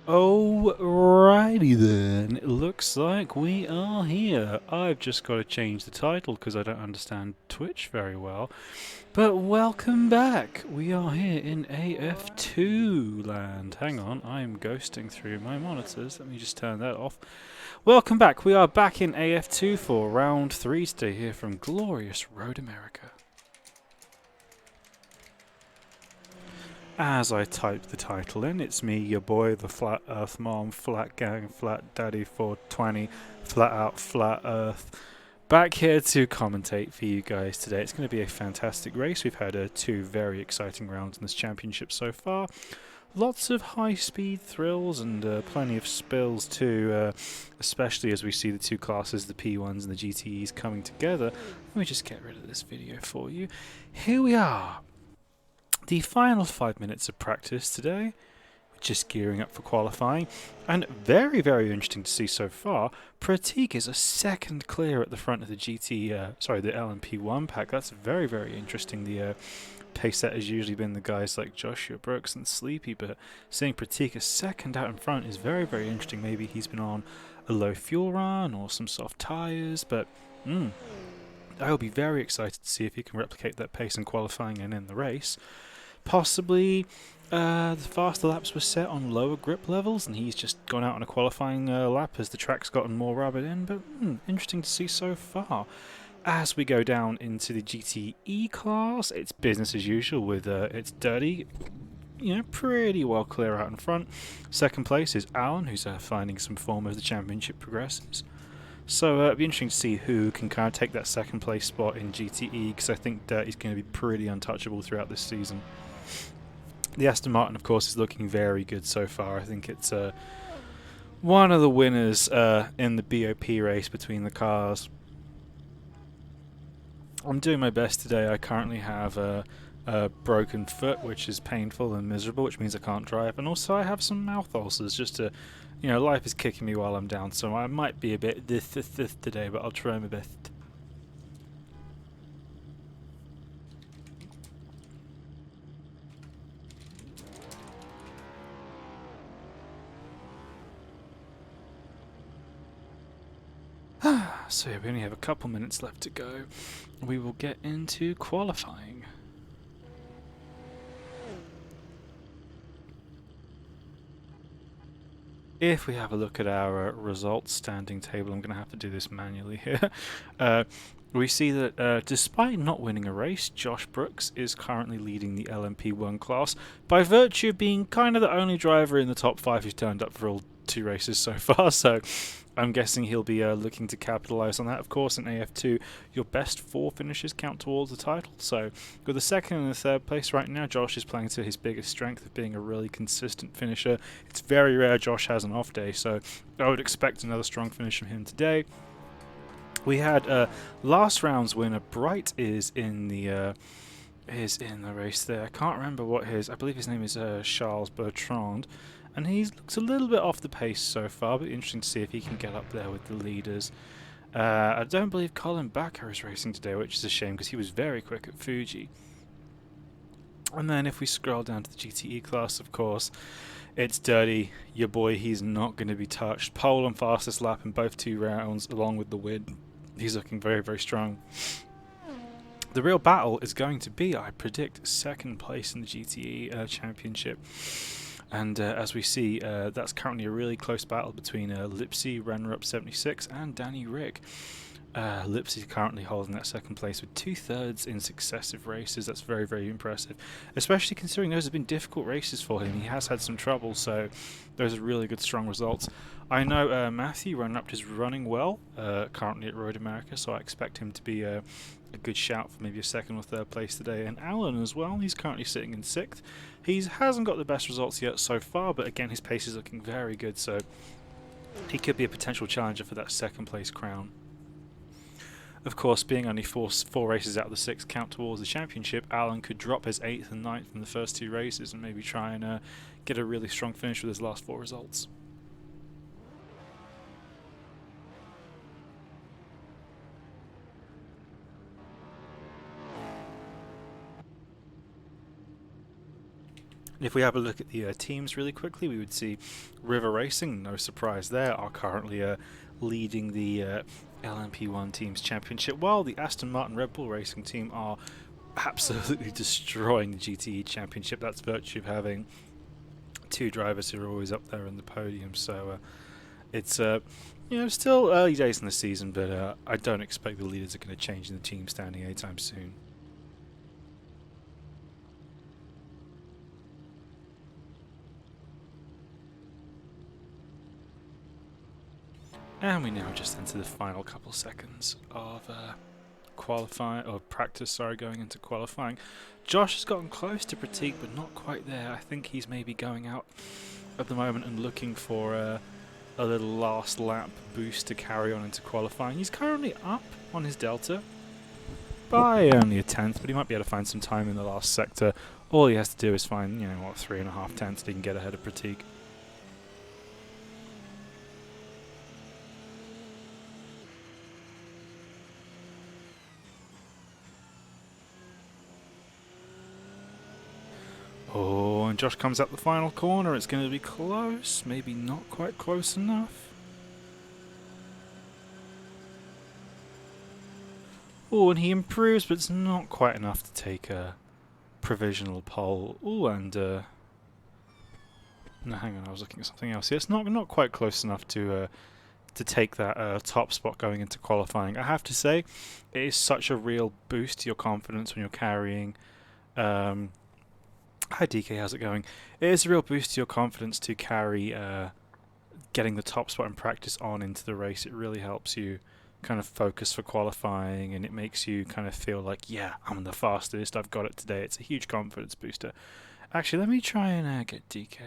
Alrighty then, it looks like we are here. I've just got to change the title because I don't understand Twitch very well. But welcome back! We are here in AF2 land. Hang on, I'm ghosting through my monitors. Let me just turn that off. Welcome back, we are back in AF2 for round 3 today here from glorious Road America. As I type the title in, it's me, your boy, the Flat Earth Mom, Flat Gang, Flat Daddy 420, Flat Out Flat Earth. Back here to commentate for you guys today. It's going to be a fantastic race. We've had two very exciting rounds in this championship so far. Lots of high-speed thrills and plenty of spills too, especially as we see the two classes, the P1s and the GTEs, coming together. Let me just get rid of this video for you. Here we are. The final 5 minutes of practice today, just gearing up for qualifying, and very, very interesting to see so far. Pratik is a second clear at the front of the the LMP1 pack. That's very, very interesting. The pace set has usually been the guys like Joshua Brooks and Sleepy, but seeing Pratik a second out in front is very, very interesting. Maybe he's been on a low fuel run or some soft tyres, but I will be very excited to see if he can replicate that pace in qualifying and in the race. Possibly the faster laps were set on lower grip levels and he's just gone out on a qualifying lap as the track's gotten more rubbed in, but interesting to see so far. As we go down into the GTE class, it's business as usual with it's dirty, pretty well clear out in front. Second place is Alan, who's finding some form as the championship progresses. So it'll be interesting to see who can kind of take that second place spot in GTE, because I think Dirty's going to be pretty untouchable throughout this season. The Aston Martin, of course, is looking very good so far. I think it's one of the winners in the BOP race between the cars. I'm doing my best today. I currently have a broken foot, which is painful and miserable, which means I can't drive. And also I have some mouth ulcers, just to, life is kicking me while I'm down. So I might be a bit this today, but I'll try my best. So we only have a couple minutes left to go. We will get into qualifying. If we have a look at our results standing table, I'm going to have to do this manually here. We see that despite not winning a race, Josh Brooks is currently leading the LMP1 class by virtue of being kind of the only driver in the top 5 who's turned up for all 2 races so far. So I'm guessing he'll be looking to capitalise on that. Of course, in AF2, your best 4 finishes count towards the title. So with the second and the third place right now, Josh is playing to his biggest strength of being a really consistent finisher. It's very rare Josh has an off day, so I would expect another strong finish from him today. We had last round's winner. Bright is in the race there. I can't remember what I believe his name is Charles Bertrand, and he looks a little bit off the pace so far, but interesting to see if he can get up there with the leaders. I don't believe Colin Backer is racing today, which is a shame because he was very quick at Fuji. And then if we scroll down to the GTE class, of course, it's Dirty, your boy. He's not going to be touched. Pole and fastest lap in both 2 rounds, along with the win. He's looking very, very strong. The real battle is going to be, I predict, second place in the GTE Championship. And as we see, that's currently a really close battle between Lipsy, runner-up 76, and Danny Rick. Lipsy currently holding that second place with 2/3 in successive races. That's very, very impressive, especially considering those have been difficult races for him. He has had some trouble, so those are really good, strong results. I know Matthew, runner-up, is running well currently at Road America, so I expect him to be a good shout for maybe a second or third place today. And Alan as well, he's currently sitting in 6th. He hasn't got the best results yet so far, but again, his pace is looking very good, so he could be a potential challenger for that second place crown. Of course, being only four races out of the 6 count towards the championship, Alan could drop his 8th and 9th in the first 2 races and maybe try and get a really strong finish with his last 4 results. If we have a look at the teams really quickly, we would see River Racing, no surprise there, are currently leading the LMP1 Teams Championship, while the Aston Martin Red Bull Racing team are absolutely destroying the GTE Championship. That's virtue of having two drivers who are always up there in the podium. So it's still early days in the season, but I don't expect the leaders are going to change in the team standing anytime soon. And we now just enter the final couple seconds of qualifying or practice. Sorry, going into qualifying. Josh has gotten close to Pratik, but not quite there. I think he's maybe going out at the moment and looking for a little last lap boost to carry on into qualifying. He's currently up on his delta by only a tenth, but he might be able to find some time in the last sector. All he has to do is find, 3.5 tenths, so he can get ahead of Pratik. Oh, and Josh comes up the final corner. It's going to be close. Maybe not quite close enough. Oh, and he improves, but it's not quite enough to take a provisional pole. Oh, and no, hang on, I was looking at something else. Yeah, it's not quite close enough to take that top spot going into qualifying. I have to say, it is such a real boost to your confidence when you're carrying. Hi DK, how's it going? It is a real boost to your confidence to carry getting the top spot in practice on into the race. It really helps you kind of focus for qualifying, and it makes you kind of feel like, yeah, I'm the fastest, I've got it today. It's a huge confidence booster. Actually, let me try and get DK.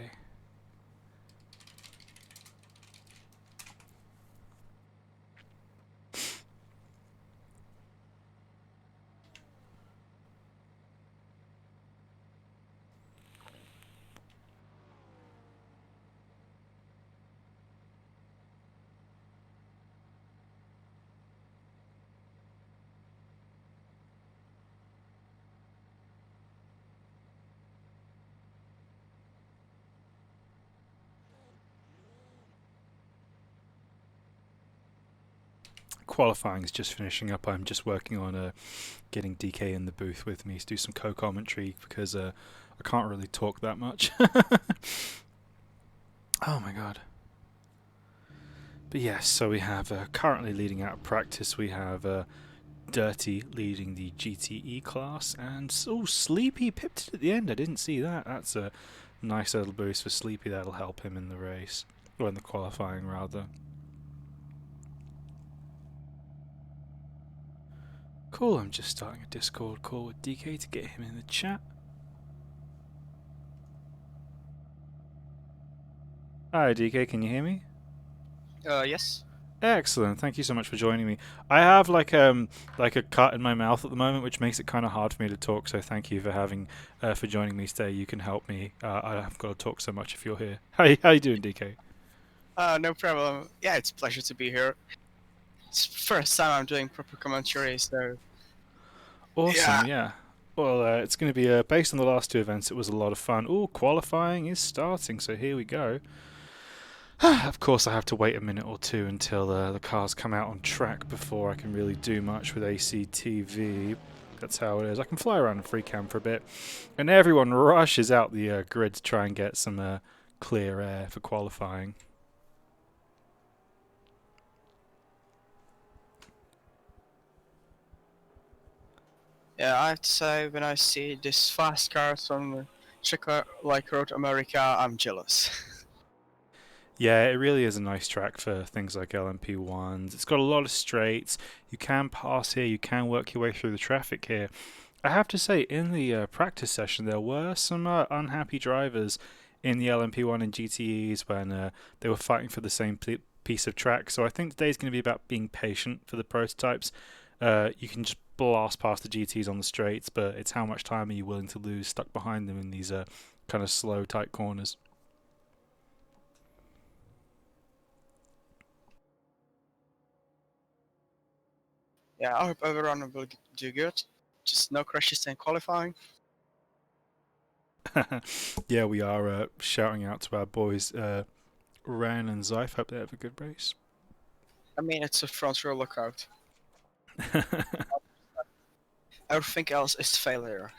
Qualifying is just finishing up. I'm just working on getting DK in the booth with me to do some co-commentary because I can't really talk that much. Oh my god. But yes, so we have currently leading out of practice, we have Dirty leading the GTE class, and Sleepy pipped it at the end. I didn't see that. That's a nice little boost for Sleepy. That'll help him in the race, or in the qualifying rather. Cool, I'm just starting a Discord call with DK to get him in the chat. Hi DK, can you hear me? Yes. Excellent, thank you so much for joining me. I have like a cut in my mouth at the moment, which makes it kind of hard for me to talk. So thank you for joining me today. You can help me. I've got to talk so much if you're here. How you doing, DK? No problem. Yeah, it's a pleasure to be here. It's the first time I'm doing proper commentary, so Awesome, yeah. yeah. Well, it's going to be based on the last two events. It was a lot of fun. Oh, qualifying is starting, so here we go. Of course, I have to wait a minute or two until the cars come out on track before I can really do much with ACTV. That's how it is. I can fly around in free cam for a bit, and everyone rushes out the grid to try and get some clear air for qualifying. Yeah, I have to say, when I see this fast cars on Czech like Road America, I'm jealous. Yeah, it really is a nice track for things like LMP1s. It's got a lot of straights. You can pass here. You can work your way through the traffic here. I have to say, in the practice session, there were some unhappy drivers in the LMP1 and GTEs when they were fighting for the same piece of track. So I think today's going to be about being patient for the prototypes. You can just blast past the GTs on the straights, but it's how much time are you willing to lose stuck behind them in these kind of slow, tight corners. Yeah, I hope everyone will do good. Just no crashes in qualifying. Yeah, we are shouting out to our boys, Ren and Zyfe. Hope they have a good race. I mean, it's a front row lookout. Everything else is failure.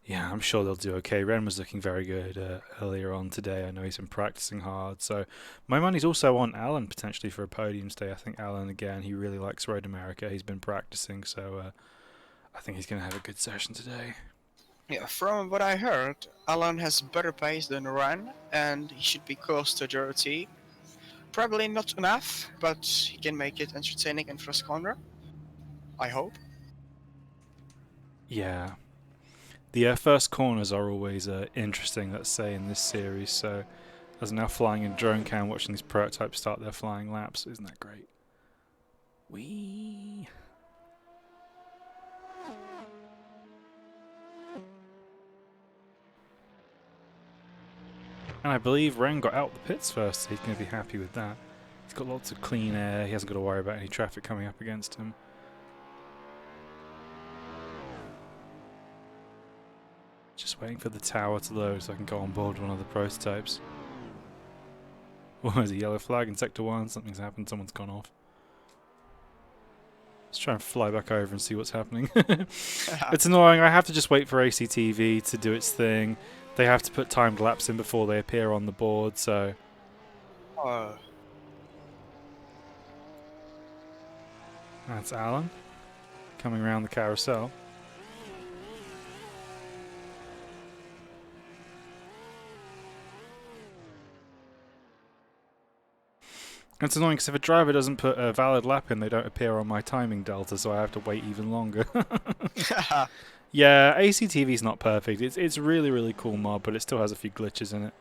Yeah, I'm sure they'll do okay. Ren was looking very good earlier on today. I know he's been practicing hard. So my money's also on Alan potentially for a podium stay. I think Alan, again, he really likes Road America. He's been practicing, so I think he's going to have a good session today. Yeah, from what I heard, Alan has better pace than Ran, and he should be close to Dirty. Probably not enough, but he can make it entertaining in first corner. I hope. Yeah. The first corners are always interesting, let's say, in this series. So as now flying in drone cam, watching these prototypes start their flying laps, isn't that great? Whee! And I believe Ren got out the pits first, so he's going to be happy with that. He's got lots of clean air, he hasn't got to worry about any traffic coming up against him. Just waiting for the tower to load so I can go on board one of the prototypes. Oh, there's a yellow flag in Sector 1, something's happened, someone's gone off. Let's try and fly back over and see what's happening. It's annoying, I have to just wait for ACTV to do its thing. They have to put timed laps in before they appear on the board, so... Oh, That's Alan, coming around the carousel. It's annoying because if a driver doesn't put a valid lap in, they don't appear on my timing delta, so I have to wait even longer. Yeah, ACTV's not perfect. It's really, really cool mod, but it still has a few glitches in it.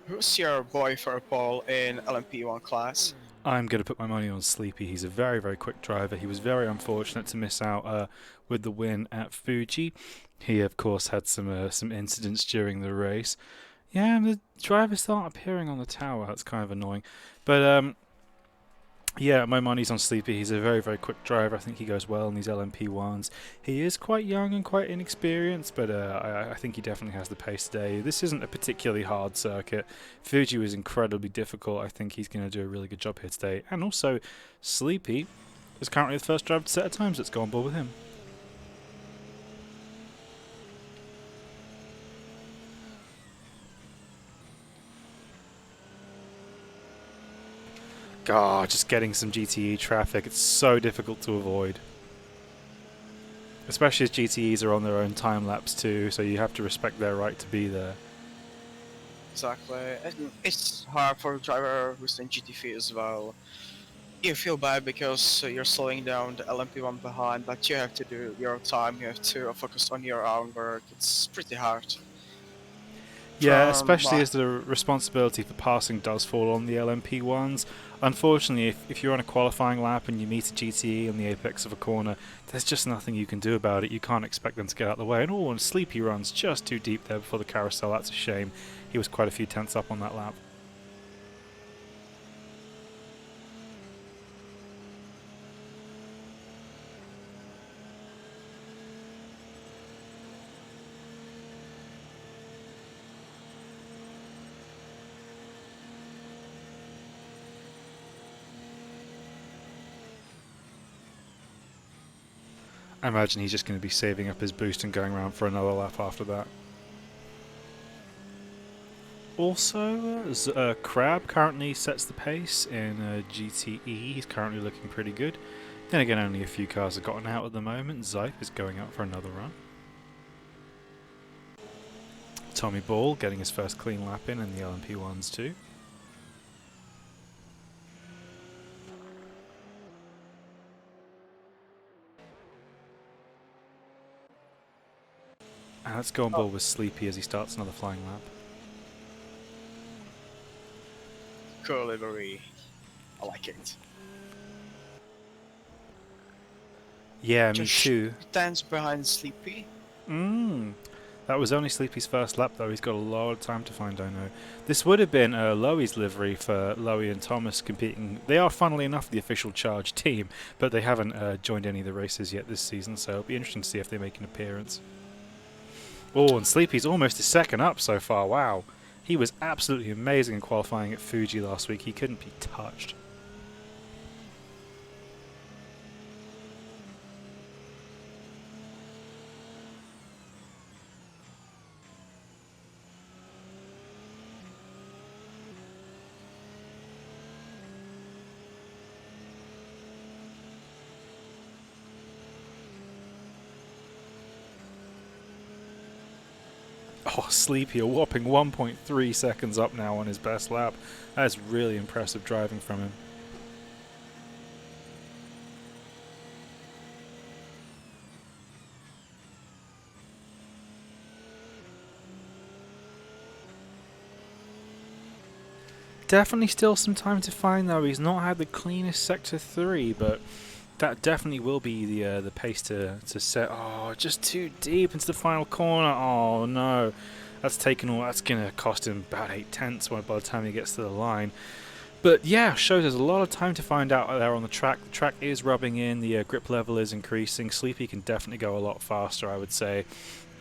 who's your boy for a pole in LMP1 class? I'm going to put my money on Sleepy. He's a very, very quick driver. He was very unfortunate to miss out with the win at Fuji. He, of course, had some incidents during the race. Yeah, and the drivers aren't appearing on the tower. That's kind of annoying. But yeah, my money's on Sleepy. He's a very, very quick driver. I think he goes well in these LMP1s. He is quite young and quite inexperienced, but I think he definitely has the pace today. This isn't a particularly hard circuit. Fuji was incredibly difficult. I think he's going to do a really good job here today. And also, Sleepy is currently the first driver to set a time, so let's go on board with him. God, just getting some GTE traffic. It's so difficult to avoid. Especially as GTEs are on their own time lapse too, so you have to respect their right to be there. Exactly. And it's hard for a driver who's in GTV as well. You feel bad because you're slowing down the LMP1 behind, but you have to do your time, you have to focus on your own work. It's pretty hard. Yeah, From especially as the responsibility for passing does fall on the LMP ones. Unfortunately, if you're on a qualifying lap and you meet a GTE on the apex of a corner, there's just nothing you can do about it. You can't expect them to get out of the way. And oh, and Sleepy runs just too deep there before the carousel. That's a shame. He was quite a few tenths up on that lap. I imagine he's just going to be saving up his boost and going around for another lap after that. Also, Crab currently sets the pace in GTE. He's currently looking pretty good. Then again, only a few cars have gotten out at the moment. Zyfe is going out for another run. Tommy Ball getting his first clean lap in the LMP1s too. And let's go on board with Sleepy as he starts another flying lap. cool livery. I like it. Yeah, me Just too. stands behind Sleepy. Mmm. That was only Sleepy's first lap, though. He's got a lot of time to find, I know. This would have been Loewe's livery for Loewe and Thomas competing. They are, funnily enough, the official Charge team, but they haven't joined any of the races yet this season, so it'll be interesting to see if they make an appearance. Oh, and Sleepy's almost his second up so far. Wow. He was absolutely amazing in qualifying at Fuji last week. He couldn't be touched. Oh, Sleepy, a whopping 1.3 seconds up now on his best lap. That's really impressive driving from him. Definitely still some time to find, though. He's not had the cleanest Sector 3, but that definitely will be the pace to set. Oh, just too deep into the final corner. Oh, no. That's taken all. That's going to cost him about 8/10 by the time he gets to the line. But yeah, shows there's a lot of time to find out there on the track. The track is rubbing in, the grip level is increasing. Sleepy can definitely go a lot faster, I would say.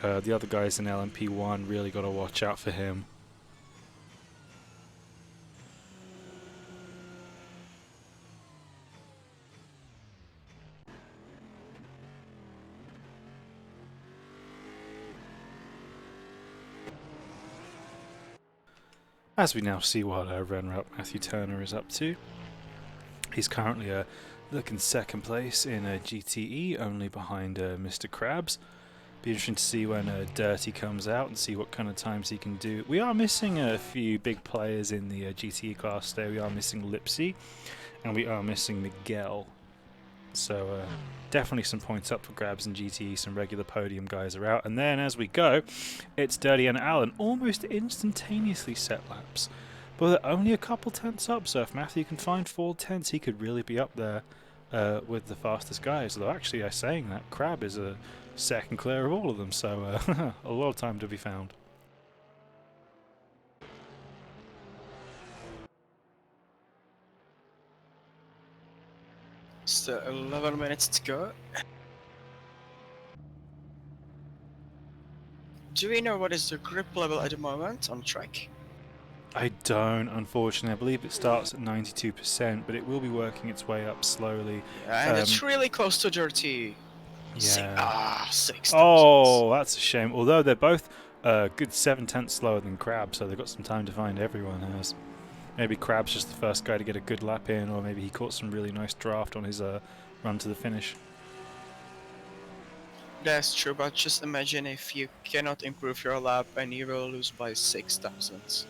The other guys in LMP1 really got to watch out for him. As we now see what runner-up Matthew Turner is up to. He's currently looking second place in GTE, only behind Mr. Krabs. Be interesting to see when Dirty comes out and see what kind of times he can do. We are missing a few big players in the GTE class today. We are missing Lipsy, and we are missing Miguel. So definitely some points up for grabs in GTE. Some regular podium guys are out. And then as we go, it's Dirty and Alan almost instantaneously set laps. But they're only a couple tenths up, so if Matthew can find 4 tenths, he could really be up there with the fastest guys. Although actually, I'm saying that, Crab is a second clear of all of them, so a lot of time to be found. Still 11 minutes to go. Do we know what is the grip level at the moment on track? I don't, unfortunately. I believe it starts at 92%, but it will be working its way up slowly. Yeah, and it's really close to dirty. Yeah. 6 Oh, that's a shame. Although they're both good 7 tenths slower than Crab, so they've got some time to find. Everyone has. Maybe Crab's just the first guy to get a good lap in, or maybe he caught some really nice draft on his run to the finish. That's true, but just imagine if you cannot improve your lap and you will lose by 6 thousandths.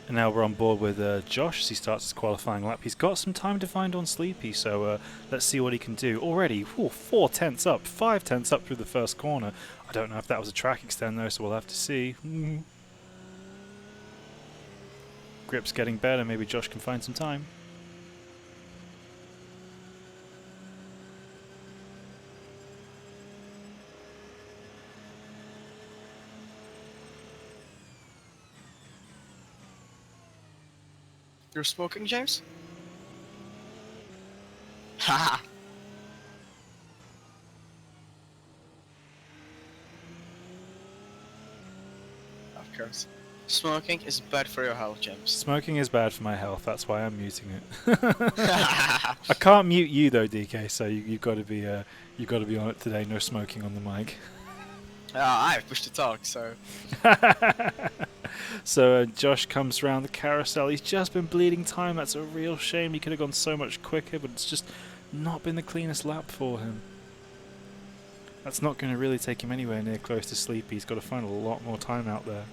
And now we're on board with Josh as he starts his qualifying lap. He's got some time to find on Sleepy, so let's see what he can do. Already, 4 tenths up, 5 tenths up through the first corner. I don't know if that was a track extend though, so we'll have to see. Grip's getting better, maybe Josh can find some time. You're smoking, James? Haha! Of course. Smoking is bad for your health, James. Smoking is bad for my health, that's why I'm muting it. I can't mute you though, DK, so you've got to be on it today. No smoking on the mic. I've pushed the talk, so... So Josh comes around the carousel. He's just been bleeding time. That's a real shame. He could have gone so much quicker, but it's just not been the cleanest lap for him. That's not going to really take him anywhere near close to Sleepy. He's got to find a lot more time out there.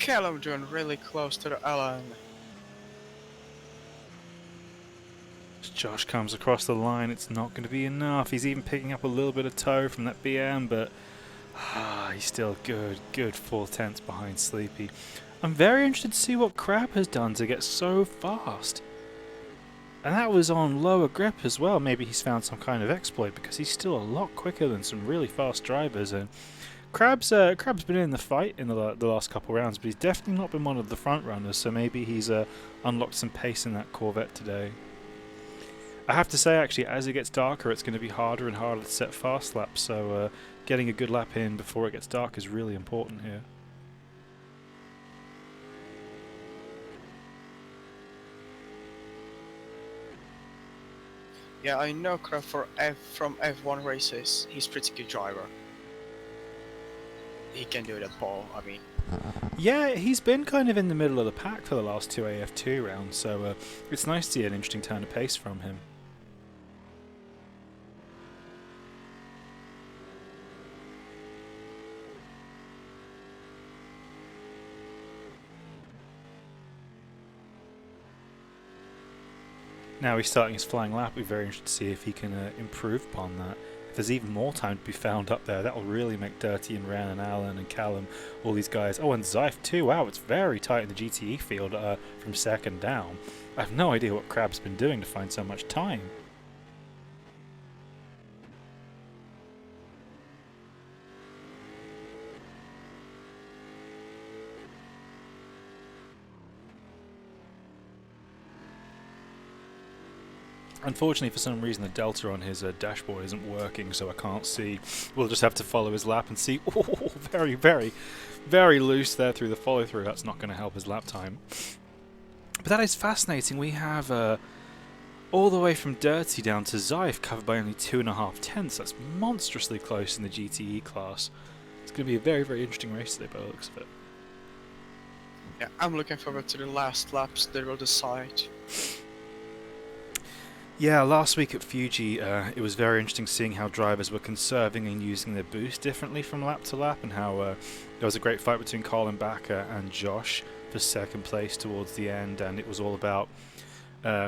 Callum doing really close to the Alan. As Josh comes across the line, it's not going to be enough. He's even picking up a little bit of toe from that BM, but he's still good 4/10 behind Sleepy. I'm very interested to see what Crab has done to get so fast. And that was on lower grip as well. Maybe he's found some kind of exploit, because he's still a lot quicker than some really fast drivers. And Crab's been in the fight in the last couple rounds, but he's definitely not been one of the front runners. So maybe he's unlocked some pace in that Corvette today. I have to say, actually, as it gets darker, it's going to be harder and harder to set fast laps. So getting a good lap in before it gets dark is really important here. Yeah, I know Crab from F1 races. He's pretty good driver. He can do that, Paul. I mean. Yeah, he's been kind of in the middle of the pack for the last two AF2 rounds, so it's nice to see an interesting turn of pace from him. Now he's starting his flying lap. We're very interested to see if he can improve upon that. If there's even more time to be found up there, that will really make Dirty and Ran and Alan and Callum, all these guys. Oh, and Zyfe too. Wow, it's very tight in the GTE field from second down. I have no idea what Crab's been doing to find so much time. Unfortunately, for some reason, the delta on his dashboard isn't working, so I can't see. We'll just have to follow his lap and see. Oh, very loose there through the follow-through. That's not going to help his lap time. But that is fascinating. We have all the way from Dirty down to Zyfe covered by only 2.5 tenths. That's monstrously close in the GTE class. It's going to be a very interesting race today by the looks of it. Yeah, I'm looking forward to the last laps. They will decide. Yeah, last week at Fuji, it was very interesting seeing how drivers were conserving and using their boost differently from lap to lap, and how there was a great fight between Colin Backer and Josh for second place towards the end, and it was all about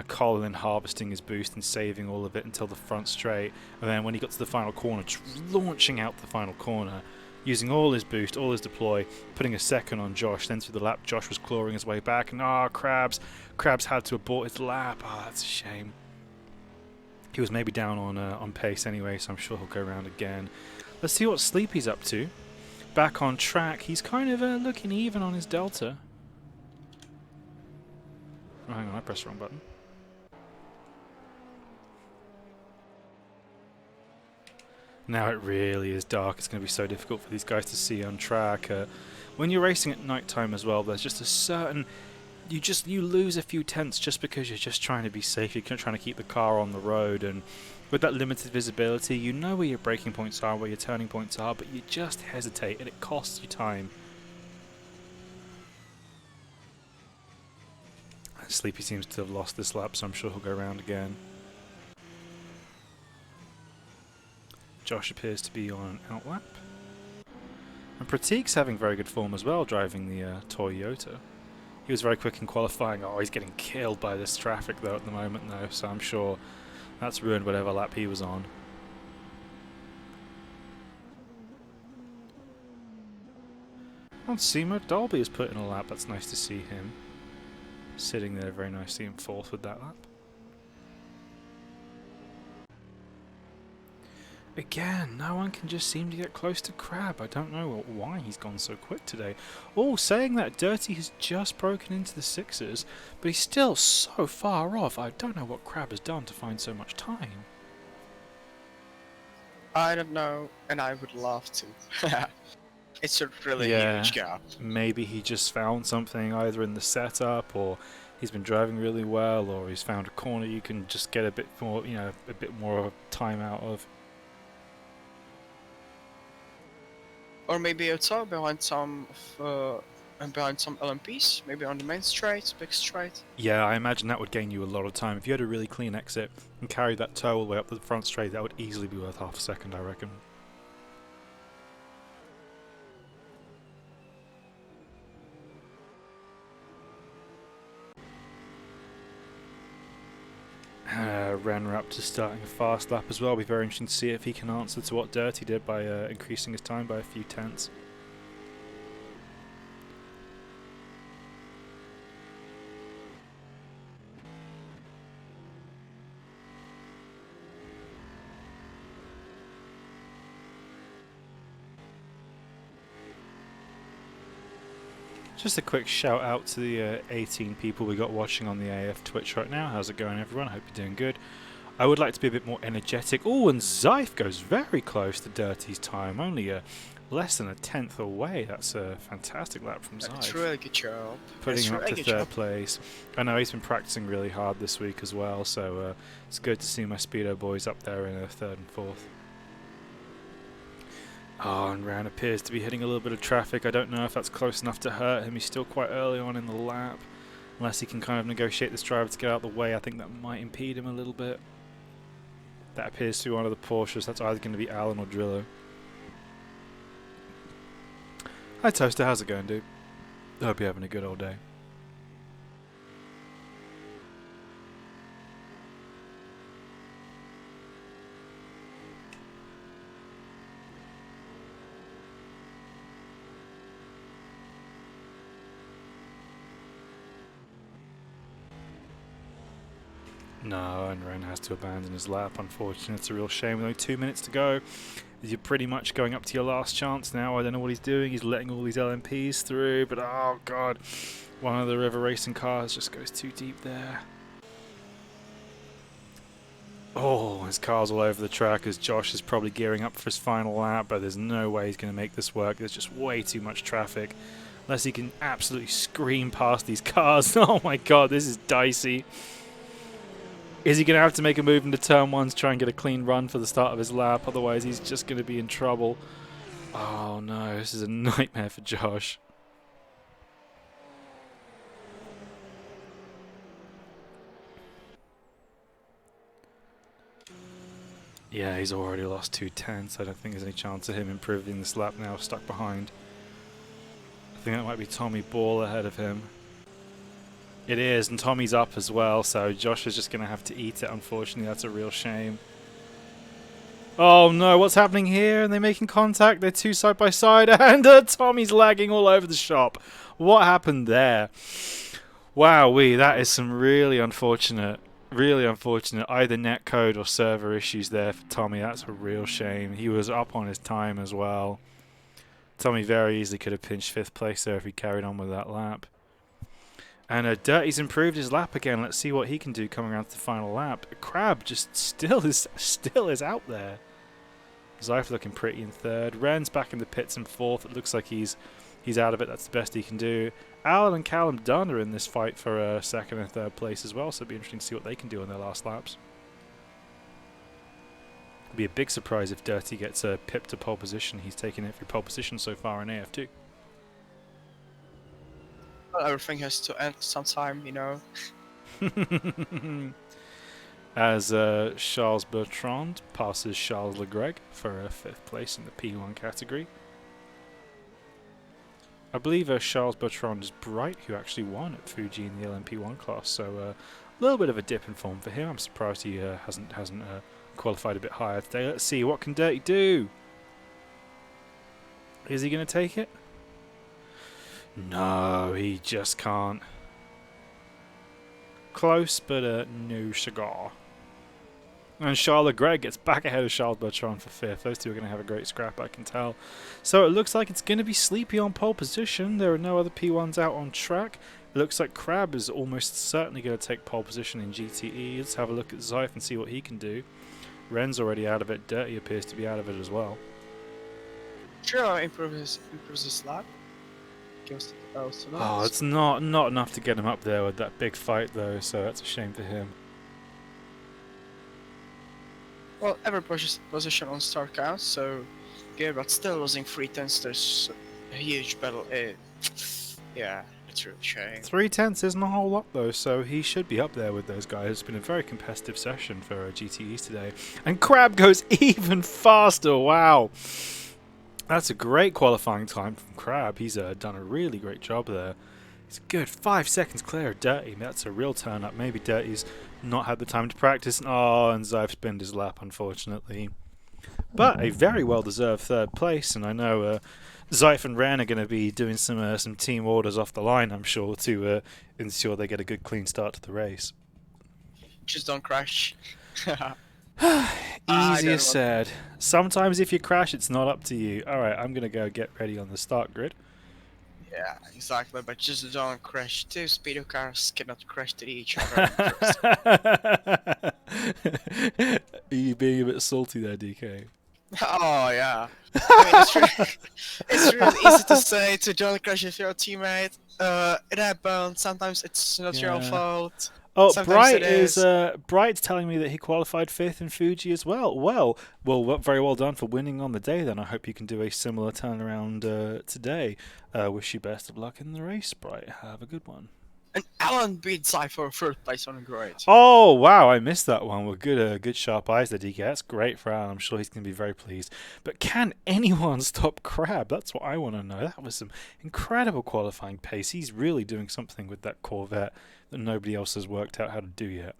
Colin harvesting his boost and saving all of it until the front straight, and then when he got to the final corner, just launching out the final corner, using all his boost, all his deploy, putting a second on Josh. Then through the lap, Josh was clawing his way back, and Crabs had to abort his lap. That's a shame. He was maybe down on pace anyway, so I'm sure he'll go around again. Let's see what Sleepy's up to. Back on track. He's kind of looking even on his delta. Oh, hang on, I pressed the wrong button. Now it really is dark. It's going to be so difficult for these guys to see on track. When you're racing at night time as well, there's just a certain... You lose a few tenths just because you're just trying to be safe. You're trying to keep the car on the road, and with that limited visibility, you know where your braking points are, where your turning points are, but you just hesitate, and it costs you time. Sleepy seems to have lost this lap, so I'm sure he'll go around again. Josh appears to be on an out lap. And Pratik's having very good form as well, driving the Toyota. He was very quick in qualifying. Oh, he's getting killed by this traffic though at the moment though, so I'm sure that's ruined whatever lap he was on. And Seymour Dolby has put in a lap. That's nice to see him sitting there very nicely in fourth with that lap. Again, no one can just seem to get close to Crab. I don't know why he's gone so quick today. Oh, saying that, Dirty has just broken into the sixes, but he's still so far off. I don't know what Crab has done to find so much time. I don't know, and I would love to. It's a really huge gap. Maybe he just found something either in the setup, or he's been driving really well, or he's found a corner you can just get a bit more, a bit more time out of. Or maybe outside behind some LMPs, maybe on the main straight, big straight. Yeah, I imagine that would gain you a lot of time. If you had a really clean exit and carried that toe all the way up the front straight, that would easily be worth half a second, I reckon. Ren are up to starting a fast lap as well. It'll be very interesting to see if he can answer to what Dirty did by increasing his time by a few tenths. Just a quick shout out to the 18 people we got watching on the AF Twitch right now. How's it going, everyone? I hope you're doing good. I would like to be a bit more energetic. Oh, and Zyfe goes very close to Dirty's time, only less than a tenth away. That's a fantastic lap from Zyfe. That's really good job. Putting him up to third place. I know he's been practicing really hard this week as well, so it's good to see my Speedo boys up there in third and fourth. Oh, and Ran appears to be hitting a little bit of traffic. I don't know if that's close enough to hurt him. He's still quite early on in the lap. Unless he can kind of negotiate this driver to get out of the way, I think that might impede him a little bit. That appears to be one of the Porsches. That's either going to be Alan or Drillo. Hi Toaster, how's it going, dude? I hope you're having a good old day. No, and Ren has to abandon his lap, unfortunately. It's a real shame with only 2 minutes to go. You're pretty much going up to your last chance now. I don't know what he's doing. He's letting all these LMPs through, but oh god. One of the river racing cars just goes too deep there. Oh, his car's all over the track as Josh is probably gearing up for his final lap, but there's no way he's going to make this work. There's just way too much traffic. Unless he can absolutely scream past these cars. Oh my god, this is dicey. Is he going to have to make a move into turn 1 to try and get a clean run for the start of his lap? Otherwise, he's just going to be in trouble. Oh no, this is a nightmare for Josh. Yeah, he's already lost 2 tenths. I don't think there's any chance of him improving this lap now, stuck behind. I think that might be Tommy Ball ahead of him. It is, and Tommy's up as well, so Josh is just going to have to eat it, unfortunately. That's a real shame. Oh no, what's happening here? Are they making contact? They're two side by side, and Tommy's lagging all over the shop. What happened there? Wowee, that is some really unfortunate either netcode or server issues there for Tommy. That's a real shame. He was up on his time as well. Tommy very easily could have pinched 5th place there if he carried on with that lap. And Dirty's improved his lap again. Let's see what he can do coming around to the final lap. Crab just still is out there. Zyfe looking pretty in 3rd. Ren's back in the pits in 4th. It looks like he's out of it. That's the best he can do. Alan and Callum Dunn are in this fight for 2nd and 3rd place as well, so it'll be interesting to see what they can do in their last laps. It'll be a big surprise if Dirty gets a pip to pole position. He's taken every pole position so far in AF2. Well, everything has to end sometime, you know. As Charles Bertrand passes Charles Legreg for 5th place in the P1 category. I believe Charles Bertrand is Bright, who actually won at Fuji in the LMP1 class, so a little bit of a dip in form for him. I'm surprised he hasn't qualified a bit higher today. Let's see, what can Dirty do? Is he going to take it? No, he just can't. Close, but no cigar. And Charles Legreg gets back ahead of Charles Bertrand for 5th. Those two are going to have a great scrap, I can tell. So it looks like it's going to be Sleepy on pole position. There are no other P1s out on track. It looks like Crab is almost certainly going to take pole position in GTE. Let's have a look at Zyfe and see what he can do. Ren's already out of it. Dirty appears to be out of it as well. Sure, improves his lap. Oh, it's not enough to get him up there with that big fight, though, so that's a shame for him. Well, every position on start counts, so yeah, but still losing 3 tenths, there's a huge battle. Yeah, it's a real shame. 3 tenths isn't a whole lot, though, so he should be up there with those guys. It's been a very competitive session for GTEs today. And Crab goes even faster, wow! That's a great qualifying time from Crab. He's done a really great job there. It's good. 5 seconds clear of Dirty. That's a real turn up. Maybe Dirty's not had the time to practice. Oh, and Zyve spinned his lap, unfortunately. But a very well deserved third place, and I know Zyfe and Ren are going to be doing some team orders off the line, I'm sure, to ensure they get a good clean start to the race. Just don't crash. Easier said. Sometimes if you crash, it's not up to you. Alright, I'm going to go get ready on the start grid. Yeah, exactly, but just don't crash. Two speedo cars cannot crash to each other. Are you being a bit salty there, DK? Oh, yeah. I mean, it's really easy to say to don't crash with your teammate. It happens. Sometimes it's not your fault. Oh, Sometimes Bright is Bright's telling me that he qualified 5th in Fuji as well. Well, very well done for winning on the day. Then I hope you can do a similar turnaround today. Wish you best of luck in the race, Bright. Have a good one. And Alan beat Cypher third place on grid. Oh wow, I missed that one. Well, good sharp eyes there, DK. That's great for Alan. I'm sure he's going to be very pleased. But can anyone stop Crab? That's what I want to know. That was some incredible qualifying pace. He's really doing something with that Corvette that nobody else has worked out how to do yet.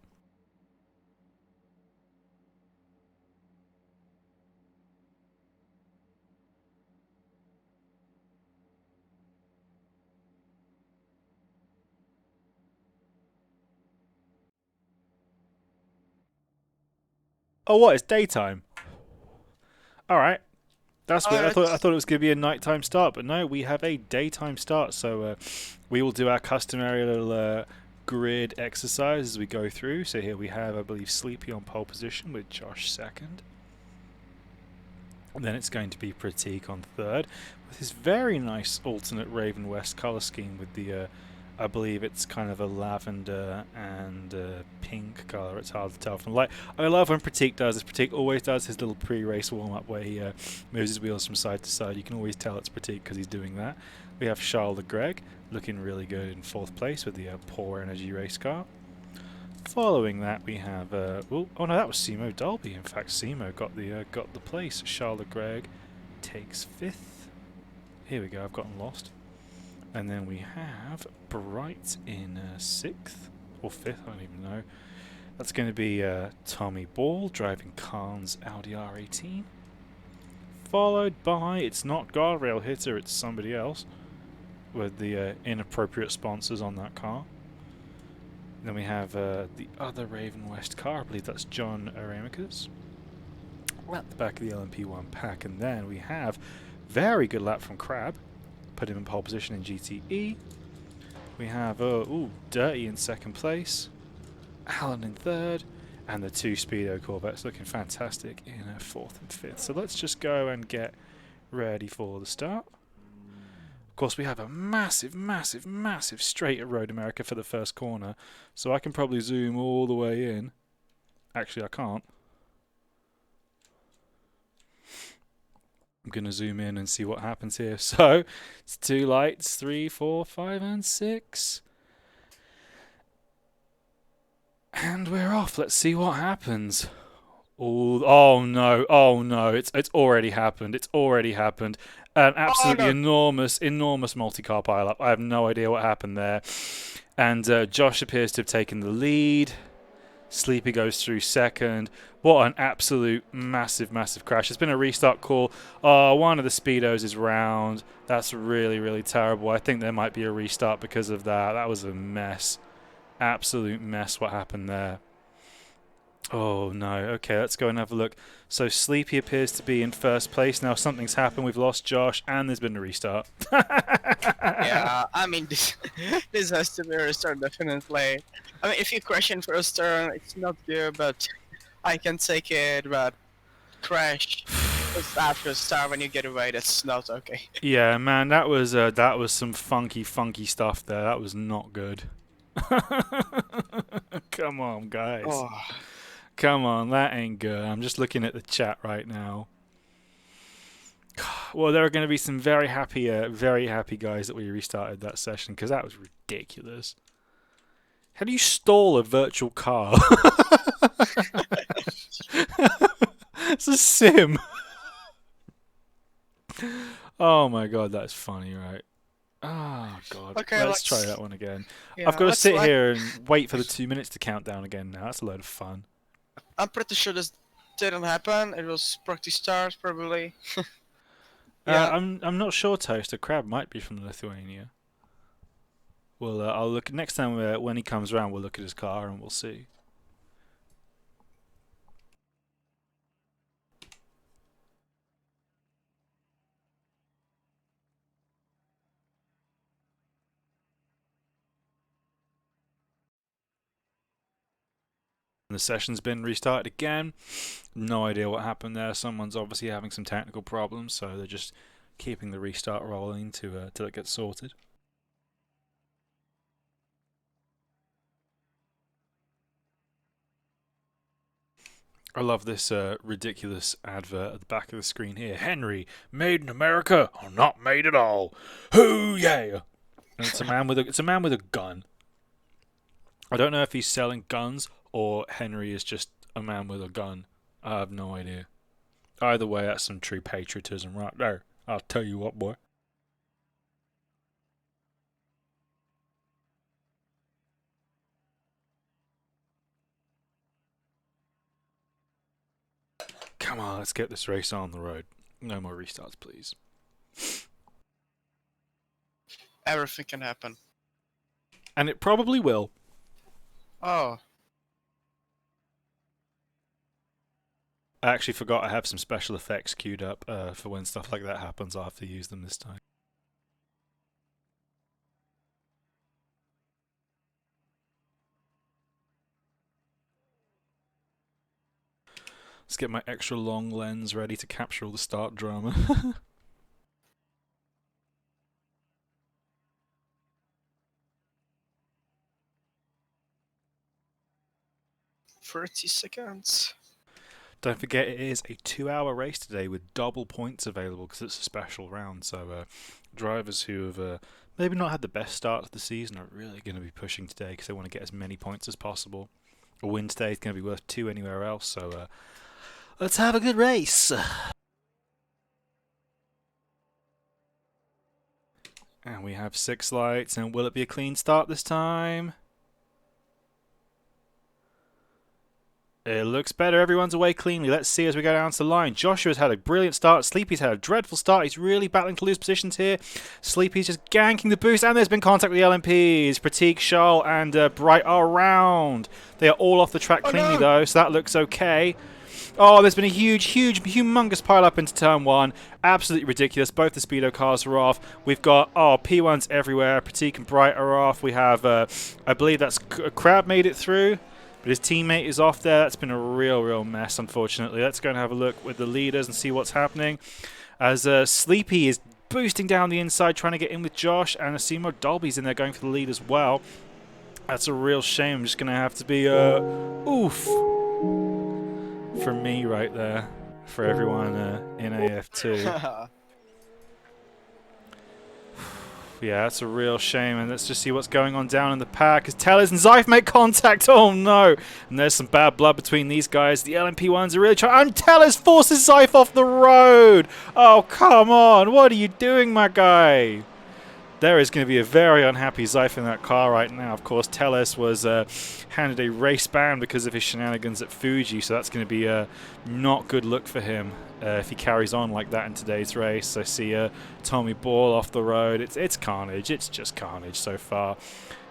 Oh, what? It's daytime. All right. That's weird. I thought it was going to be a nighttime start, but no, we have a daytime start. So we will do our customary little grid exercise as we go through. So here we have, I believe, Sleepy on pole position with Josh second. And then it's going to be Pratik on third with his very nice alternate Raven West color scheme with the I believe it's kind of a lavender and pink colour. It's hard to tell from the light. I love when Pratik does this. Pratik always does his little pre-race warm-up where he moves his wheels from side to side. You can always tell it's Pratik because he's doing that. We have Charles Greg looking really good in 4th place with the Poor Energy race car. Following that, we have oh no, that was Simo Dolby. In fact, Simo got the place. Charles Greg takes 5th. Here we go. I've gotten lost. And then we have Bright in 6th or 5th, I don't even know. That's going to be Tommy Ball driving Khan's Audi R18. Followed by, it's not Guardrail Hitter, it's somebody else with the inappropriate sponsors on that car. Then we have the other Raven West car, I believe that's John Aramicus. At the back of the LMP1 pack. And then we have very good lap from Crab. Put him in pole position in GTE. We have Dirty in 2nd place, Alan in 3rd, and the 2 Speedo Corvettes looking fantastic in 4th and 5th. So let's just go and get ready for the start. Of course, we have a massive straight at Road America for the first corner, so I can probably zoom all the way in. Actually, I can't. I'm going to zoom in and see what happens here. So, it's 2 lights, 3, 4, 5, and 6. And we're off. Let's see what happens. Oh no, it's already happened. It's already happened. An absolutely enormous multi-car pileup. I have no idea what happened there. And Josh appears to have taken the lead. Sleepy goes through 2nd. What an absolute massive crash. It's been a restart call. Oh, one of the Speedos is round. That's really terrible. I think there might be a restart because of that. That was a mess. Absolute mess what happened there. Oh no. Okay, let's go and have a look. So Sleepy appears to be in 1st place. Now something's happened. We've lost Josh and there's been a restart. Yeah, I mean, this has to be a restart, definitely. I mean, if you crash in first turn, it's not good, but I can take it, but crash just after start when you get away, that's not okay. Yeah, man, that was some funky stuff there. That was not good. Come on, guys. Oh. Come on, that ain't good. I'm just looking at the chat right now. Well, there are going to be some very happy guys that we restarted that session because that was ridiculous. How do you stall a virtual car? It's a sim. Oh my god, that's funny, right? Oh, God. Okay, Let's try let's that one again. I've yeah, got to let's sit like. here and wait for the 2 minutes to count down again now. That's a load of fun. I'm pretty sure this didn't happen. It was practice start probably. Uh, Yeah, I'm not sure, Toaster Crab might be from Lithuania. Well, I'll look next time when he comes around. We'll look at his car and we'll see. The session's been restarted again. No idea what happened there. Someone's obviously having some technical problems, so they're just keeping the restart rolling till it gets sorted. I love this ridiculous advert at the back of the screen here. Henry, made in America or not made at all. Hoo yeah! And it's a man with a gun. I don't know if he's selling guns or Henry is just a man with a gun. I have no idea. Either way, that's some true patriotism right there. I'll tell you what, boy. Come on, let's get this race on the road. No more restarts, please. everything can happen. And it probably will. Oh, I actually forgot I have some special effects queued up for when stuff like that happens. I'll have to use them this time. Let's get my extra long lens ready to capture all the start drama. 30 seconds. Don't forget, it is a 2-hour race today with double points available because it's a special round. So drivers who have maybe not had the best start to the season are really going to be pushing today because they want to get as many points as possible. A win today is going to be worth 2 anywhere else. So let's have a good race. And we have 6 lights, and will it be a clean start this time? It looks better. Everyone's away cleanly. Let's see as we go down to the line. Joshua's had a brilliant start. Sleepy's had a dreadful start. He's really battling to lose positions here. Sleepy's just ganking the boost, and there's been contact with the LMPs. Pratik, Charles, and Bright are around. They are all off the track cleanly, though, so that looks okay. Oh, there's been a humongous pile-up into Turn 1. Absolutely ridiculous. Both the Speedo cars are off. We've got, P1s everywhere. Pratik and Bright are off. We have, I believe that's Crab made it through. But his teammate is off there. That's been a real mess, unfortunately. Let's go and have a look with the leaders and see what's happening. As Sleepy is boosting down the inside, trying to get in with Josh. And Asimo Dolby's in there going for the lead as well. That's a real shame. I'm just going to have to be, oof. For me right there, for everyone in AF2. Yeah, that's a real shame, and let's just see what's going on down in the pack as Tellers and Zyph make contact. Oh no! And there's some bad blood between these guys. The LMP1s are really trying, and Tellers forces Zyph off the road! Oh, come on! What are you doing, my guy? There is going to be a very unhappy Zyph in that car right now. Of course, Tellus was handed a race ban because of his shenanigans at Fuji, so that's going to be not good look for him if he carries on like that in today's race. I see Tommy Ball off the road. It's carnage. It's just carnage so far.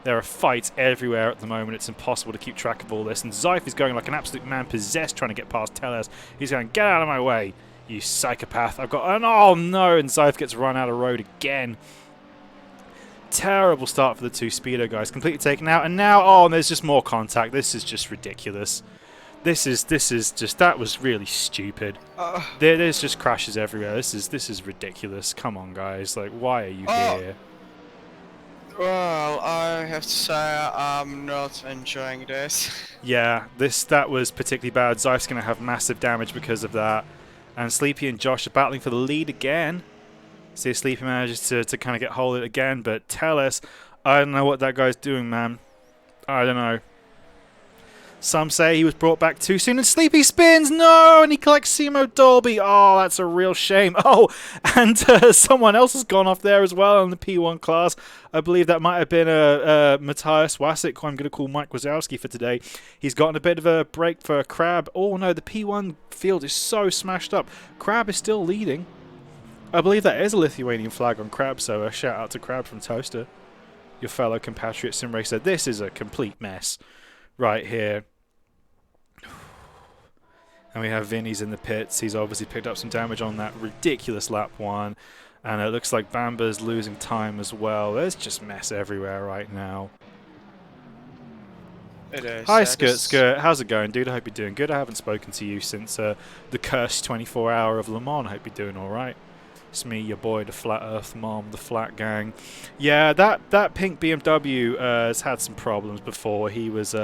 There are fights everywhere at the moment. It's impossible to keep track of all this. And Zyph is going like an absolute man possessed trying to get past Tellus. He's going, get out of my way, you psychopath. I've got an, oh no, and Zyph gets run out of road again. Terrible start for the two Speedo guys, completely taken out, and now, and there's just more contact. This is just ridiculous. This is just, that was really stupid. There's just crashes everywhere. This is ridiculous. Come on, guys, like, why are you here? Well, I have to say I'm not enjoying this. Yeah, that was particularly bad. Zyph's going to have massive damage because of that, and Sleepy and Josh are battling for the lead again. See if Sleepy manages to kind of get hold of it again, but Tellus, I don't know what that guy's doing, man. I don't know. Some say he was brought back too soon, and Sleepy spins. No, and he collects Simo Dolby. Oh, that's a real shame. Oh, and someone else has gone off there as well in the P1 class. I believe that might have been Matthias Wasik, who I'm going to call Mike Wazowski for today. He's gotten a bit of a break for Crab. Oh no, the P1 field is so smashed up. Crab is still leading. I believe that is a Lithuanian flag on Crab, so a shout out to Crab from Toaster, your fellow compatriot sim racer. This is a complete mess right here. And we have Vinny's in the pits. He's obviously picked up some damage on that ridiculous lap 1. And it looks like Bamba's losing time as well. There's just mess everywhere right now. It is. Hi, Skirt. How's it going, dude? I hope you're doing good. I haven't spoken to you since the cursed 24-hour of Le Mans. I hope you're doing all right. It's me, your boy, the Flat Earth Mom, the Flat Gang. Yeah, that pink BMW has had some problems before. He was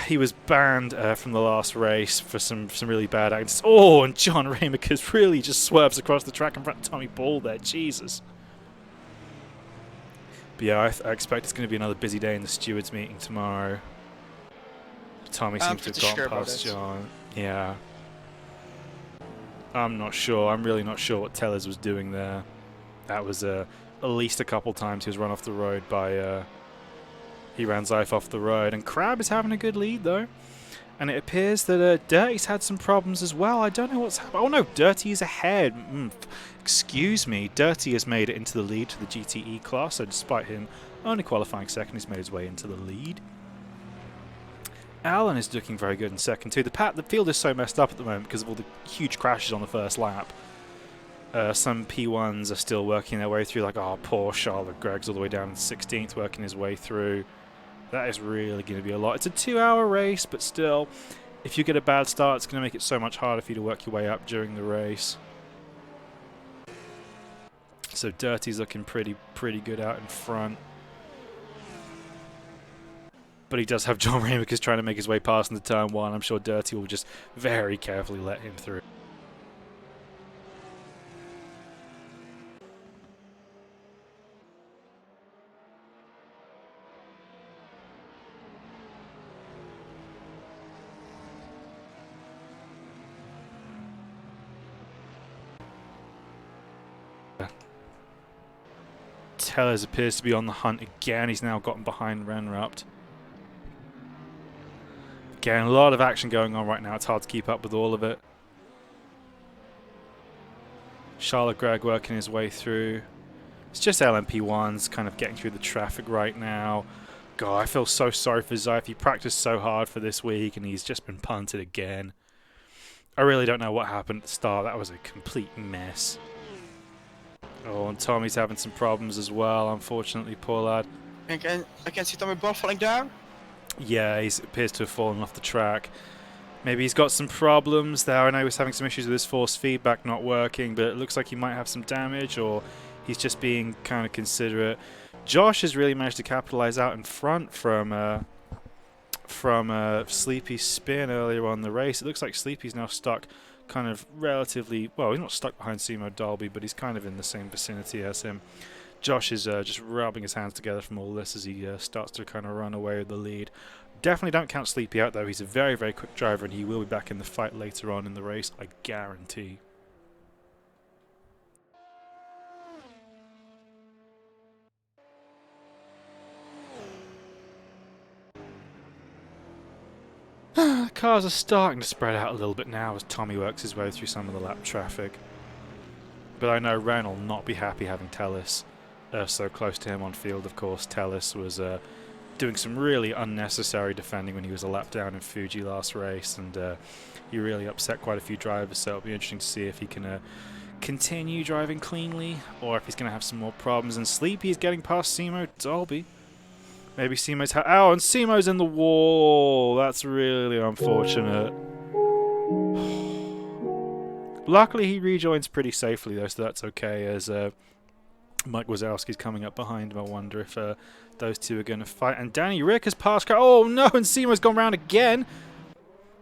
he was banned from the last race for some really bad accidents. Oh, and John Ramaker's really just swerves across the track in front of Tommy Ball there. Jesus. But yeah, I expect it's going to be another busy day in the stewards meeting tomorrow. Tommy seems to have gone past John. Yeah. I'm not sure. I'm really not sure what Tellers was doing there. That was at least a couple times he was run off the road by... He ran Zyfe off the road, and Crab is having a good lead though. And it appears that Dirty's had some problems as well. I don't know what's happened. Oh no, Dirty is ahead. Excuse me. Dirty has made it into the lead to the GTE class, so despite him only qualifying second, he's made his way into the lead. Alan is looking very good in second too. The field is so messed up at the moment because of all the huge crashes on the first lap. Some P1s are still working their way through, like, oh, poor Charlotte Gregg's all the way down in 16th, working his way through. That is really going to be a lot. It's a 2-hour race, but still, if you get a bad start, it's going to make it so much harder for you to work your way up during the race. So Dirty's looking pretty good out in front. But he does have John Ramaker's trying to make his way past in the turn 1. I'm sure Dirty will just very carefully let him through. Tellers appears to be on the hunt again. He's now gotten behind Renrupt. Again, a lot of action going on right now. It's hard to keep up with all of it. Charlotte Gregg working his way through. It's just LMP1s kind of getting through the traffic right now. God, I feel so sorry for Zyfe. He practiced so hard for this week and he's just been punted again. I really don't know what happened at the start. That was a complete mess. Oh, and Tommy's having some problems as well, unfortunately, poor lad. I can see Tommy Ball falling down. Yeah, he appears to have fallen off the track. Maybe he's got some problems there. I know he was having some issues with his force feedback not working, but it looks like he might have some damage, or he's just being kind of considerate. Josh has really managed to capitalize out in front from Sleepy's spin earlier on in the race. It looks like Sleepy's now stuck kind of relatively, well, he's not stuck behind Simo Dolby, but he's kind of in the same vicinity as him. Josh is just rubbing his hands together from all this as he starts to kind of run away with the lead. Definitely don't count Sleepy out though. He's a very quick driver and he will be back in the fight later on in the race, I guarantee. Cars are starting to spread out a little bit now as Tommy works his way through some of the lap traffic. But I know Ren will not be happy having Tellis so close to him on field. Of course, Tellis was doing some really unnecessary defending when he was a lap down in Fuji last race, and he really upset quite a few drivers, so it'll be interesting to see if he can continue driving cleanly or if he's going to have some more problems. And Sleepy is getting past Simo Dolby. Maybe Simo's oh, and Simo's in the wall. That's really unfortunate. Luckily, he rejoins pretty safely, though, so that's okay, as Mike Wazowski's coming up behind him. I wonder if those two are going to fight. And Danny Rick has passed. Oh, no, and Simo's gone round again.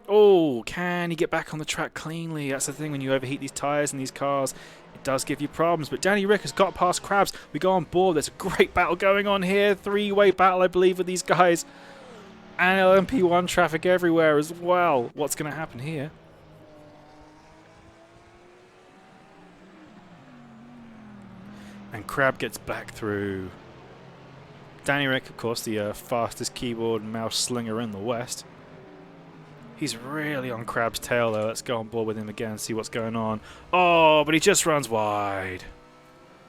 Oh, can he get back on the track cleanly? That's the thing when you overheat these tyres and these cars. It does give you problems, but Danny Rick has got past Krabs. We go on board. There's a great battle going on here. Three-way battle, I believe, with these guys. And LMP1 traffic everywhere as well. What's going to happen here? And Crab gets back through. Danny Rick, of course, the fastest keyboard and mouse slinger in the West. He's really on Crab's tail, though. Let's go on board with him again and see what's going on. Oh, but he just runs wide.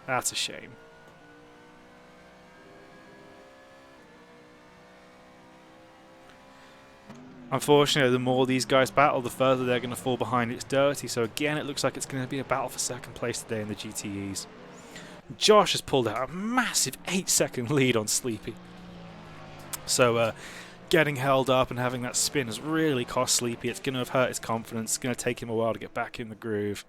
That's a shame. Unfortunately, the more these guys battle, the further they're going to fall behind. It's dirty, so again, it looks like it's going to be a battle for second place today in the GTEs. Josh has pulled out a massive 8-second lead on Sleepy. So, getting held up and having that spin has really cost Sleepy. It's going to have hurt his confidence. It's going to take him a while to get back in the groove.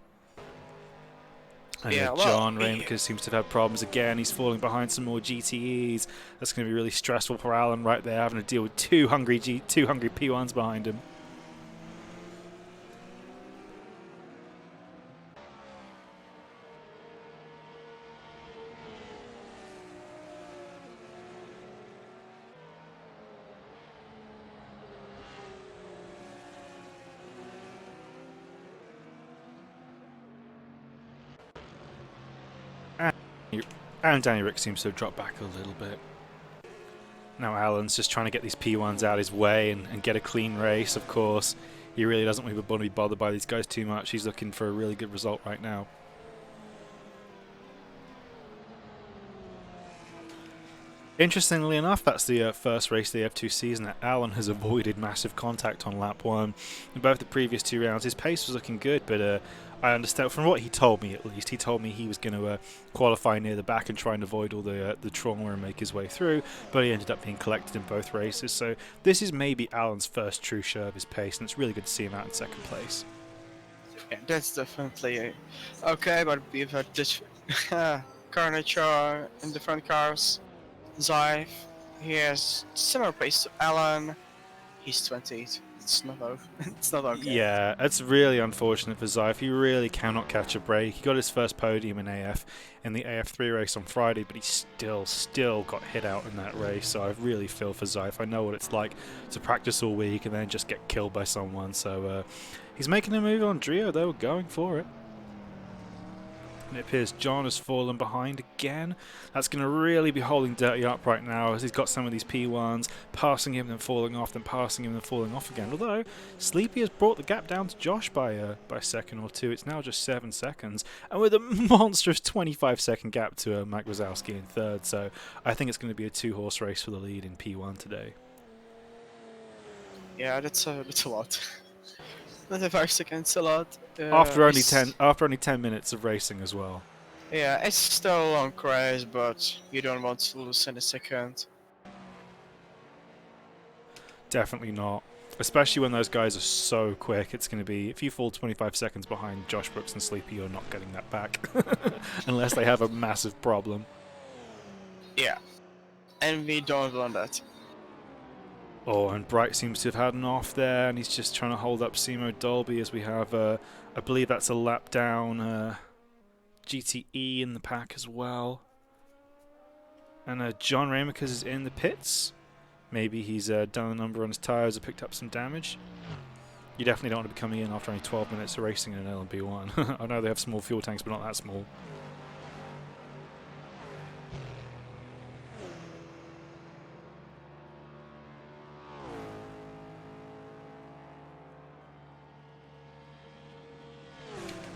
And John Rainmaker seems to have had problems again. He's falling behind some more GTEs. That's going to be really stressful for Alan right there, having to deal with two hungry P1s behind him. And Danny Rick seems to have dropped back a little bit. Now Alan's just trying to get these P1s out his way and get a clean race, of course. He really doesn't want to be bothered by these guys too much. He's looking for a really good result right now. Interestingly enough, that's the first race of the AF2 season that Alan has avoided massive contact on lap 1. In both the previous 2 rounds, his pace was looking good, but I understand, from what he told me at least, he told me he was going to qualify near the back and try and avoid all the trauma and make his way through, but he ended up being collected in both races. So this is maybe Alan's first true show of his pace, and it's really good to see him out in second place. Yeah, that's definitely okay, but we've had this Carnage in the front cars. Zyve, he has similar pace to Alan. He's 20th. It's not okay. It's not okay. Yeah, it's really unfortunate for Zyve. He really cannot catch a break. He got his first podium in AF in the AF3 race on Friday, but he still got hit out in that race. So I really feel for Zyve. I know what it's like to practice all week and then just get killed by someone. So he's making a move on Drio, though, going for it. And it appears John has fallen behind again. That's going to really be holding Dirty up right now as he's got some of these P1s passing him, then falling off, then passing him, then falling off again. Although Sleepy has brought the gap down to Josh by a second or two. It's now just 7 seconds, and with a monstrous 25-second gap to Mike Wazowski in third. So I think it's going to be a 2-horse race for the lead in P1 today. Yeah, that's a lot. 25 seconds a lot. After only 10 minutes of racing as well. Yeah, it's still a long race, but you don't want to lose in a second. Definitely not. Especially when those guys are so quick. It's going to be, if you fall 25 seconds behind Josh Brooks and Sleepy, you're not getting that back. Unless they have a massive problem. Yeah. And we don't want that. Oh, and Bright seems to have had an off there, and he's just trying to hold up Simo Dolby as we have, I believe that's a lap down GTE in the pack as well. And John Ramakers is in the pits. Maybe he's done a number on his tyres or picked up some damage. You definitely don't want to be coming in after only 12 minutes of racing in an LMP1. I know they have small fuel tanks, but not that small.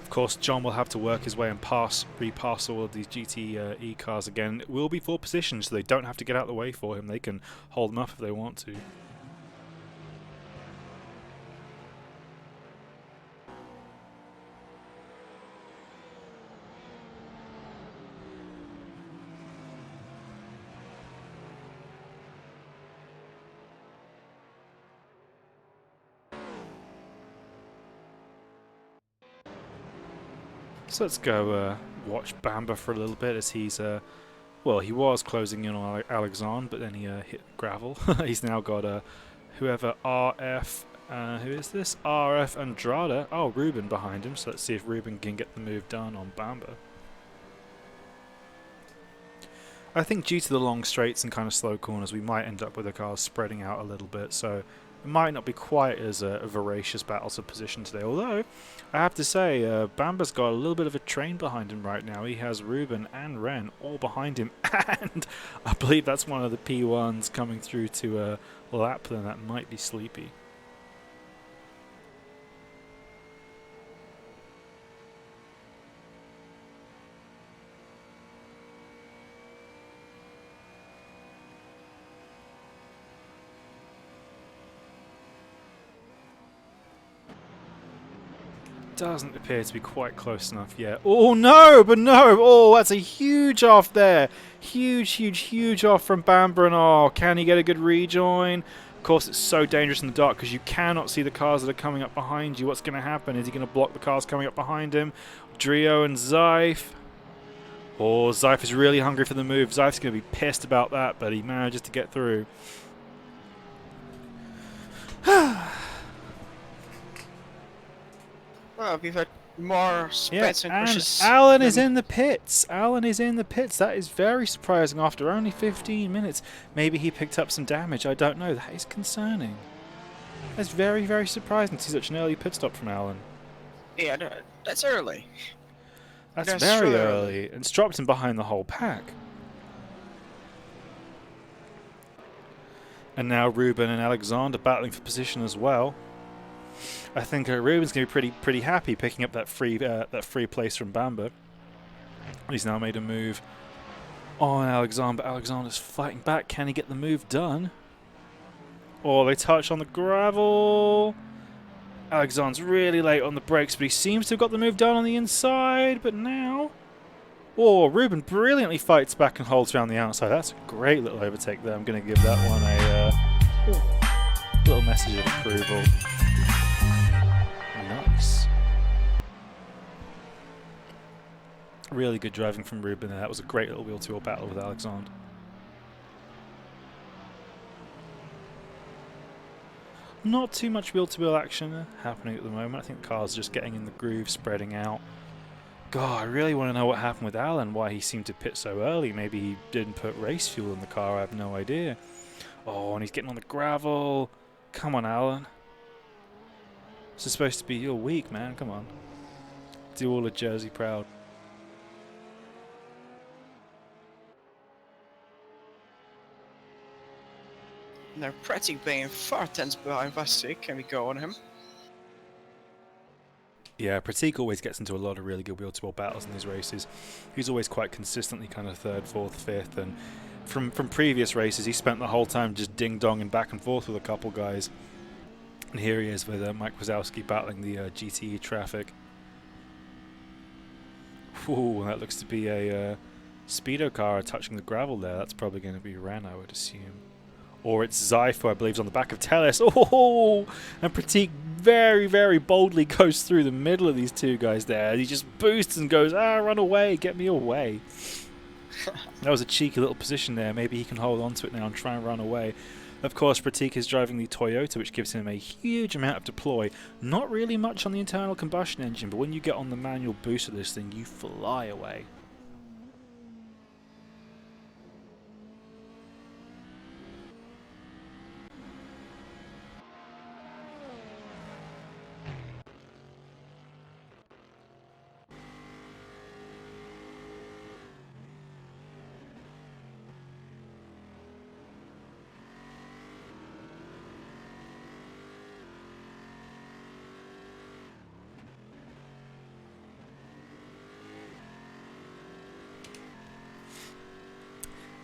Of course, John will have to work his way and repass all of these GTE cars again. It will be 4 positions, so they don't have to get out of the way for him. They can hold him up if they want to. So let's go watch Bamba for a little bit as he's, well, he was closing in on Alexandre, but then he hit gravel. He's now got whoever RF, who is this? RF Andrade. Oh, Ruben behind him, so let's see if Ruben can get the move done on Bamba. I think due to the long straights and kind of slow corners, we might end up with the cars spreading out a little bit, so it might not be quite as a voracious battle of position today. Although, I have to say, Bamba's got a little bit of a train behind him right now. He has Ruben and Ren all behind him, and I believe that's one of the P1s coming through to lap them. That might be Sleepy. Doesn't appear to be quite close enough yet. Oh no, but no! Oh, that's a huge off there. Huge, huge, huge off from Bamber, and oh, can he get a good rejoin? Of course, it's so dangerous in the dark because you cannot see the cars that are coming up behind you. What's going to happen? Is he going to block the cars coming up behind him? Drio and Zyfe. Oh, Zyfe is really hungry for the move. Zyfe's going to be pissed about that, but he manages to get through. Well, we've had more spats and crashes. Alan is in the pits. Alan is in the pits. That is very surprising after only 15 minutes. Maybe he picked up some damage. I don't know. That is concerning. That's very, very surprising to see such an early pit stop from Alan. Yeah, that's early. That's very early. It's dropped him behind the whole pack. And now Ruben and Alexander battling for position as well. I think Ruben's going to be pretty happy picking up that free place from Bamber. He's now made a move on Alexander. Alexander's fighting back. Can he get the move done? Oh, they touch on the gravel. Alexander's really late on the brakes, but he seems to have got the move done on the inside. But now, oh, Ruben brilliantly fights back and holds around the outside. That's a great little overtake there. I'm going to give that one a little message of approval. Nice. Really good driving from Ruben there. That was a great little wheel-to-wheel battle with Alexander. Not too much wheel-to-wheel action happening at the moment. I think the car's just getting in the groove, spreading out. God, I really want to know what happened with Alan, why he seemed to pit so early. Maybe he didn't put race fuel in the car, I have no idea. Oh, and he's getting on the gravel. Come on, Alan. This is supposed to be your week, man. Come on. Do all of Jersey proud. Now, Pratik being far tense behind Vasek. Can we go on him? Yeah, Pratik always gets into a lot of really good wheel-to-wheel battles in these races. He's always quite consistently kind of third, fourth, fifth, and from previous races, he spent the whole time just ding-donging back and forth with a couple guys. And here he is with Mike Wazowski battling the GTE traffic. Ooh, that looks to be a speedo car touching the gravel there. That's probably going to be Ren, I would assume. Or it's Zyfe, who I believe is on the back of Teles. Oh, and Pratik very, very boldly goes through the middle of these two guys there. He just boosts and goes, run away, get me away. That was a cheeky little position there. Maybe he can hold on to it now and try and run away. Of course, Pratik is driving the Toyota, which gives him a huge amount of deploy. Not really much on the internal combustion engine, but when you get on the manual boost of this thing, you fly away.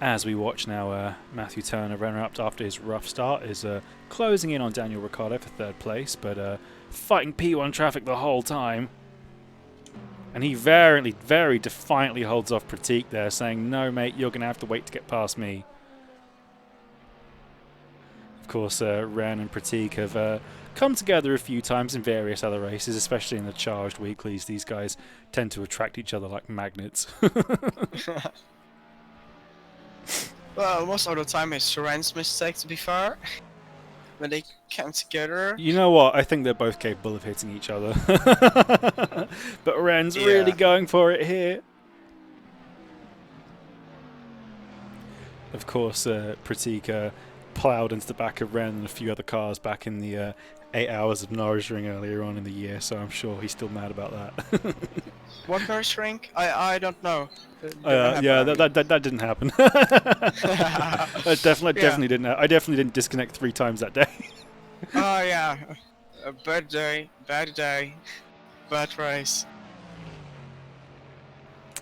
As we watch now, Matthew Turner, runner-up after his rough start, is closing in on Daniel Ricciardo for third place, but fighting P1 traffic the whole time. And he very defiantly holds off Pratik there, saying, no, mate, you're going to have to wait to get past me. Of course, Ren and Pratik have come together a few times in various other races, especially in the charged weeklies. These guys tend to attract each other like magnets. Well, most of the time it's Ren's mistake, to be fair. When they come together. You know what? I think they're both capable of hitting each other. But Ren's really going for it here. Of course, Pratik ploughed into the back of Ren and a few other cars back in the 8 hours of Nürburgring earlier on in the year, so I'm sure he's still mad about that. What Nürburgring? I don't know. Did not happen, Yeah, I mean. that didn't happen. That Yeah. definitely didn't. I definitely didn't disconnect 3 times that day. Oh yeah. A bad day, bad race.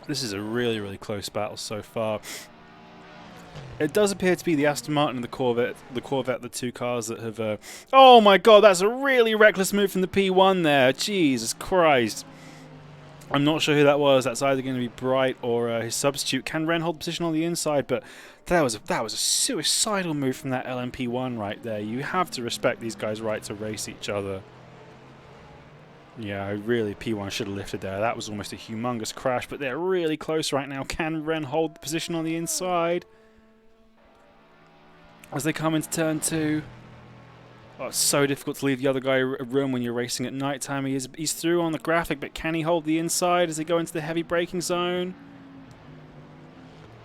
This is a really close battle so far. It does appear to be the Aston Martin and the Corvette, the two cars that have... Oh my god, that's a really reckless move from the P1 there. Jesus Christ. I'm not sure who that was. That's either going to be Bright or his substitute. Can Ren hold position on the inside? But that was a suicidal move from that LMP1 right there. You have to respect these guys' right to race each other. Yeah, really, P1 should have lifted there. That was almost a humongous crash, but they're really close right now. Can Ren hold the position on the inside as they come into turn 2? Oh, it's so difficult to leave the other guy room when you're racing at night time. He's through on the graphic, but can he hold the inside as they go into the heavy braking zone?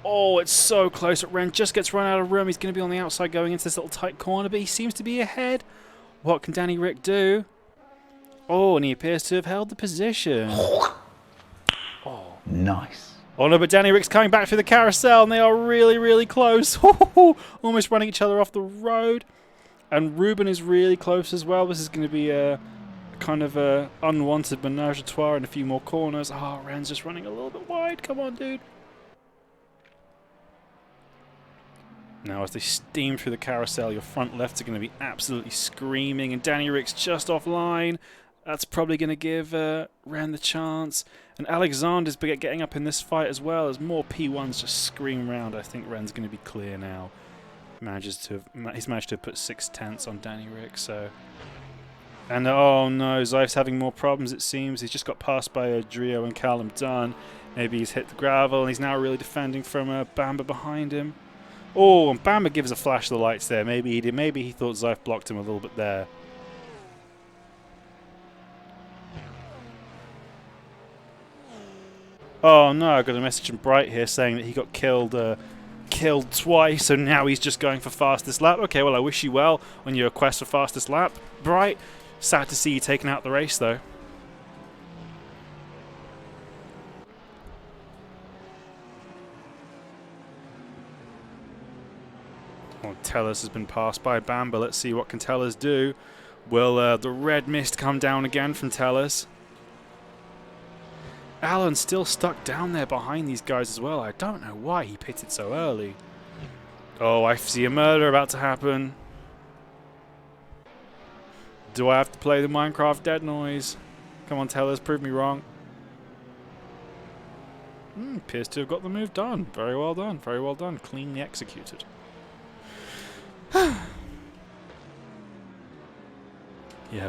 Oh, it's so close. Ren just gets run out of room. He's going to be on the outside going into this little tight corner, but he seems to be ahead. What can Danny Rick do? Oh, and he appears to have held the position. Oh, nice. Oh no, but Danny Rick's coming back through the carousel, and they are really close. Almost running each other off the road. And Ruben is really close as well. This is going to be a kind of a unwanted menage a trois in a few more corners. Oh, Ren's just running a little bit wide. Come on, dude. Now, as they steam through the carousel, your front lefts are going to be absolutely screaming, and Danny Rick's just offline. That's probably going to give Ren the chance. And Alexander's getting up in this fight as well, as more P1s just scream around. I think Ren's going to be clear now. He's managed to put 6/10 on Danny Rick, so... And oh no, Zeif's having more problems, it seems. He's just got passed by Drio and Callum Dunn. Maybe he's hit the gravel, and he's now really defending from Bamba behind him. Oh, and Bamba gives a flash of the lights there. Maybe he did. Maybe he thought Zeif blocked him a little bit there. Oh no, I got a message from Bright here saying that he got killed twice, so now he's just going for fastest lap. Okay, well, I wish you well on your quest for fastest lap, Bright. Sad to see you taking out the race, though. Well, Tellus has been passed by Bamba. Let's see what can Tellus do. Will the red mist come down again from Tellus? Alan's still stuck down there behind these guys as well. I don't know why he pitted so early. Oh, I see a murder about to happen. Do I have to play the Minecraft dead noise? Come on, tell us, prove me wrong. Appears to have got the move done. Very well done, very well done. Cleanly executed. Yeah,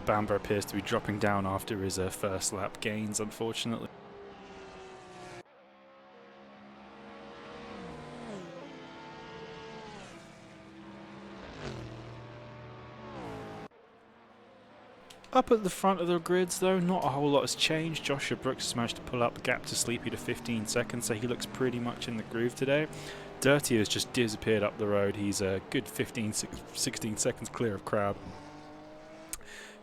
Bamba appears to be dropping down after his first lap gains, unfortunately. Up at the front of the grids, though, not a whole lot has changed. Joshua Brooks has managed to pull up the gap to Sleepy to 15 seconds, so he looks pretty much in the groove today. Dirty has just disappeared up the road. He's a good 16 seconds clear of Crab,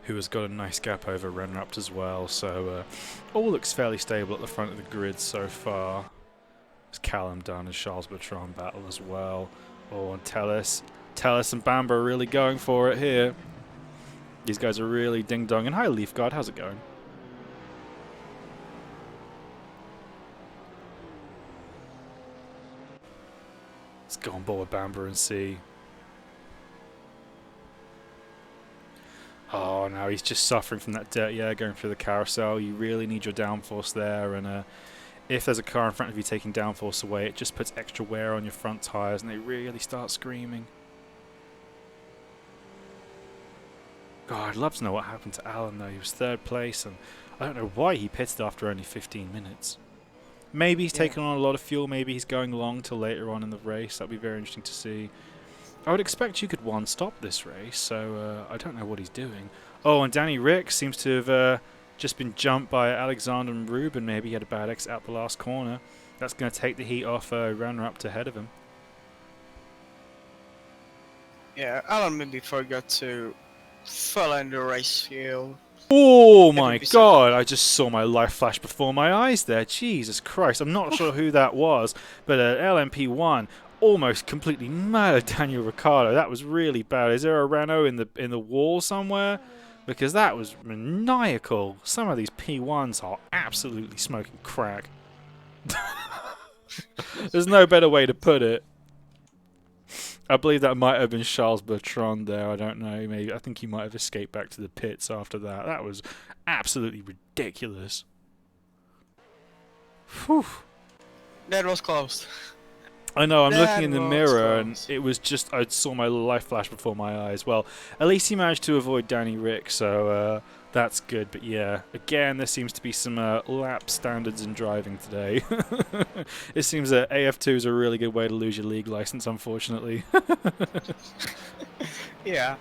who has got a nice gap over Renrapt as well. So all looks fairly stable at the front of the grid so far. There's Callum Dunn and Charles Bertrand battle as well. Oh, and Tellus and Bamba are really going for it here. These guys are really ding-dong. And hi, Leafguard, how's it going? Let's go on board Bamba and see. Oh, now he's just suffering from that dirty air going through the carousel. You really need your downforce there, and if there's a car in front of you taking downforce away, it just puts extra wear on your front tyres, and they really start screaming. God, I'd love to know what happened to Alan, though. He was third place, and I don't know why he pitted after only 15 minutes. Maybe he's taken on a lot of fuel. Maybe he's going long till later on in the race. That'd be very interesting to see. I would expect you could one-stop this race, so I don't know what he's doing. Oh, and Danny Rick seems to have just been jumped by Alexander and Ruben. Maybe he had a bad exit out the last corner. That's going to take the heat off Runner up to ahead of him. Yeah, Alan maybe forgot to fill in the race field. Oh It my would be so. god, I just saw my life flash before my eyes there. Jesus Christ, I'm not sure who that was, but LMP1 almost completely murdered Daniel Ricciardo. That was really bad. Is there a Renault in the wall somewhere? Because that was maniacal. Some of these P1s are absolutely smoking crack. There's no better way to put it. I believe that might have been Charles Bertrand there. I don't know. Maybe I think he might have escaped back to the pits after that. That was absolutely ridiculous. Whew. That was close. I know. I'm looking That in the was mirror, and close. it was just I saw my life flash before my eyes. Well, at least he managed to avoid Danny Rick, so that's good. But yeah, again, there seems to be some lap standards in driving today. It seems that AF2 is a really good way to lose your league license, unfortunately. Yeah.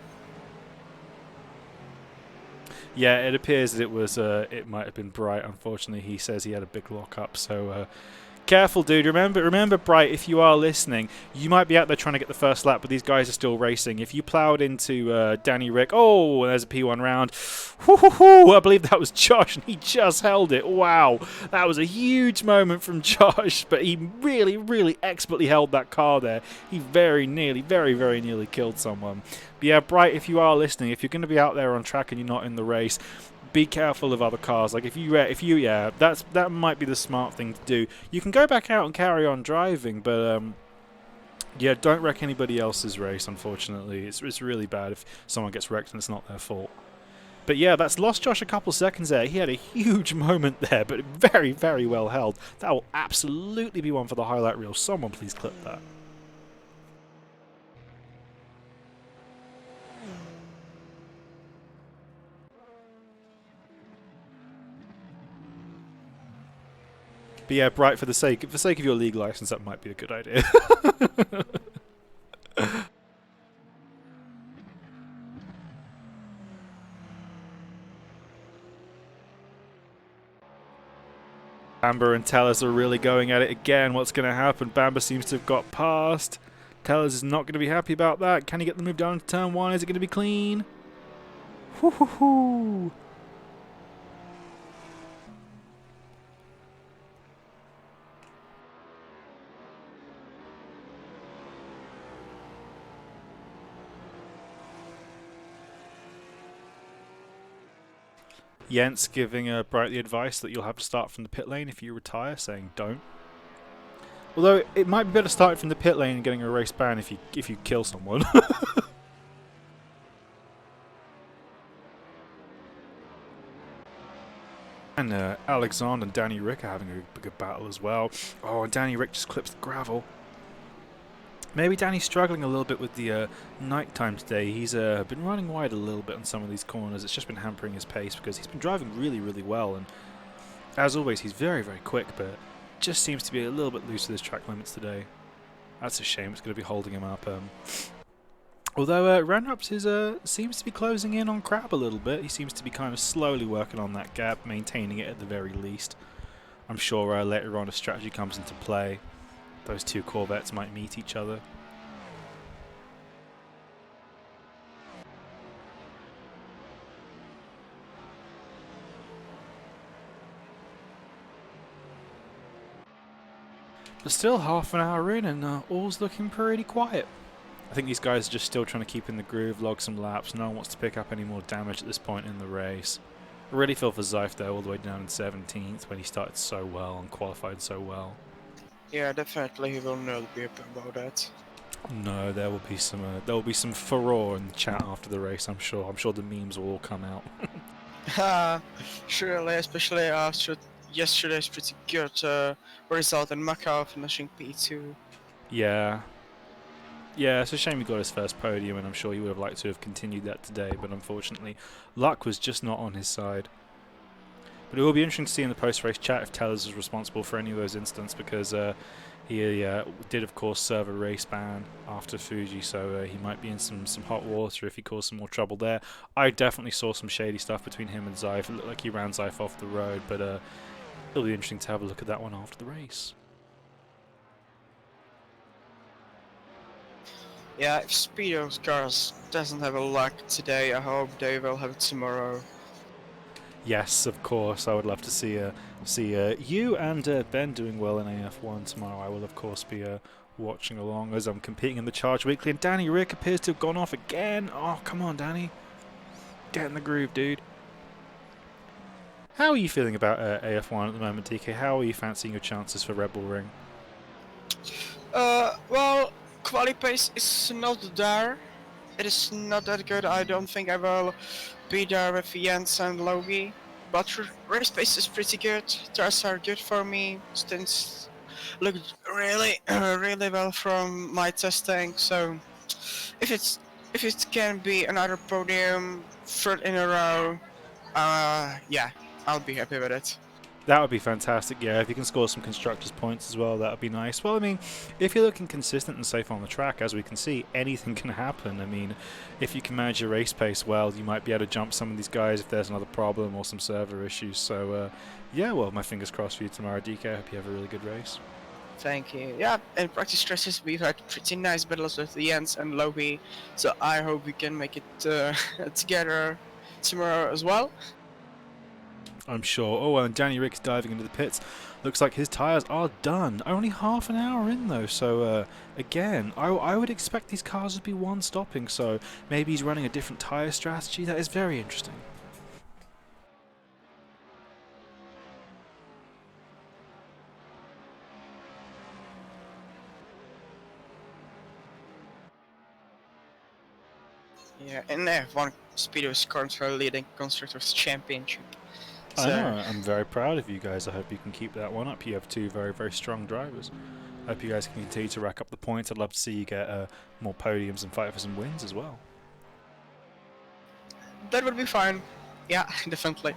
Yeah, it appears that it was. It might have been Bright. Unfortunately, he says he had a big lockup. So careful, dude. Remember, Bright. If you are listening, you might be out there trying to get the first lap, but these guys are still racing. If you ploughed into Danny Rick, oh, there's a P1 round. I believe that was Josh, and he just held it. Wow, that was a huge moment from Josh, but he really, really expertly held that car there. He very nearly, very, very nearly killed someone. But yeah, Bright, if you are listening, if you're going to be out there on track and you're not in the race, be careful of other cars. Like if you that might be the smart thing to do. You can go back out and carry on driving, but yeah, don't wreck anybody else's race. Unfortunately, it's really bad if someone gets wrecked and it's not their fault. But yeah, that's lost Josh a couple seconds there. He had a huge moment there, but very, very well held. That will absolutely be one for the highlight reel. Someone please clip that. But yeah, Bright, for the sake of your league license, that might be a good idea. Bamber and Tellers are really going at it again. What's going to happen? Bamber seems to have got past. Tellers is not going to be happy about that. Can he get the move down into turn one? Is it going to be clean? Whoo-hoo-hoo. Jens giving Bright the advice that you'll have to start from the pit lane if you retire, saying don't. Although it might be better starting from the pit lane and getting a race ban if you kill someone. And Alexander and Danny Rick are having a good battle as well. Oh, and Danny Rick just clips the gravel. Maybe Danny's struggling a little bit with the night time today. He's been running wide a little bit on some of these corners. It's just been hampering his pace because he's been driving really, really well. And as always, he's very, very quick, but just seems to be a little bit loose with his track limits today. That's a shame. It's going to be holding him up. Although Renups seems to be closing in on Crab a little bit. He seems to be kind of slowly working on that gap, maintaining it at the very least. I'm sure later on, if strategy comes into play, those two Corvettes might meet each other. But still, half an hour in and all's looking pretty quiet. I think these guys are just still trying to keep in the groove, log some laps. No one wants to pick up any more damage at this point in the race. I really feel for Zeif though, all the way down in 17th when he started so well and qualified so well. Yeah, definitely he will not be happy about that. No, there will be some furore in the chat after the race. I'm sure. I'm sure the memes will all come out. Surely, especially after yesterday's pretty good result in Macau, finishing P2. Yeah. Yeah, it's a shame he got his first podium, and I'm sure he would have liked to have continued that today, but unfortunately, luck was just not on his side. But it will be interesting to see in the post-race chat if Tellers is responsible for any of those incidents, because he did, of course, serve a race ban after Fuji, so he might be in some hot water if he caused some more trouble there. I definitely saw some shady stuff between him and Zeif. It looked like he ran Zeif off the road, but it'll be interesting to have a look at that one after the race. Yeah, if Speedo Cars doesn't have a luck today, I hope they will have it tomorrow. Yes, of course. I would love to see you and Ben doing well in AF1 tomorrow. I will, of course, be watching along as I'm competing in the Charge Weekly. And Danny Rick appears to have gone off again. Oh, come on, Danny. Get in the groove, dude. How are you feeling about AF1 at the moment, DK? How are you fancying your chances for Red Bull Ring? Well, quality pace is not there. It is not that good. I don't think I will be there with Jens and Logie. But race pace is pretty good. Tires are good for me. Stints look really, really well from my testing. So if it can be another podium, third in a row, yeah, I'll be happy with it. That would be fantastic, yeah. If you can score some constructors' points as well, that would be nice. Well, I mean, if you're looking consistent and safe on the track, as we can see, anything can happen. I mean, if you can manage your race pace well, you might be able to jump some of these guys if there's another problem or some server issues. So, yeah, well, my fingers crossed for you tomorrow, DK. I hope you have a really good race. Thank you. Yeah, in practice stresses we've had pretty nice battles with Jens and Logie, so I hope we can make it together tomorrow as well. I'm sure. Oh, well, and Danny Rick's diving into the pits. Looks like his tyres are done. Only half an hour in, though. So, again, I would expect these cars to be one-stopping. So maybe he's running a different tyre strategy. That is very interesting. Yeah, and F1 Speedo is currently leading Constructors Championship. I know. So I'm very proud of you guys. I hope you can keep that one up. You have two very, very strong drivers. I hope you guys can continue to rack up the points. I'd love to see you get more podiums and fight for some wins as well. that would be fine. Yeah, definitely.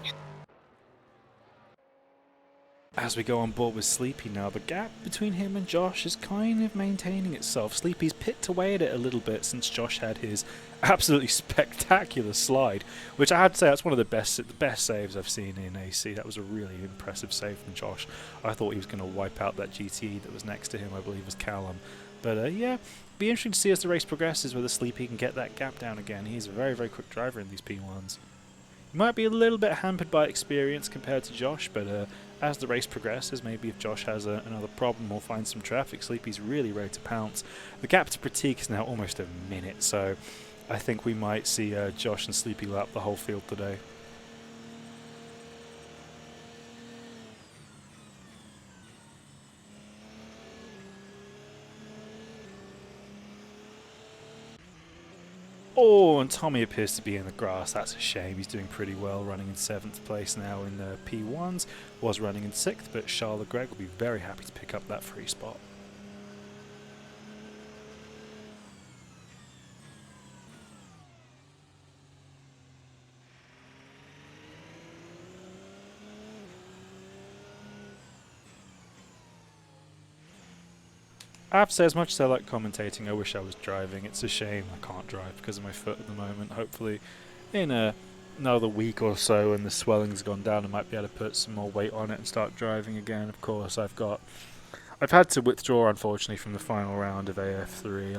As we go on board with Sleepy now, the gap between him and Josh is kind of maintaining itself. Sleepy's picked away at it a little bit since Josh had his absolutely spectacular slide, which I have to say that's one of the best saves I've seen in AC. That was a really impressive save from Josh. I thought he was going to wipe out that GT that was next to him, I believe was Callum. But yeah, be interesting to see as the race progresses whether Sleepy can get that gap down again. He's a very, very quick driver in these P1s. He might be a little bit hampered by experience compared to Josh, but as the race progresses, maybe if Josh has another problem or finds some traffic, Sleepy's really ready to pounce. The gap to Pratik is now almost a minute, so I think we might see Josh and Sleepy lap the whole field today. Oh, and Tommy appears to be in the grass. That's a shame. He's doing pretty well, running in 7th place now in the P1s. Was running in 6th, but Charles Gregg will be very happy to pick up that free spot. I have to say, as much as I like commentating, I wish I was driving. It's a shame I can't drive because of my foot at the moment. Hopefully, in another week or so, when the swelling's gone down, I might be able to put some more weight on it and start driving again. Of course, I've had to withdraw, unfortunately, from the final round of AF3.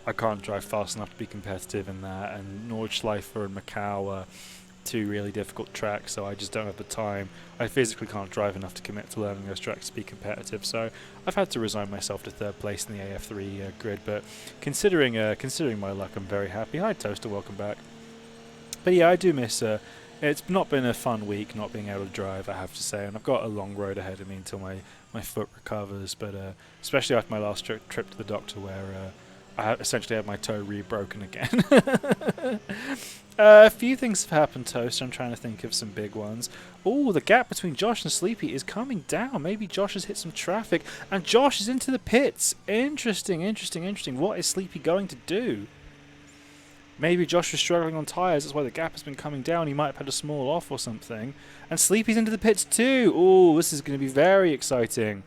I can't drive fast enough to be competitive in that, and Nordschleifer and Macau are two really difficult tracks, so I just don't have the time. I physically can't drive enough to commit to learning those tracks to be competitive, so I've had to resign myself to 3rd place in the AF3 grid, but considering my luck, I'm very happy. Hi Toaster, welcome back. But yeah, I do miss it's not been a fun week not being able to drive, I have to say, and I've got a long road ahead of me until my foot recovers, but especially after my last trip to the doctor where I essentially had my toe re-broken again. A few things have happened, Toast. I'm trying to think of some big ones. Oh, the gap between Josh and Sleepy is coming down. Maybe Josh has hit some traffic, and Josh is into the pits. Interesting. What is Sleepy going to do? Maybe Josh was struggling on tyres. That's why the gap has been coming down. He might have had a small off or something. And Sleepy's into the pits too. Oh, this is going to be very exciting.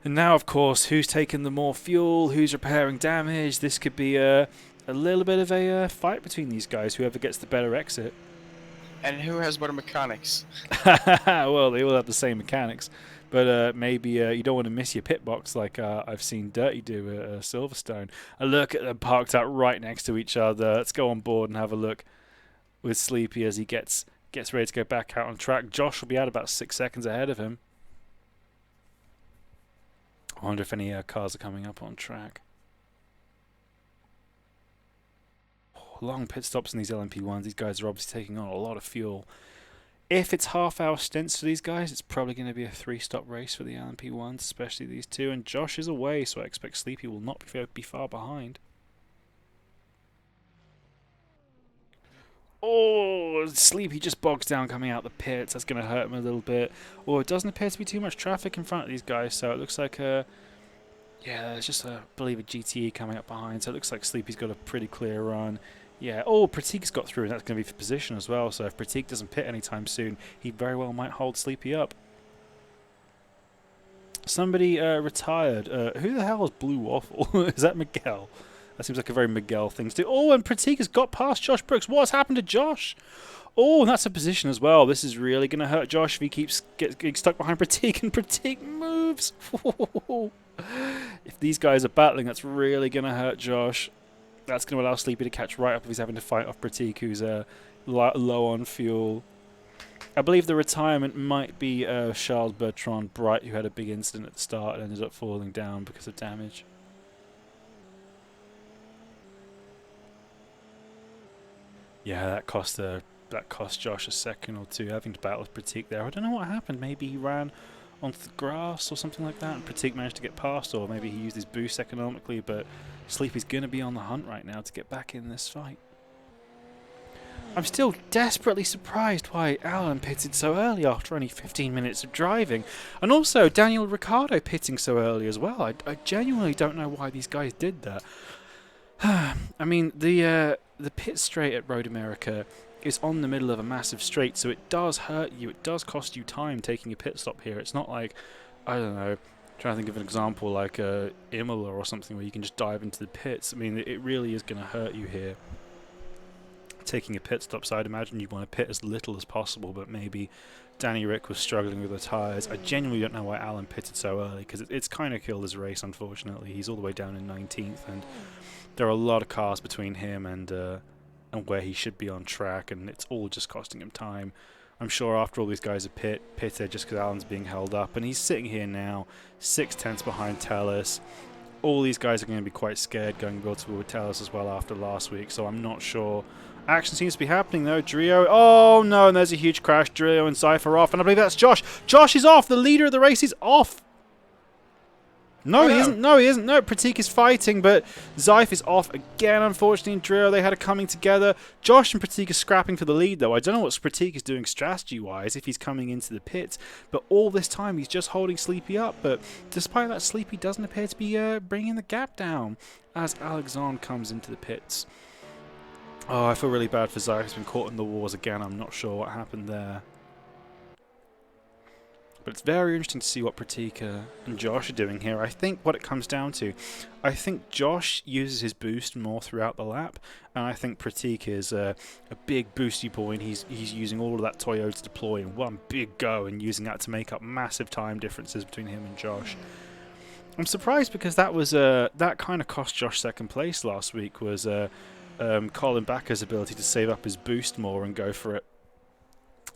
And now, of course, who's taking the more fuel? Who's repairing damage? This could be a little bit of a fight between these guys, whoever gets the better exit. And who has better mechanics? Well, they all have the same mechanics, but maybe you don't want to miss your pit box like I've seen Dirty do at Silverstone. A look at them parked out right next to each other. Let's go on board and have a look with Sleepy as he gets ready to go back out on track. Josh will be out about 6 seconds ahead of him. I wonder if any cars are coming up on track. Long pit stops in these LMP1s. These guys are obviously taking on a lot of fuel. If it's half-hour stints for these guys, it's probably going to be a 3-stop race for the LMP1s, especially these two. And Josh is away, so I expect Sleepy will not be far behind. Oh, Sleepy just bogs down coming out the pits. That's going to hurt him a little bit. Oh, it doesn't appear to be too much traffic in front of these guys, so it looks like yeah, there's just I believe a GTE coming up behind, so it looks like Sleepy's got a pretty clear run. Yeah, oh, Pratik's got through, and that's going to be for position as well, so if Pratik doesn't pit anytime soon, he very well might hold Sleepy up. Somebody retired. Who the hell is Blue Waffle? Is that Miguel? That seems like a very Miguel thing to do. Oh, and Pratik has got past Josh Brooks. What's happened to Josh? Oh, and that's a position as well. This is really going to hurt Josh if he keeps getting stuck behind Pratik, and Pratik moves. If these guys are battling, that's really going to hurt Josh. That's going to allow Sleepy to catch right up if he's having to fight off Pratik, who's low on fuel. I believe the retirement might be Charles Bertrand Bright, who had a big incident at the start and ended up falling down because of damage. Yeah, that cost Josh a second or two, having to battle with Pratik there. I don't know what happened. Maybe he ran onto the grass or something like that, and Pratik managed to get past, or maybe he used his boost economically, but Sleepy's going to be on the hunt right now to get back in this fight. I'm still desperately surprised why Alan pitted so early after only 15 minutes of driving, and also Daniel Ricciardo pitting so early as well. I genuinely don't know why these guys did that. I mean, the pit straight at Road America is on the middle of a massive straight, so it does hurt you. It does cost you time taking a pit stop here. It's not like, I don't know, trying to think of an example like Imola or something where you can just dive into the pits. I mean, it really is going to hurt you here taking a pit stop, so I'd imagine you want to pit as little as possible, but maybe Danny Rick was struggling with the tyres. I genuinely don't know why Alan pitted so early, because it's kind of killed his race, unfortunately. He's all the way down in 19th, and there are a lot of cars between him and where he should be on track, and it's all just costing him time. I'm sure after all these guys are pitted just because Alan's being held up, and he's sitting here now, 6/10 behind Tellis. All these guys are going to be quite scared going multiple with Tellis as well after last week, so I'm not sure. Action seems to be happening though. Drio, oh no, and there's a huge crash. Drio and Cypher off, and I believe that's Josh. Josh is off. The leader of the race is off. No, he isn't. No, he isn't. No, Pratik is fighting, but Zyph is off again, unfortunately, in Drio. They had a coming together. Josh and Pratik are scrapping for the lead, though. I don't know what Pratik is doing strategy-wise if he's coming into the pits, but all this time he's just holding Sleepy up. But despite that, Sleepy doesn't appear to be bringing the gap down as Alexandre comes into the pits. Oh, I feel really bad for Zyph. He's been caught in the wars again. I'm not sure what happened there. But it's very interesting to see what Pratik and Josh are doing here. I think what it comes down to, I think Josh uses his boost more throughout the lap, and I think Pratik is a big boosty boy, and he's using all of that Toyota deploy in one big go and using that to make up massive time differences between him and Josh. I'm surprised because that was that kind of cost Josh second place last week, was Colin Backer's ability to save up his boost more and go for it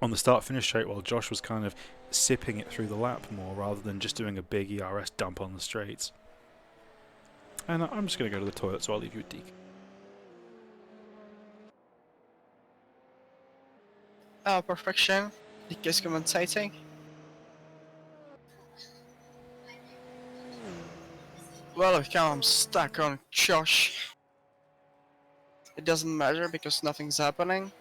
on the start-finish straight, while Josh was kind of sipping it through the lap more rather than just doing a big ERS dump on the straights. And I'm just going to go to the toilet, so I'll leave you with Deke. Perfection. Deke is commentating. Well, if I'm stuck on Josh, it doesn't matter because nothing's happening.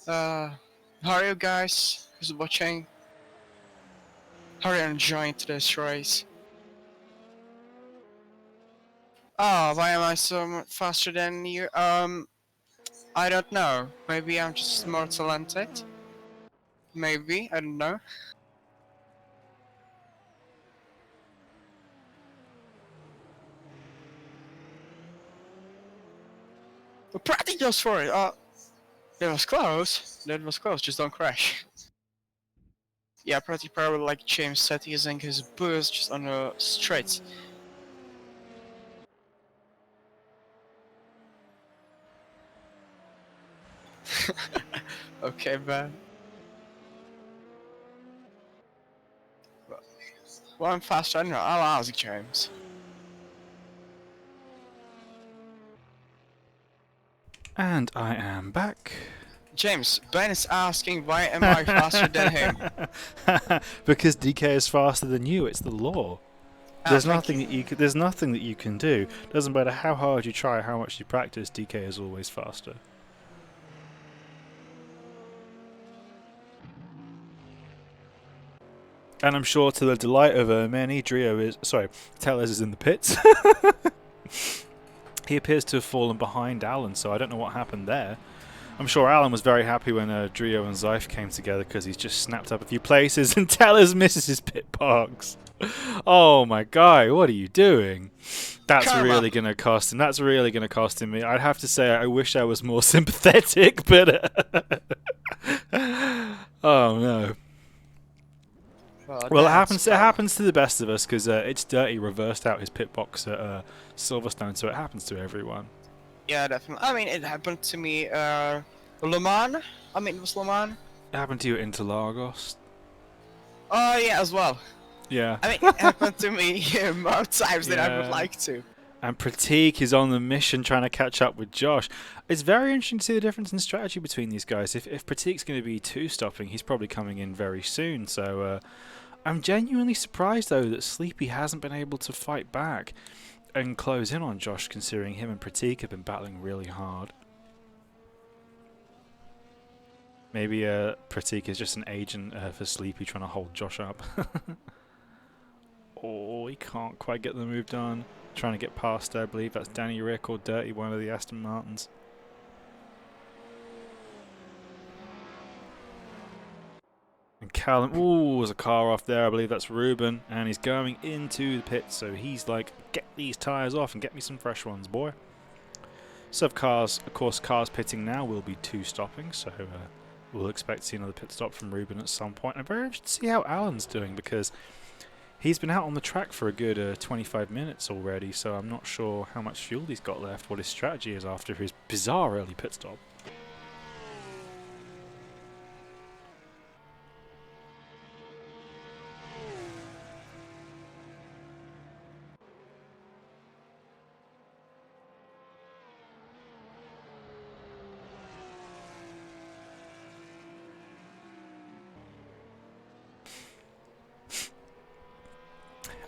How are you guys who's watching? How are you enjoying today's race? Why am I so much faster than you? I don't know. Maybe I'm just more talented? Maybe, I don't know. Pretty just for it. That was close. That was close. Just don't crash. Yeah, pretty probably like James said, using his boost just on a straight. Okay, man. Well, I'm faster. I don't know. I'll ask James. And I am back. James, Ben is asking why am I faster than him? Because DK is faster than you. It's the law. There's Thank nothing that you can, there's nothing that you can do. Doesn't matter how hard you try, how much you practice. DK is always faster. And I'm sure to the delight of many, Tellez is in the pits. He appears to have fallen behind Alan, so I don't know what happened there. I'm sure Alan was very happy when Drio and Zyfe came together because he's just snapped up a few places and Tellez misses his pit parks. Oh my guy, what are you doing? That's Karma. really going to cost him. That's really going to cost him. I'd have to say I wish I was more sympathetic, but... oh no. Well, it happens to the best of us because it's Dirty reversed out his pit box at Silverstone, so it happens to everyone. Yeah, definitely. I mean, it happened to me. Le Mans. I mean, it was Le Mans. It happened to you at Interlagos. Oh yeah, as well. Yeah. I mean, it happened to me more times than I would like to. And Pratik is on the mission trying to catch up with Josh. It's very interesting to see the difference in strategy between these guys. If Pratik's going to be two-stopping, he's probably coming in very soon. So I'm genuinely surprised, though, that Sleepy hasn't been able to fight back and close in on Josh, considering him and Pratik have been battling really hard. Maybe Pratik is just an agent for Sleepy trying to hold Josh up. Oh, he can't quite get the move done. Trying to get past, I believe that's Danny Rick or Dirty, one of the Aston Martins. And Callum, ooh, there's a car off there. I believe that's Ruben, and he's going into the pit. So he's like, get these tyres off and get me some fresh ones, boy. So of course, cars pitting now will be two-stopping. So we'll expect to see another pit stop from Ruben at some point. I'm very interested to see how Alan's doing because he's been out on the track for a good 25 minutes already, so I'm not sure how much fuel he's got left, what his strategy is after his bizarre early pit stop.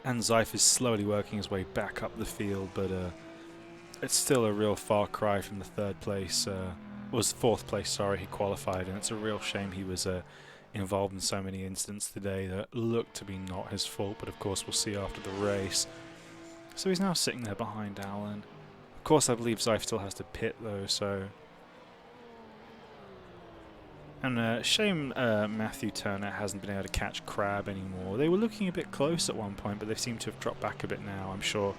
And Zyfe is slowly working his way back up the field, but it's still a real far cry from the third place. Was fourth place, sorry, he qualified, and it's a real shame he was involved in so many incidents today that looked to be not his fault, but of course we'll see after the race. So he's now sitting there behind Alan. Of course I believe Zyfe still has to pit though, so... And shame Matthew Turner hasn't been able to catch Crab anymore. They were looking a bit close at one point, but they seem to have dropped back a bit now. I'm sure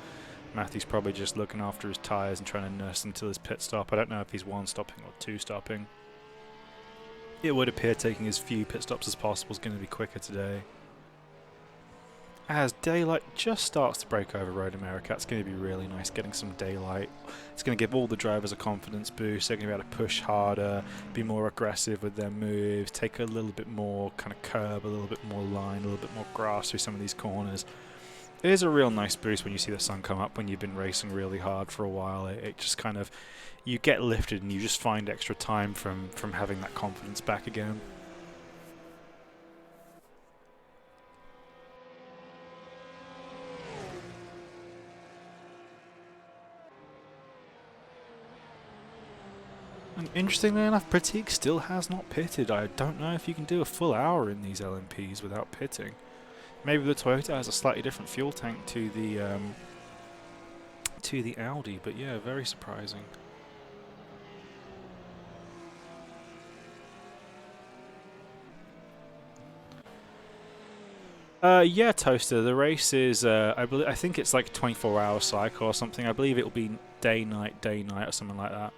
Matthew's probably just looking after his tyres and trying to nurse until his pit stop. I don't know if he's one-stopping or two-stopping. It would appear taking as few pit stops as possible is going to be quicker today. As daylight just starts to break over Road America, it's going to be really nice getting some daylight. It's going to give all the drivers a confidence boost. They're going to be able to push harder, be more aggressive with their moves, take a little bit more kind of curb, a little bit more line, a little bit more grass through some of these corners. It is a real nice boost when you see the sun come up when you've been racing really hard for a while. It just kind of, you get lifted and you just find extra time from having that confidence back again. And interestingly enough, Pratik still has not pitted. I don't know if you can do a full hour in these LMPs without pitting. Maybe the Toyota has a slightly different fuel tank to the Audi, but yeah, very surprising. Yeah, Toaster. The race is, I think it's like a 24-hour cycle or something. I believe it will be day night or something like that.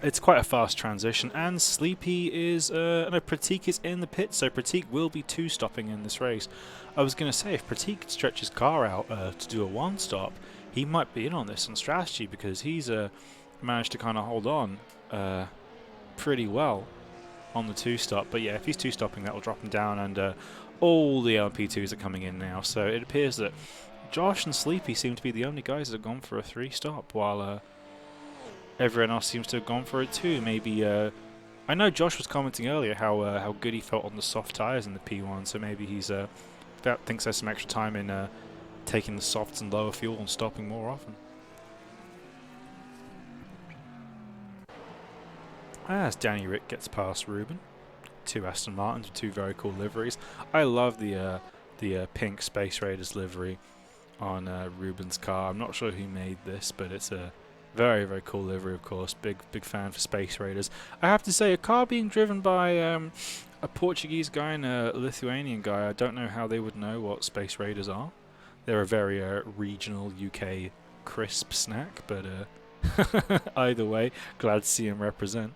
it's quite a fast transition, and Sleepy is no, Pratik is in the pit, so Pratik will be two-stopping in this race. I was going to say, if Pratik could stretch his car out to do a one-stop, he might be in on this on strategy, because he's managed to kind of hold on pretty well on the two-stop. But yeah, if he's two-stopping, that will drop him down, and all the LP2s are coming in now, so it appears that Josh and Sleepy seem to be the only guys that have gone for a three-stop, while everyone else seems to have gone for it too. Maybe I know Josh was commenting earlier how good he felt on the soft tires in the P1, so maybe he's thinks there's some extra time in taking the softs and lower fuel and stopping more often. As Danny Rick gets past Ruben, two Aston Martins with two very cool liveries. I love the pink Space Raiders livery on Ruben's car. I'm not sure who made this, but it's a very, very cool livery, of course. Big fan for Space Raiders. I have to say, a car being driven by a Portuguese guy and a Lithuanian guy, I don't know how they would know what Space Raiders are. They're a very regional UK crisp snack, but either way, glad to see him represent.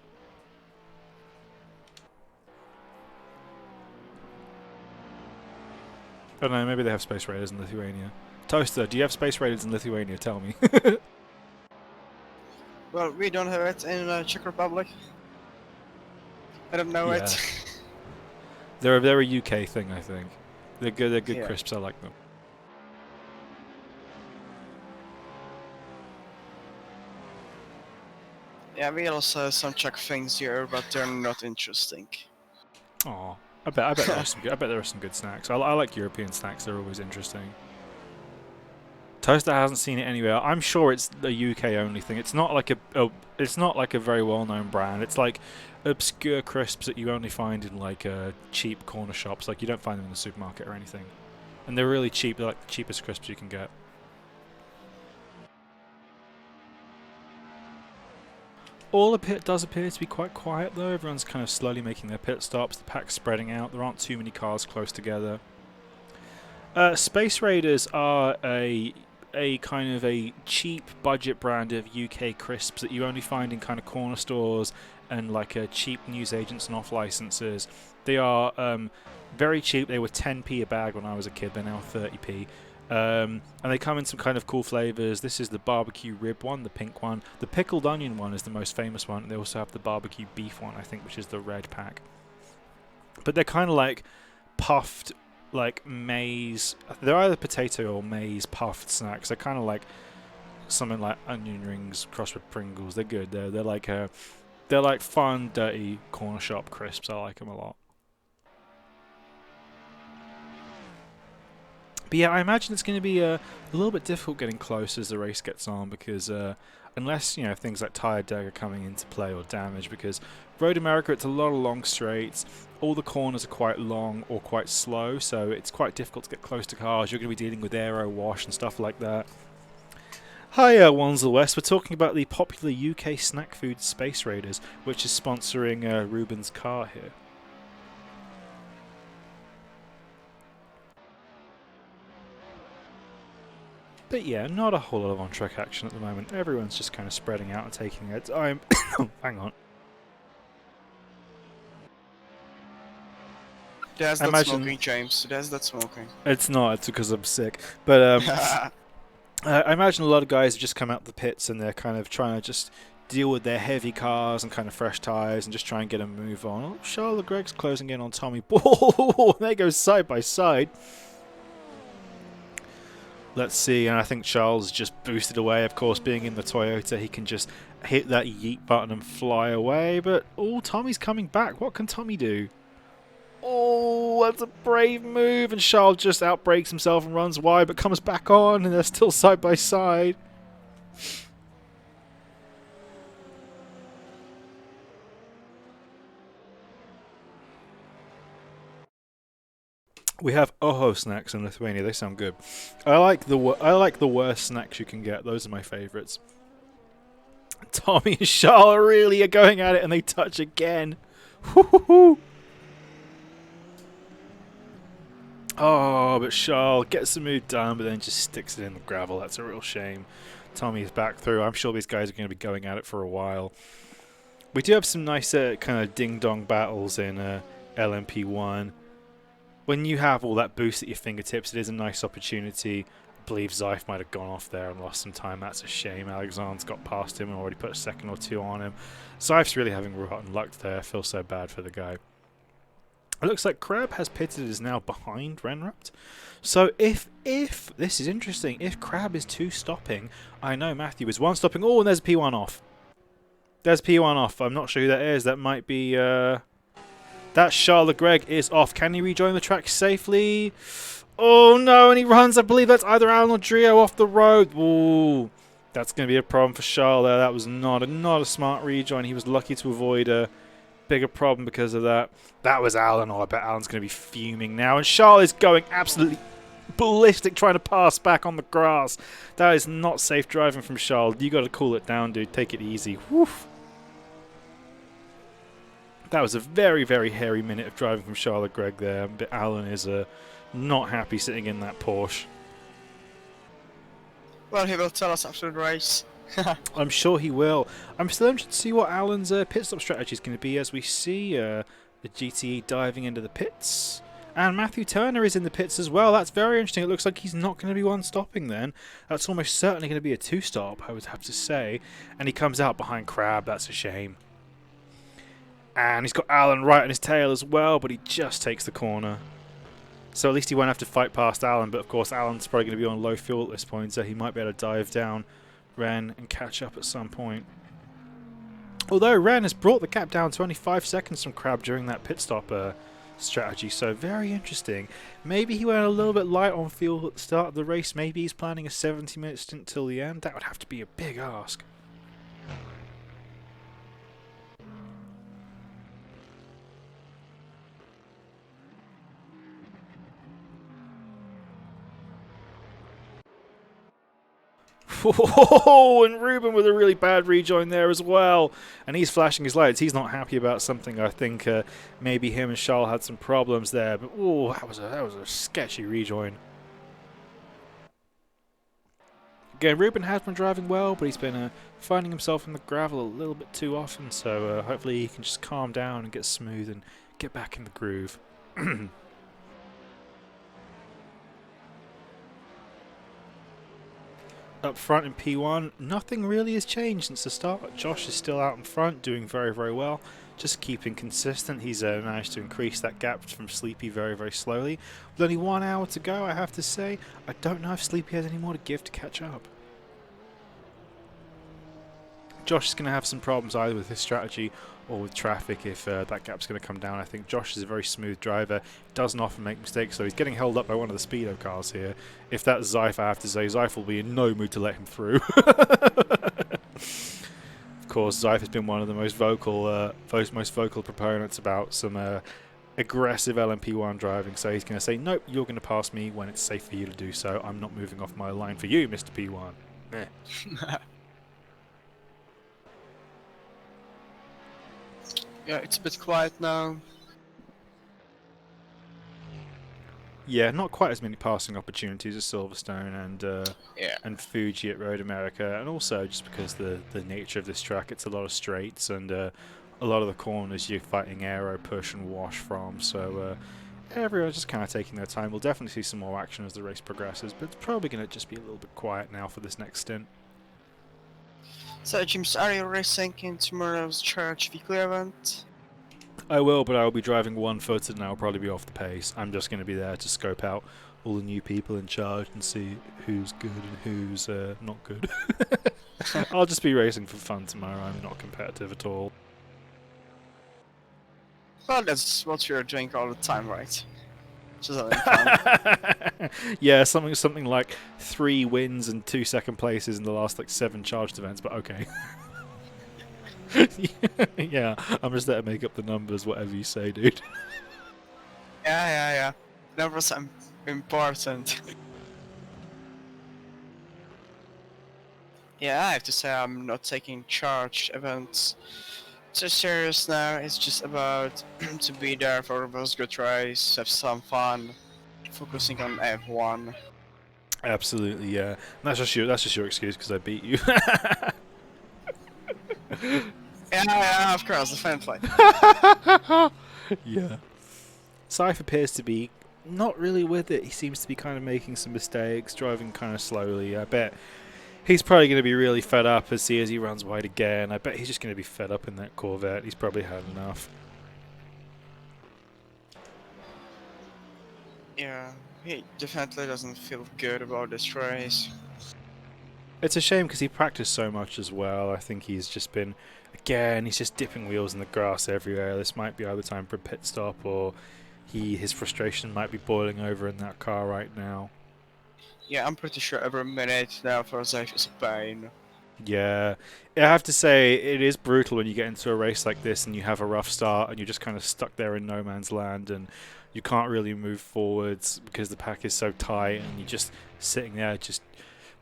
I don't know, maybe they have Space Raiders in Lithuania. Toaster, do you have Space Raiders in Lithuania? Tell me. Well, we don't have it in Czech Republic. I don't know Yeah. it. They're a UK thing, I think. They're good. They're good Yeah. crisps. I like them. Yeah, we also have some Czech things here, but they're not interesting. Oh, I bet there are some good. I bet there are some good snacks. I like European snacks. They're always interesting. Toaster hasn't seen it anywhere. I'm sure it's a UK only thing. It's not like it's not like a very well known brand. It's like obscure crisps that you only find in like cheap corner shops. Like you don't find them in the supermarket or anything. And they're really cheap. They're like the cheapest crisps you can get. All the pit does appear to be quite quiet though. Everyone's kind of slowly making their pit stops. The pack's spreading out. There aren't too many cars close together. Space Raiders are a kind of a cheap budget brand of UK crisps that you only find in kind of corner stores and like cheap newsagents and off licenses. They are very cheap. They were 10p a bag when I was a kid. They're now 30p. And they come in some kind of cool flavors. This is the barbecue rib one, the pink one. The pickled onion one is the most famous one. They also have the barbecue beef one, I think, which is the red pack. But they're kind of like puffed, like maize. They're either potato or maize puffed snacks. They're kind of like something like onion rings crossed with Pringles. They're good. They're like fun, dirty corner shop crisps. I like them a lot. But yeah, I imagine it's going to be a little bit difficult getting close as the race gets on, because unless things like tire drag are coming into play or damage, because Road America, it's a lot of long straights. All the corners are quite long or quite slow, so it's quite difficult to get close to cars. You're going to be dealing with aero wash and stuff like that. Hi, Wanzel West. We're talking about the popular UK snack food Space Raiders, which is sponsoring Ruben's car here. But yeah, not a whole lot of on-track action at the moment. Everyone's just kind of spreading out and taking their time. Hang on. That's not smoking, James. That's not smoking. It's not. It's because I'm sick. But I imagine a lot of guys have just come out the pits and they're kind of trying to just deal with their heavy cars and kind of fresh tyres and just try and get a move on. Oh, Charles Leclerc's closing in on Tommy. Ball. They go side by side. Let's see, and I think Charles just boosted away. Of course, being in the Toyota, he can just hit that yeet button and fly away. But, oh, Tommy's coming back. What can Tommy do? Oh, that's a brave move. And Charles just outbrakes himself and runs wide, but comes back on, and they're still side by side. We have Oho snacks in Lithuania. They sound good. I like the worst snacks you can get. Those are my favourites. Tommy and Charles really are going at it, and they touch again. Woo-hoo-hoo. Oh, but Charles gets the move done, but then just sticks it in the gravel. That's a real shame. Tommy's back through. I'm sure these guys are going to be going at it for a while. We do have some nice kind of ding-dong battles in LMP1. When you have all that boost at your fingertips, it is a nice opportunity. I believe Zeif might have gone off there and lost some time. That's a shame. Alexander's got past him and already put a second or two on him. Zeif's really having rotten luck there. I feel so bad for the guy. It looks like Crab has pitted, is now behind Renrupt. So if this is interesting, if Crab is 2 stopping, I know Matthew is 1 stopping. Oh, and there's a P1 off. There's P1 off. I'm not sure who that is. That might be that Charles Leclerc is off. Can he rejoin the track safely? Oh no, and he runs. I believe that's either Alan or Drio off the road. Ooh, that's going to be a problem for Charles there. That was not a smart rejoin. He was lucky to avoid a bigger problem because of that. That was Alan. Oh, I bet Alan's going to be fuming now. And Charles is going absolutely ballistic trying to pass back on the grass. That is not safe driving from Charles. You got to cool it down, dude. Take it easy. Woof. That was a very, very hairy minute of driving from Charles Leclerc there. But Alan is not happy sitting in that Porsche. Well, he will tell us after the race. I'm sure he will. I'm still interested to see what Alan's pit stop strategy is going to be as we see the GTE diving into the pits. And Matthew Turner is in the pits as well. That's very interesting. It looks like he's not going to be 1 stopping then. That's almost certainly going to be a 2 stop, I would have to say. And he comes out behind Crab. That's a shame. And he's got Alan right on his tail as well, but he just takes the corner. So at least he won't have to fight past Alan, but of course Alan's probably going to be on low fuel at this point, so he might be able to dive down Ren and catch up at some point. Although Ren has brought the gap down to only 5 seconds from Crab during that pit stop strategy, so very interesting. Maybe he went a little bit light on fuel at the start of the race. Maybe he's planning a 70-minute stint till the end. That would have to be a big ask. Oh, and Ruben with a really bad rejoin there as well. And he's flashing his lights. He's not happy about something. I think maybe him and Charles had some problems there. But oh, that was a sketchy rejoin. Again, Ruben has been driving well, but he's been finding himself in the gravel a little bit too often. So hopefully he can just calm down and get smooth and get back in the groove. Up front in P1, nothing really has changed since the start. Josh is still out in front, doing very, very well. Just keeping consistent. He's managed to increase that gap from Sleepy very, very slowly. With only 1 hour to go, I have to say, I don't know if Sleepy has any more to give to catch up. Josh is going to have some problems either with his strategy or with traffic if that gap's going to come down. I think Josh is a very smooth driver, doesn't often make mistakes, so he's getting held up by one of the speedo cars here. If that's Zeif, I have to say, Zeif will be in no mood to let him through. Of course, Zeif has been one of the most vocal proponents about some aggressive LMP1 driving, so he's going to say, nope, you're going to pass me when it's safe for you to do so. I'm not moving off my line for you, Mr. P1. Meh. Yeah, it's a bit quiet now. Yeah, not quite as many passing opportunities as Silverstone and Fuji at Road America, and also just because the nature of this track, it's a lot of straights and a lot of the corners you're fighting aero, push and wash from, so everyone's just kind of taking their time. We'll definitely see some more action as the race progresses, but it's probably going to just be a little bit quiet now for this next stint. So, James, are you racing in tomorrow's church weekly event? I will, but I will be driving one-footed and I'll probably be off the pace. I'm just going to be there to scope out all the new people in charge and see who's good and who's not good. I'll just be racing for fun tomorrow. I'm not competitive at all. Well, that's what you're doing all the time, right? Just having fun. Yeah, something like 3 wins and 2 second places in the last like 7 charged events, but okay. Yeah, I'm just there to make up the numbers, whatever you say, dude. Yeah. Numbers are important. Yeah, I have to say I'm not taking charged events too serious now. It's just about to be there for those good race, have some fun, focusing on F1. Absolutely, yeah. And that's just your excuse because I beat you. Yeah, Yeah, of course, definitely. Yeah. Scythe appears to be not really with it. He seems to be kind of making some mistakes, driving kind of slowly. I bet he's probably going to be really fed up as he runs wide again. I bet he's just going to be fed up in that Corvette. He's probably had enough. Yeah, he definitely doesn't feel good about this race. It's a shame because he practiced so much as well. I think he's just been, again, he's just dipping wheels in the grass everywhere. This might be either time for a pit stop or his frustration might be boiling over in that car right now. Yeah, I'm pretty sure every minute now for Zayf is a pain. Yeah, I have to say it is brutal when you get into a race like this and you have a rough start and you're just kind of stuck there in no man's land and you can't really move forwards because the pack is so tight and you're just sitting there just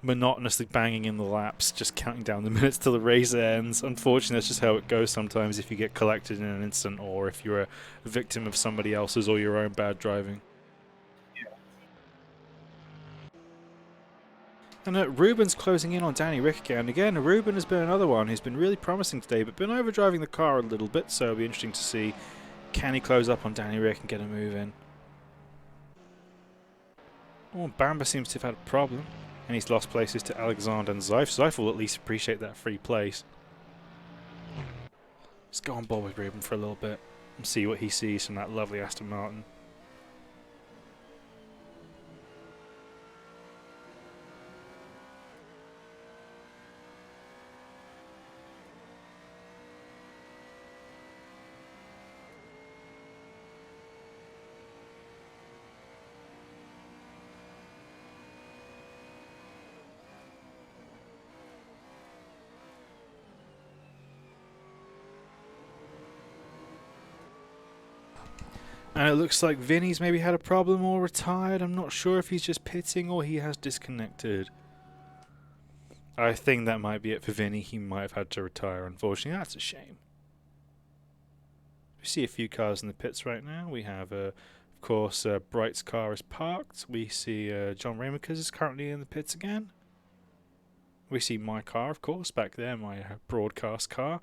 monotonously banging in the laps, just counting down the minutes till the race ends. Unfortunately, that's just how it goes sometimes if you get collected in an instant or if you're a victim of somebody else's or your own bad driving. And Ruben's closing in on Danny Rick again. Again, Ruben has been another one who's been really promising today, but been overdriving the car a little bit, so it'll be interesting to see can he close up on Danny Rick and get a move in. Oh, Bamba seems to have had a problem, and he's lost places to Alexander and Zeif. Zeif will at least appreciate that free place. Let's go on board with Ruben for a little bit and see what he sees from that lovely Aston Martin. And it looks like Vinny's maybe had a problem or retired. I'm not sure if he's just pitting or he has disconnected. I think that might be it for Vinny. He might have had to retire, unfortunately. That's a shame. We see a few cars in the pits right now. We have, of course, Bright's car is parked. We see John Ramaker's is currently in the pits again. We see my car, of course, back there, my broadcast car.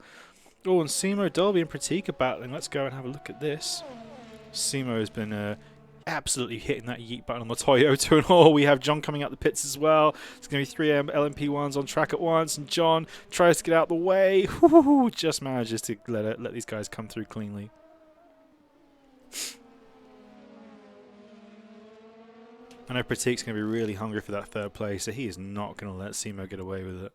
Oh, and Simo, Dolby, and Pratik are battling. Let's go and have a look at this. Simo has been absolutely hitting that yeet button on the Toyota, and we have John coming out the pits as well. It's going to be 3 LMP1s on track at once, and John tries to get out the way. Just manages to let these guys come through cleanly. I know Pratik's going to be really hungry for that third place, so he is not going to let Simo get away with it.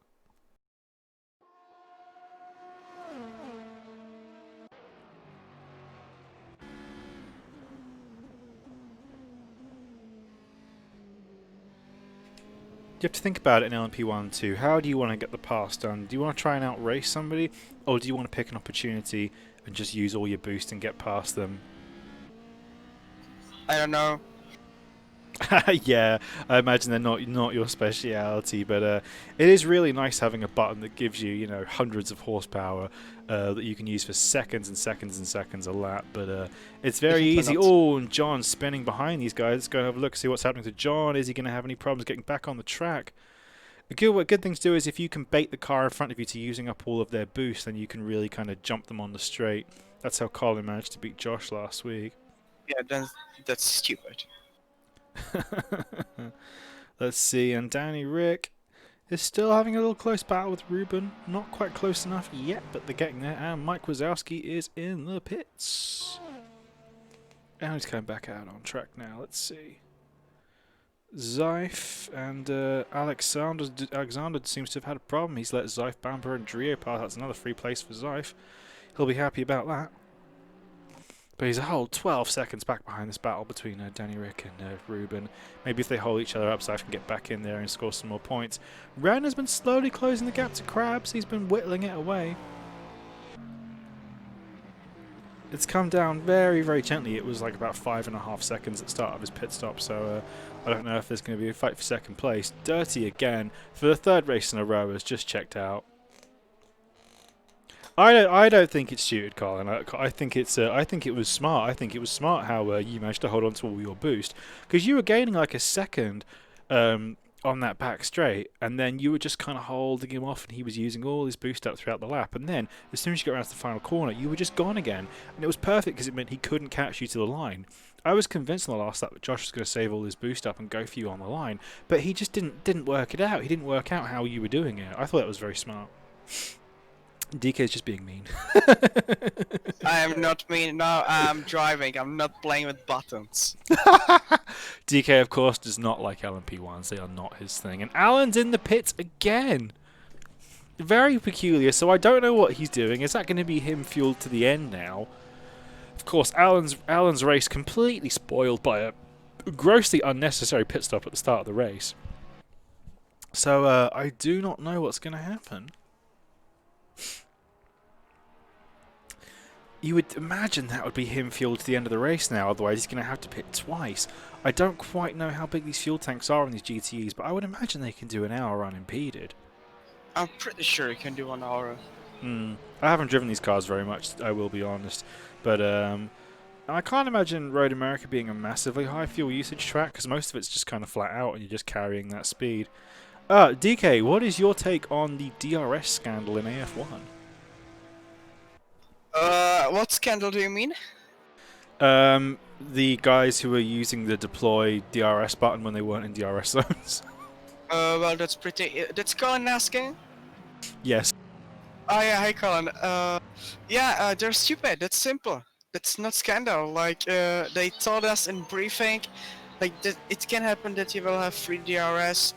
You have to think about it in LMP1 too. How do you want to get the pass done? Do you want to try and outrace somebody, or do you want to pick an opportunity and just use all your boost and get past them? I don't know. Yeah, I imagine they're not your speciality, but it is really nice having a button that gives you, hundreds of horsepower that you can use for seconds and seconds and seconds a lap. But it's very easy. Oh, and John's spinning behind these guys. Let's go and have a look, see what's happening to John. Is he going to have any problems getting back on the track? A good thing to do is if you can bait the car in front of you to using up all of their boost, then you can really kind of jump them on the straight. That's how Colin managed to beat Josh last week. Yeah, that's stupid. Let's see, and Danny Rick is still having a little close battle with Ruben. Not quite close enough yet, but they're getting there. And Mike Wazowski is in the pits. And he's coming back out on track now. Let's see. Zeif and Alexander seems to have had a problem. He's let Zeif, Bamber, and Drio pass. That's another free place for Zeif. He'll be happy about that. But he's a whole 12 seconds back behind this battle between Danny Rick and Ruben. Maybe if they hold each other up, Zeif can get back in there and score some more points. Ren has been slowly closing the gap to Krabs. He's been whittling it away. It's come down very, very gently. It was like about 5.5 seconds at the start of his pit stop, so I don't know if there's going to be a fight for second place. Dirty again for the third race in a row has just checked out. I don't think it's stupid, Colin. I think it was smart. I think it was smart how you managed to hold on to all your boost, because you were gaining like a second on that back straight, and then you were just kind of holding him off, and he was using all his boost up throughout the lap. And then, as soon as you got around to the final corner, you were just gone again, and it was perfect because it meant he couldn't catch you to the line. I was convinced in the last lap that Josh was going to save all his boost up and go for you on the line, but he just didn't work it out. He didn't work out how you were doing it. I thought that was very smart. DK's just being mean. I am not mean. No, I'm driving. I'm not playing with buttons. DK, of course, does not like LMP1s. They are not his thing. And Alan's in the pits again. Very peculiar. So I don't know what he's doing. Is that going to be him fueled to the end now? Of course, Alan's race completely spoiled by a grossly unnecessary pit stop at the start of the race. So I do not know what's going to happen. You would imagine that would be him fueled to the end of the race now, otherwise he's going to have to pit twice. I don't quite know how big these fuel tanks are on these GTEs, but I would imagine they can do an hour unimpeded. I'm pretty sure you can do 1 hour. I haven't driven these cars very much, I will be honest. But I can't imagine Road America being a massively high fuel usage track, because most of it's just kind of flat out and you're just carrying that speed. DK, what is your take on the DRS scandal in AF1? What scandal do you mean? The guys who were using the deploy DRS button when they weren't in DRS zones. Well, that's pretty. That's Colin asking. Yes. Oh yeah, hi Colin. They're stupid. That's simple. That's not scandal. Like, they told us in briefing, like that it can happen that you will have free DRS.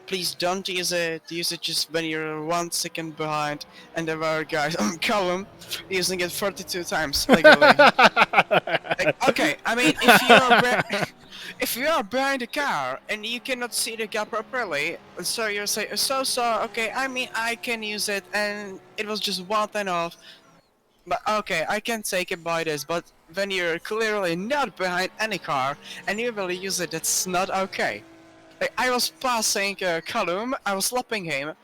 Please don't use it. Use it just when you're 1 second behind. And there were guys on column using it 42 times legally. Like, okay, I mean, if you are behind the car and you cannot see the gap properly, so you say, okay, I mean, I can use it, and it was just 1 off. But okay, I can take it by this. But when you're clearly not behind any car and you will use it, that's not okay. Like, I was passing Callum, I was lapping him.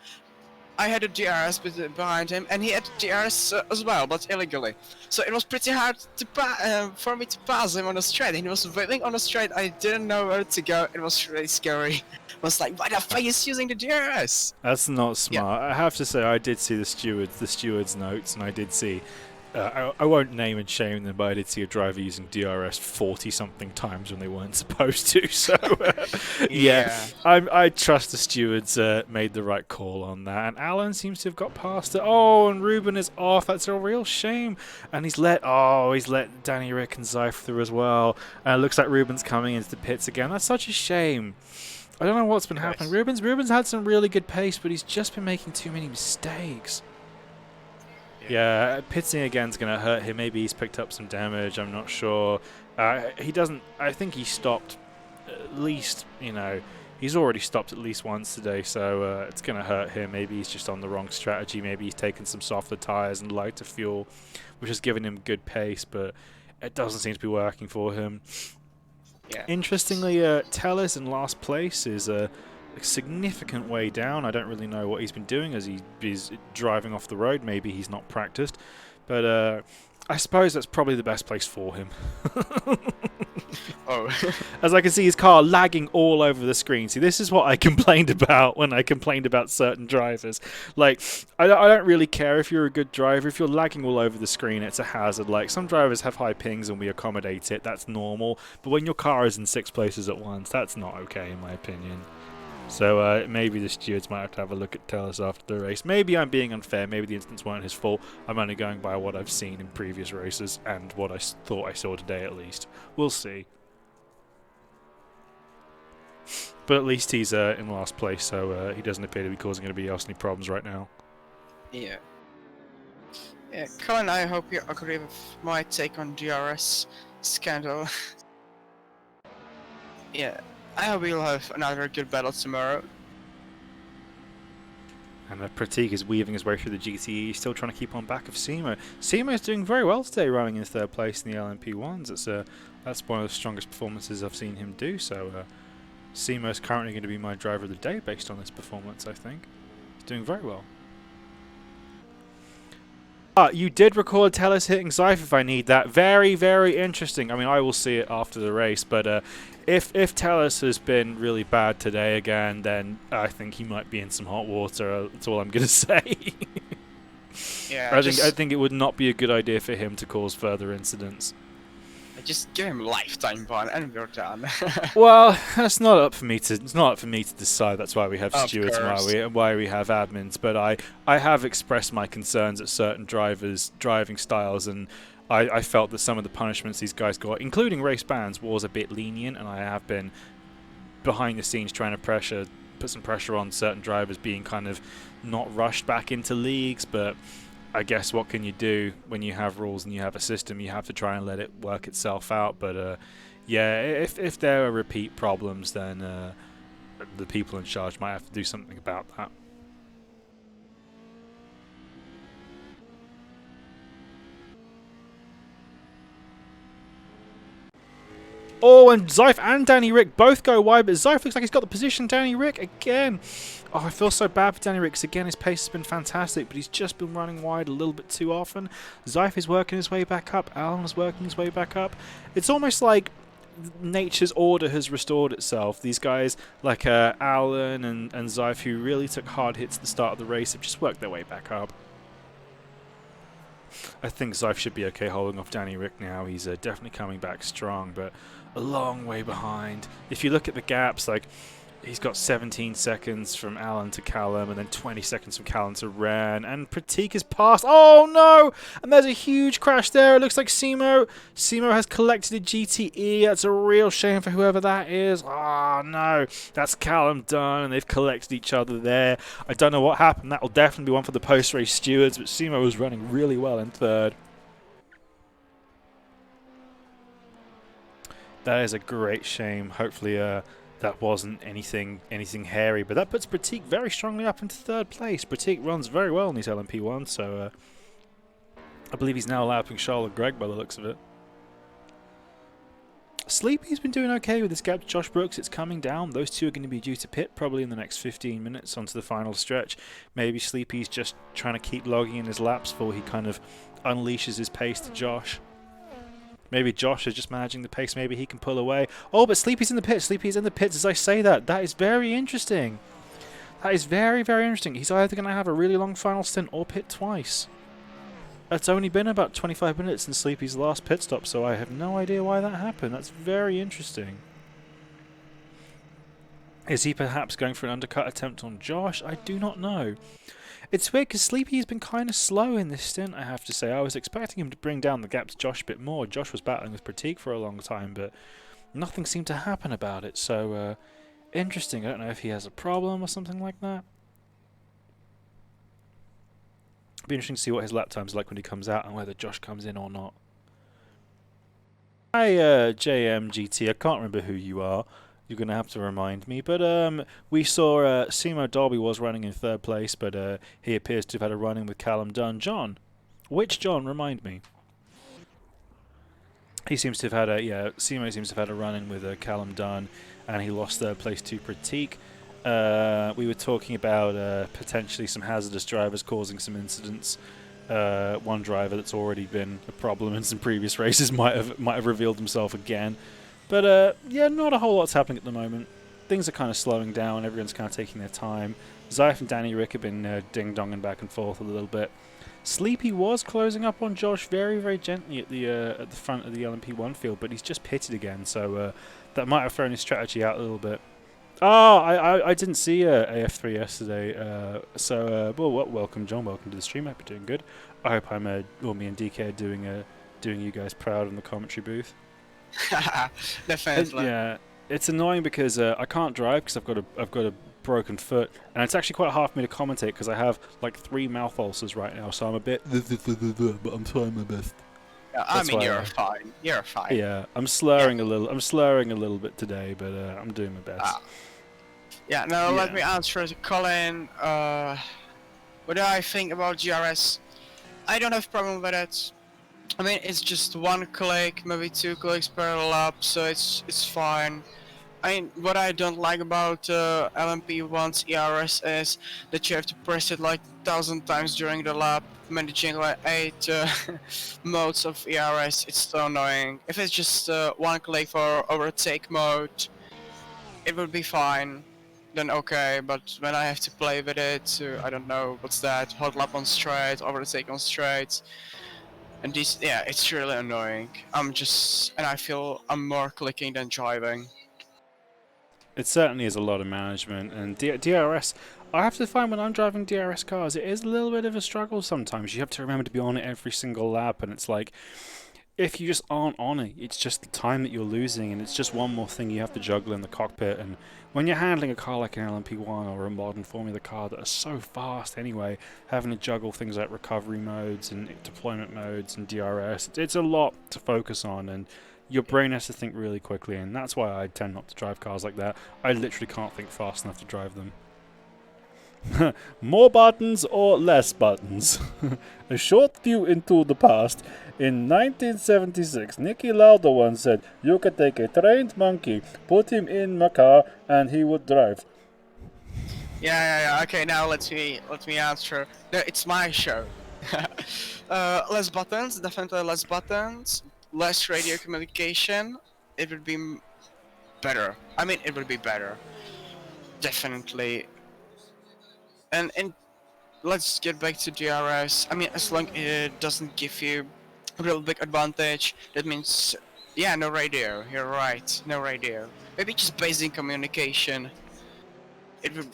I had a DRS behind him, and he had DRS as well, but illegally. So it was pretty hard to for me to pass him on the straight. He was waiting on the straight. I didn't know where to go. It was really scary. I was like, why the fuck is using the DRS? That's not smart. Yeah. I have to say, I did see the steward's notes, and I did see. I won't name and shame them, but I did see a driver using DRS 40-something times when they weren't supposed to. So, yeah, I trust the stewards made the right call on that. And Alan seems to have got past it. Oh, and Ruben is off. That's a real shame. And he's let Danny Rick and Zyph through as well. And it looks like Ruben's coming into the pits again. That's such a shame. I don't know what's been happening. Ruben's had some really good pace, but he's just been making too many mistakes. Yeah, pitting again is going to hurt him. Maybe he's picked up some damage. I'm not sure. He doesn't. I think he stopped at least. He's already stopped at least once today, so it's going to hurt him. Maybe he's just on the wrong strategy. Maybe he's taken some softer tires and lighter fuel, which has given him good pace, but it doesn't seem to be working for him. Yeah. Interestingly, Tellus in last place is a significant way down. I don't really know what he's been doing as he's driving off the road. Maybe he's not practiced, but I suppose that's probably the best place for him. As I can see his car lagging all over the screen. See, this is what I complained about when I complained about certain drivers. Like, I don't really care if you're a good driver. If you're lagging all over the screen, it's a hazard. Like, some drivers have high pings and we accommodate it. That's normal. But when your car is in 6 places at once, that's not okay in my opinion. So maybe the stewards might have a look at Tellus after the race. Maybe I'm being unfair. Maybe the incidents weren't his fault. I'm only going by what I've seen in previous races and what I thought I saw today at least. We'll see. But at least he's in last place, so he doesn't appear to be causing anybody else any problems right now. Yeah. Yeah, Colin, I hope you agree with my take on DRS scandal. Yeah. I hope we'll have another good battle tomorrow. And Pratik is weaving his way through the GTE, still trying to keep on back of Simo. Simo is doing very well today, running in 3rd place in the LMP1s. That's one of the strongest performances I've seen him do. So Simo is currently going to be my driver of the day based on this performance, I think. He's doing very well. You did record Tellus hitting Zyph if I need that. Very, very interesting. I mean, I will see it after the race, but if Tellus has been really bad today again, then I think he might be in some hot water. That's all I'm going to say. Yeah, I think it would not be a good idea for him to cause further incidents. just give him lifetime ban and we're done. Well, that's not up for me to. It's not up for me to decide. That's why we have Of stewards and course. why we have admins. But I have expressed my concerns at certain drivers' driving styles, and I felt that some of the punishments these guys got, including race bans, was a bit lenient, and I have been behind the scenes trying to put some pressure on certain drivers being kind of not rushed back into leagues, but I guess what can you do when you have rules and you have a system? You have to try and let it work itself out. But yeah, if there are repeat problems, then the people in charge might have to do something about that. Oh, and Zyph and Danny Rick both go wide, but Zyph looks like he's got the position. Danny Rick again. Oh, I feel so bad for Danny Rick, 'cause again, his pace has been fantastic, but he's just been running wide a little bit too often. Zyph is working his way back up. Alan is working his way back up. It's almost like nature's order has restored itself. These guys, like Alan and Zyph, who really took hard hits at the start of the race, have just worked their way back up. I think Zyph should be okay holding off Danny Rick now. He's definitely coming back strong, but a long way behind. If you look at the gaps, like he's got 17 seconds from Alan to Callum, and then 20 seconds from Callum to Ran, and Pratik is past. Oh no! And there's a huge crash there. It looks like Simo has collected a GTE. That's a real shame for whoever that is. Oh no, that's Callum done, and they've collected each other there. I don't know what happened. That will definitely be one for the post-race stewards, but Simo was running really well in third. That is a great shame. Hopefully that wasn't anything hairy, but that puts Pratik very strongly up into third place. Pratik runs very well in these LMP1, so I believe he's now lapping Charlotte Gregg by the looks of it. Sleepy's been doing okay with this gap to Josh Brooks. It's coming down. Those two are going to be due to pit probably in the next 15 minutes onto the final stretch. Maybe Sleepy's just trying to keep logging in his laps before he kind of unleashes his pace to Josh. Maybe Josh is just managing the pace. Maybe he can pull away. Oh, but Sleepy's in the pits. Sleepy's in the pits as I say that. That is very interesting. That is very, very interesting. He's either going to have a really long final stint or pit twice. It's only been about 25 minutes since Sleepy's last pit stop, so I have no idea why that happened. That's very interesting. Is he perhaps going for an undercut attempt on Josh? I do not know. It's weird because Sleepy's been kind of slow in this stint, I have to say. I was expecting him to bring down the gap to Josh a bit more. Josh was battling with Pratik for a long time, but nothing seemed to happen about it. So, interesting. I don't know if he has a problem or something like that. It'll be interesting to see what his lap time's like when he comes out and whether Josh comes in or not. Hi, JMGT. I can't remember who you are. You're going to have to remind me. But we saw Simo Dolby was running in third place, but he appears to have had a run-in with Callum Dunn. John. Which John? Remind me. He seems to have had Simo seems to have had a run-in with Callum Dunn, and he lost third place to Pratik. We were talking about potentially some hazardous drivers causing some incidents. One driver that's already been a problem in some previous races might have revealed himself again. But yeah, not a whole lot's happening at the moment. Things are kind of slowing down. Everyone's kind of taking their time. Zyph and Danny Rick have been ding-donging back and forth a little bit. Sleepy was closing up on Josh very, very gently at the front of the LMP1 field, but he's just pitted again, so that might have thrown his strategy out a little bit. Oh, I didn't see AF2 yesterday, so welcome John, welcome to the stream. I hope you're doing good. I hope me and DK are doing you guys proud in the commentary booth. Definitely. Yeah, it's annoying because I can't drive because I've got a broken foot, and it's actually quite hard for me to commentate because I have like 3 mouth ulcers right now, so I'm a bit but I'm trying my best. Yeah, I mean, you're fine. You're fine. Yeah, I'm slurring a little bit today, but I'm doing my best. Yeah, now let me answer to Colin. What do I think about GRS? I don't have problem with it. I mean, it's just 1 click, maybe 2 clicks per lap, so it's fine. I mean, what I don't like about LMP1's ERS is that you have to press it like 1,000 times during the lap, managing like 8 modes of ERS. It's so annoying. If it's just one click for overtake mode, it would be fine. Then okay, but when I have to play with it, I don't know what's that, hot lap on straight, overtake on straight, and this, yeah, it's really annoying. And I feel I'm more clicking than driving. It certainly is a lot of management, and DRS. I have to find when I'm driving DRS cars, it is a little bit of a struggle sometimes. You have to remember to be on it every single lap, and it's like if you just aren't on it, it's just the time that you're losing, and it's just one more thing you have to juggle in the cockpit. And when you're handling a car like an LMP1 or a modern Formula car that are so fast anyway, having to juggle things like recovery modes and deployment modes and DRS, it's a lot to focus on, and your brain has to think really quickly, and that's why I tend not to drive cars like that. I literally can't think fast enough to drive them. More buttons or less buttons? A short view into the past. In 1976, Niki Lauda once said, "You could take a trained monkey, put him in my car, and he would drive." Yeah. Okay, now let me answer. It's my show. Less buttons, definitely less buttons. Less radio communication. It would be better. I mean, it would be better. Definitely. And let's get back to DRS. I mean, as long it doesn't give you a real big advantage, that means, yeah, no radio. You're right, no radio. Maybe just basic communication. It would.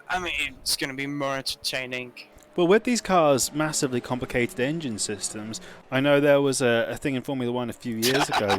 I mean, it's gonna be more entertaining. Well, with these cars' massively complicated engine systems, I know there was a thing in Formula One a few years ago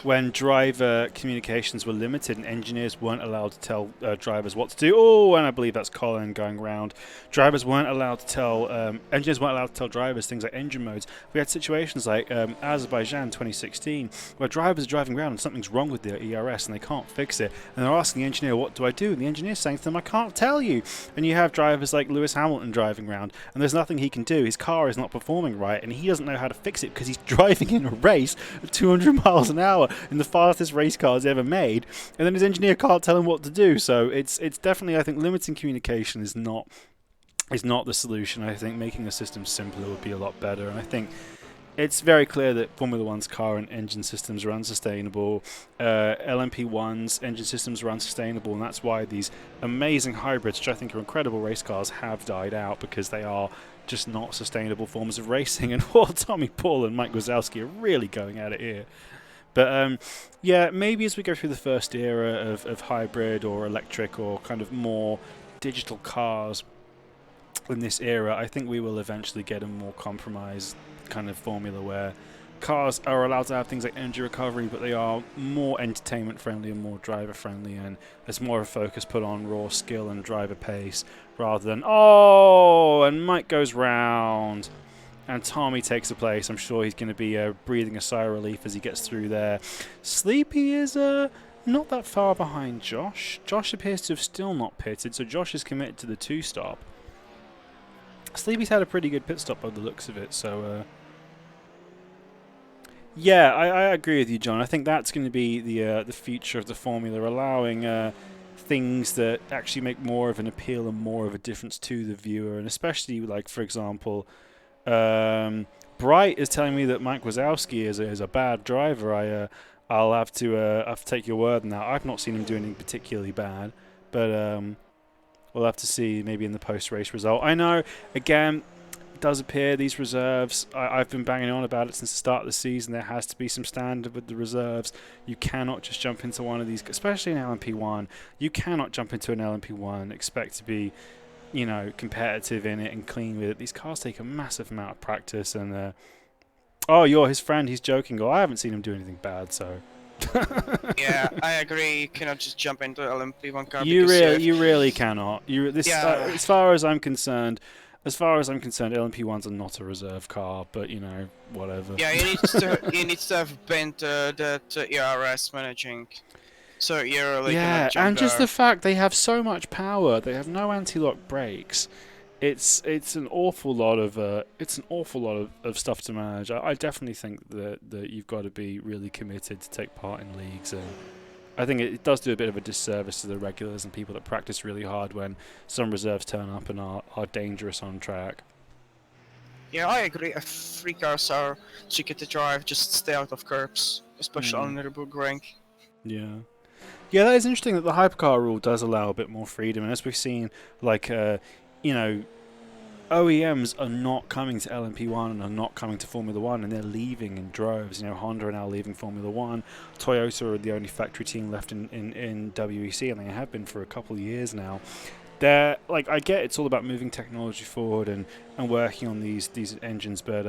when driver communications were limited and engineers weren't allowed to tell drivers what to do. Oh, and I believe that's Colin going round. Drivers weren't allowed to tell engineers weren't allowed to tell drivers things like engine modes. We had situations like Azerbaijan 2016 where drivers are driving around and something's wrong with their ERS and they can't fix it, and they're asking the engineer, "What do I do?" And the engineer's saying to them, "I can't tell you." And you have drivers like Lewis Hamilton driving around, and there's nothing he can do. His car is not performing right, and he doesn't know how to fix it because he's driving in a race at 200 miles an hour in the fastest race cars ever made, and then his engineer can't tell him what to do. So it's definitely, I think, limiting communication is not the solution. I think making the system simpler would be a lot better, and I think it's very clear that Formula One's car and engine systems are unsustainable. LMP1's engine systems are unsustainable, and that's why these amazing hybrids, which I think are incredible race cars, have died out, because they are just not sustainable forms of racing. And Tommy Paul and Mike Wazowski are really going at it here. But yeah, maybe as we go through the first era of hybrid or electric or kind of more digital cars in this era, I think we will eventually get a more compromised kind of formula where cars are allowed to have things like energy recovery, but they are more entertainment friendly and more driver friendly, and there's more of a focus put on raw skill and driver pace rather than, oh, and Mike goes round and Tommy takes the place. I'm sure he's going to be breathing a sigh of relief as he gets through there. Sleepy is not that far behind Josh. Josh appears to have still not pitted, so Josh is committed to the 2-stop. Sleepy's had a pretty good pit stop by the looks of it, so yeah, I agree with you, John. I think that's going to be the future of the formula, allowing things that actually make more of an appeal and more of a difference to the viewer, and especially, like, for example, Bright is telling me that Mike Wazowski is a bad driver. I'll have to take your word on that. I've not seen him do anything particularly bad, but we'll have to see maybe in the post-race result. I know, again, it does appear these reserves, I've been banging on about it since the start of the season, there has to be some standard with the reserves. You cannot just jump into one of these, especially in LMP1. You cannot jump into an LMP1 and expect to be, competitive in it and clean with it. These cars take a massive amount of practice, and oh, you're his friend, he's joking. Oh, I haven't seen him do anything bad, so... Yeah, I agree. You cannot just jump into LMP1 car. You because really cannot. As far as I'm concerned, LMP1s are not a reserve car. But whatever. Yeah, you need to have been that ERS managing, so you really cannot jump and just there. the fact they have so much power, they have no anti-lock brakes. It's an awful lot of stuff to manage. I definitely think that you've got to be really committed to take part in leagues, and I think it does do a bit of a disservice to the regulars and people that practice really hard when some reserves turn up and are dangerous on track. Yeah, I agree. If free cars are tricky to drive, just stay out of curbs, especially Mm, on the Nürburgring. yeah. Yeah, that is interesting that the hypercar rule does allow a bit more freedom, and as we've seen, like, you know, OEMs are not coming to LMP1 and are not coming to Formula One, and they're leaving in droves. You know, Honda are now leaving Formula One. Toyota are the only factory team left in WEC, and they have been for a couple of years now. They're like, I get it's all about moving technology forward and working on these engines, but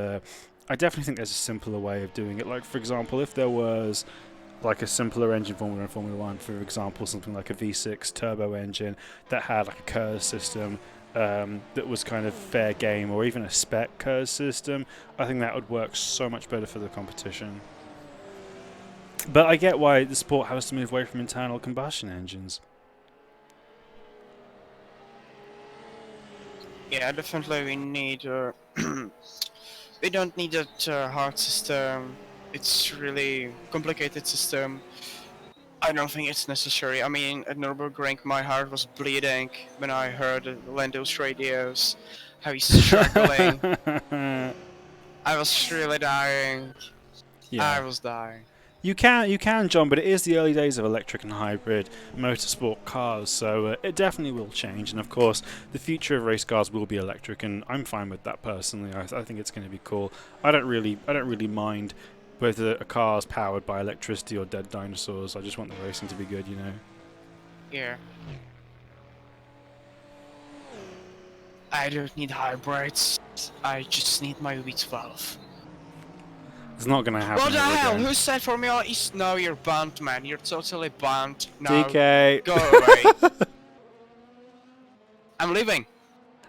I definitely think there's a simpler way of doing it. Like, for example, if there was like a simpler engine Formula and Formula One, for example, something like a V6 turbo engine that had like a KERS system that was kind of fair game, or even a spec KERS system, I think that would work so much better for the competition. But I get why the sport has to move away from internal combustion engines. Yeah, definitely we need. We don't need that hard system. It's really complicated system. I don't think it's necessary. I mean, at Nürburgring, my heart was bleeding when I heard Lando's radios, how he's struggling. I was really dying. I Yeah. was dying. You can, John, but it is the early days of electric and hybrid motorsport cars, so it definitely will change. And of course, the future of race cars will be electric, and I'm fine with that personally. I think it's going to be cool. I don't really mind whether a car's powered by electricity or dead dinosaurs. I just want the racing to be good, you know. Yeah. I don't need hybrids. I just need my V12. It's not going to What happen the ever hell? again. Who said Formula East? No, you're banned, man. You're totally banned. No, DK. go away. I'm leaving.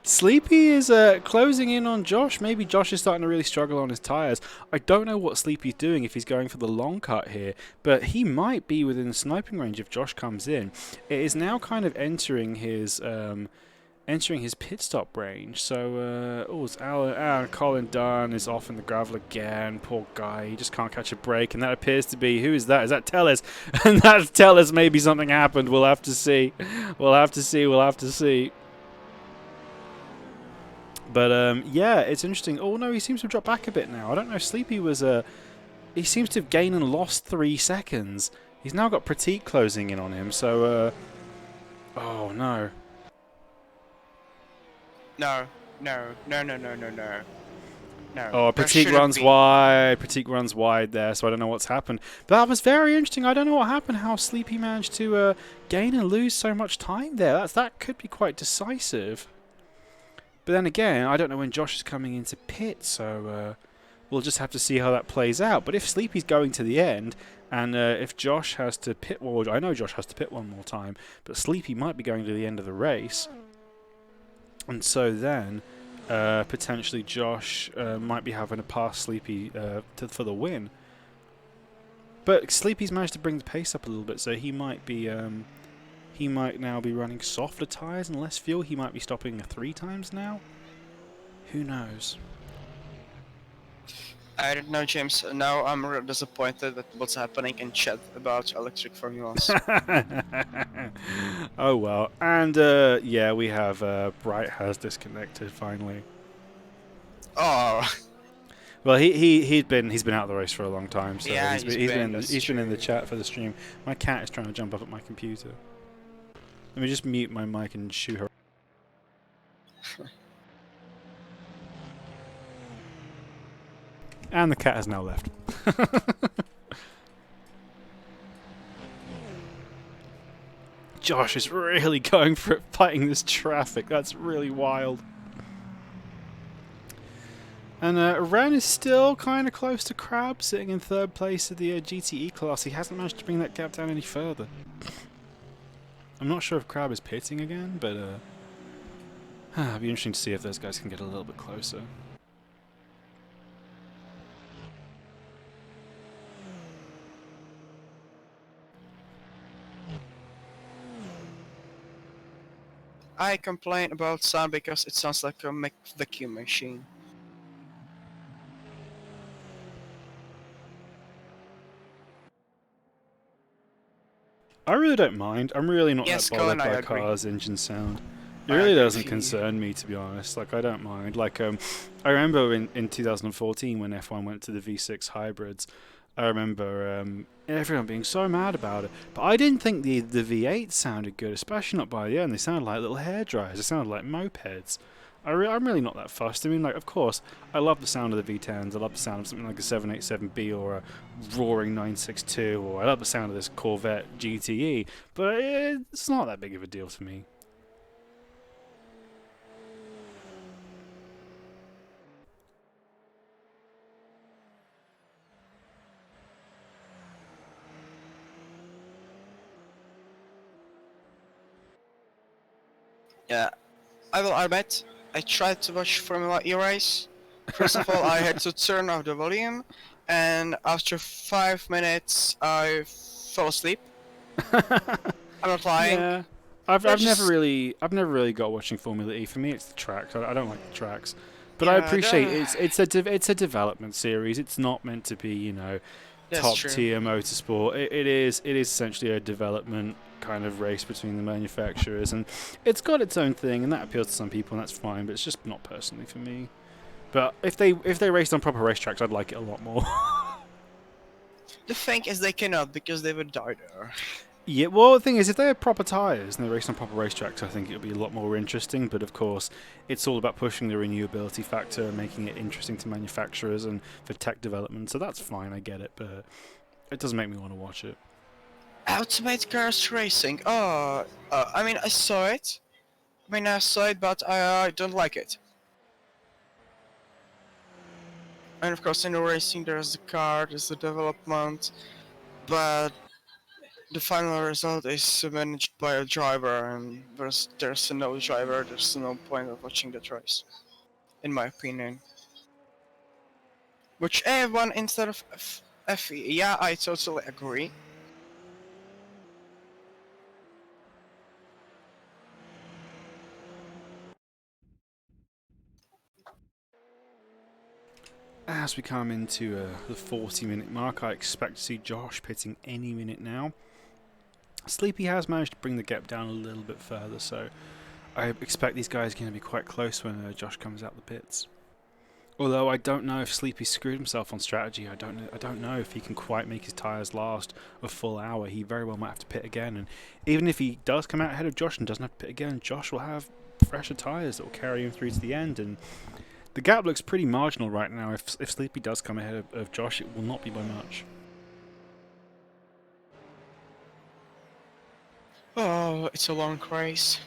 Sleepy is closing in on Josh. Maybe Josh is starting to really struggle on his tyres. I don't know what Sleepy's doing if he's going for the long cut here, but he might be within sniping range if Josh comes in. It is now kind of entering his pit stop range. So, it's Alan Colin Dunn is off in the gravel again. Poor guy, he just can't catch a break, and that appears to be, who is that? Is that Tellez? And that's Tellez. Maybe something happened. We'll have to see. We'll have to see. We'll have to see. But yeah, it's interesting. Oh no, he seems to have dropped back a bit now. I don't know. Sleepy was he seems to have gained and lost 3 seconds. He's now got Pratik closing in on him. So oh no. No, no, no, no, no, no, no. No, Oh, there Pratik shouldn't runs be. wide. Pratik runs wide there, so I don't know what's happened. But that was very interesting. I don't know what happened. How Sleepy managed to gain and lose so much time there. That could be quite decisive. But then again, I don't know when Josh is coming into pit, so we'll just have to see how that plays out. But if Sleepy's going to the end, and if Josh has to pit, well, I know Josh has to pit one more time, but Sleepy might be going to the end of the race, and so then potentially Josh might be having to pass Sleepy for the win. But Sleepy's managed to bring the pace up a little bit, so he might be. He might now be running softer tyres and less fuel. He might be stopping 3 times now. Who knows? I don't know, James. Now I'm real disappointed at what's happening in chat about electric formulas. Oh well. And yeah, we have Bright has disconnected finally. Oh, Well, he's been out of the race for a long time, so yeah, he's that's been in the true. chat for the stream. My cat is trying to jump up at my computer. Let me just mute my mic and shoo her. And the cat has now left. Josh is really going for it, fighting this traffic. That's really wild. And Ren is still kind of close to Crab, sitting in 3rd place of the GTE class. He hasn't managed to bring that gap down any further. I'm not sure if Crab is pitting again, but it'll be interesting to see if those guys can get a little bit closer. I complain about sound because it sounds like a vacuum machine. I really don't mind. I'm really not that Yes, Colin, bothered I by agree. cars' engine sound. It I really agree doesn't with you. concern me, to be honest. Like, I don't mind. Like, I remember in 2014 when F1 went to the V6 hybrids. I remember everyone being so mad about it, but I didn't think the V8 sounded good, especially not by the end. They sounded like little hair dryers. They sounded like mopeds. I'm really not that fussed. I mean, like, of course, I love the sound of the V10s. I love the sound of something like a 787B or a roaring 962, or I love the sound of this Corvette GTE, but it's not that big of a deal to me. Yeah, I will admit, I tried to watch Formula E race. First of all, I had to turn off the volume, and after 5 minutes, I fell asleep. I'm not lying. Yeah, I've They're I've never just really I've never really got watching Formula E. For me, it's the tracks. I don't like the tracks, but I yeah, appreciate it's a development series. It's not meant to be that's top true. tier motorsport. It is essentially a development kind of race between the manufacturers, and it's got its own thing, and that appeals to some people, and that's fine. But it's just not personally for me. But if they raced on proper racetracks, I'd like it a lot more. The thing is, they cannot because they would die there. Yeah, well, the thing is, if they had proper tyres and they raced on proper racetracks, I think it would be a lot more interesting. But of course, it's all about pushing the renewability factor and making it interesting to manufacturers and for tech development. So that's fine, I get it, but it doesn't make me want to watch it. Ultimate Cars Racing. Oh, I mean, I saw it. I saw it, but I don't like it. And of course, in the racing, there's the car, there's the development, but the final result is managed by a driver, and there's no driver. There's no point of watching that race, in my opinion. Which AF1 instead of FE? Yeah, I totally agree. As we come into the 40-minute mark, I expect to see Josh pitting any minute now. Sleepy has managed to bring the gap down a little bit further, so I expect these guys are going to be quite close when Josh comes out the pits. Although I don't know if Sleepy screwed himself on strategy. I don't know if he can quite make his tyres last a full hour. He very well might have to pit again, and even if he does come out ahead of Josh and doesn't have to pit again, Josh will have fresher tyres that will carry him through to the end. And the gap looks pretty marginal right now. If Sleepy does come ahead of Josh, it will not be by much. Oh, it's a long race.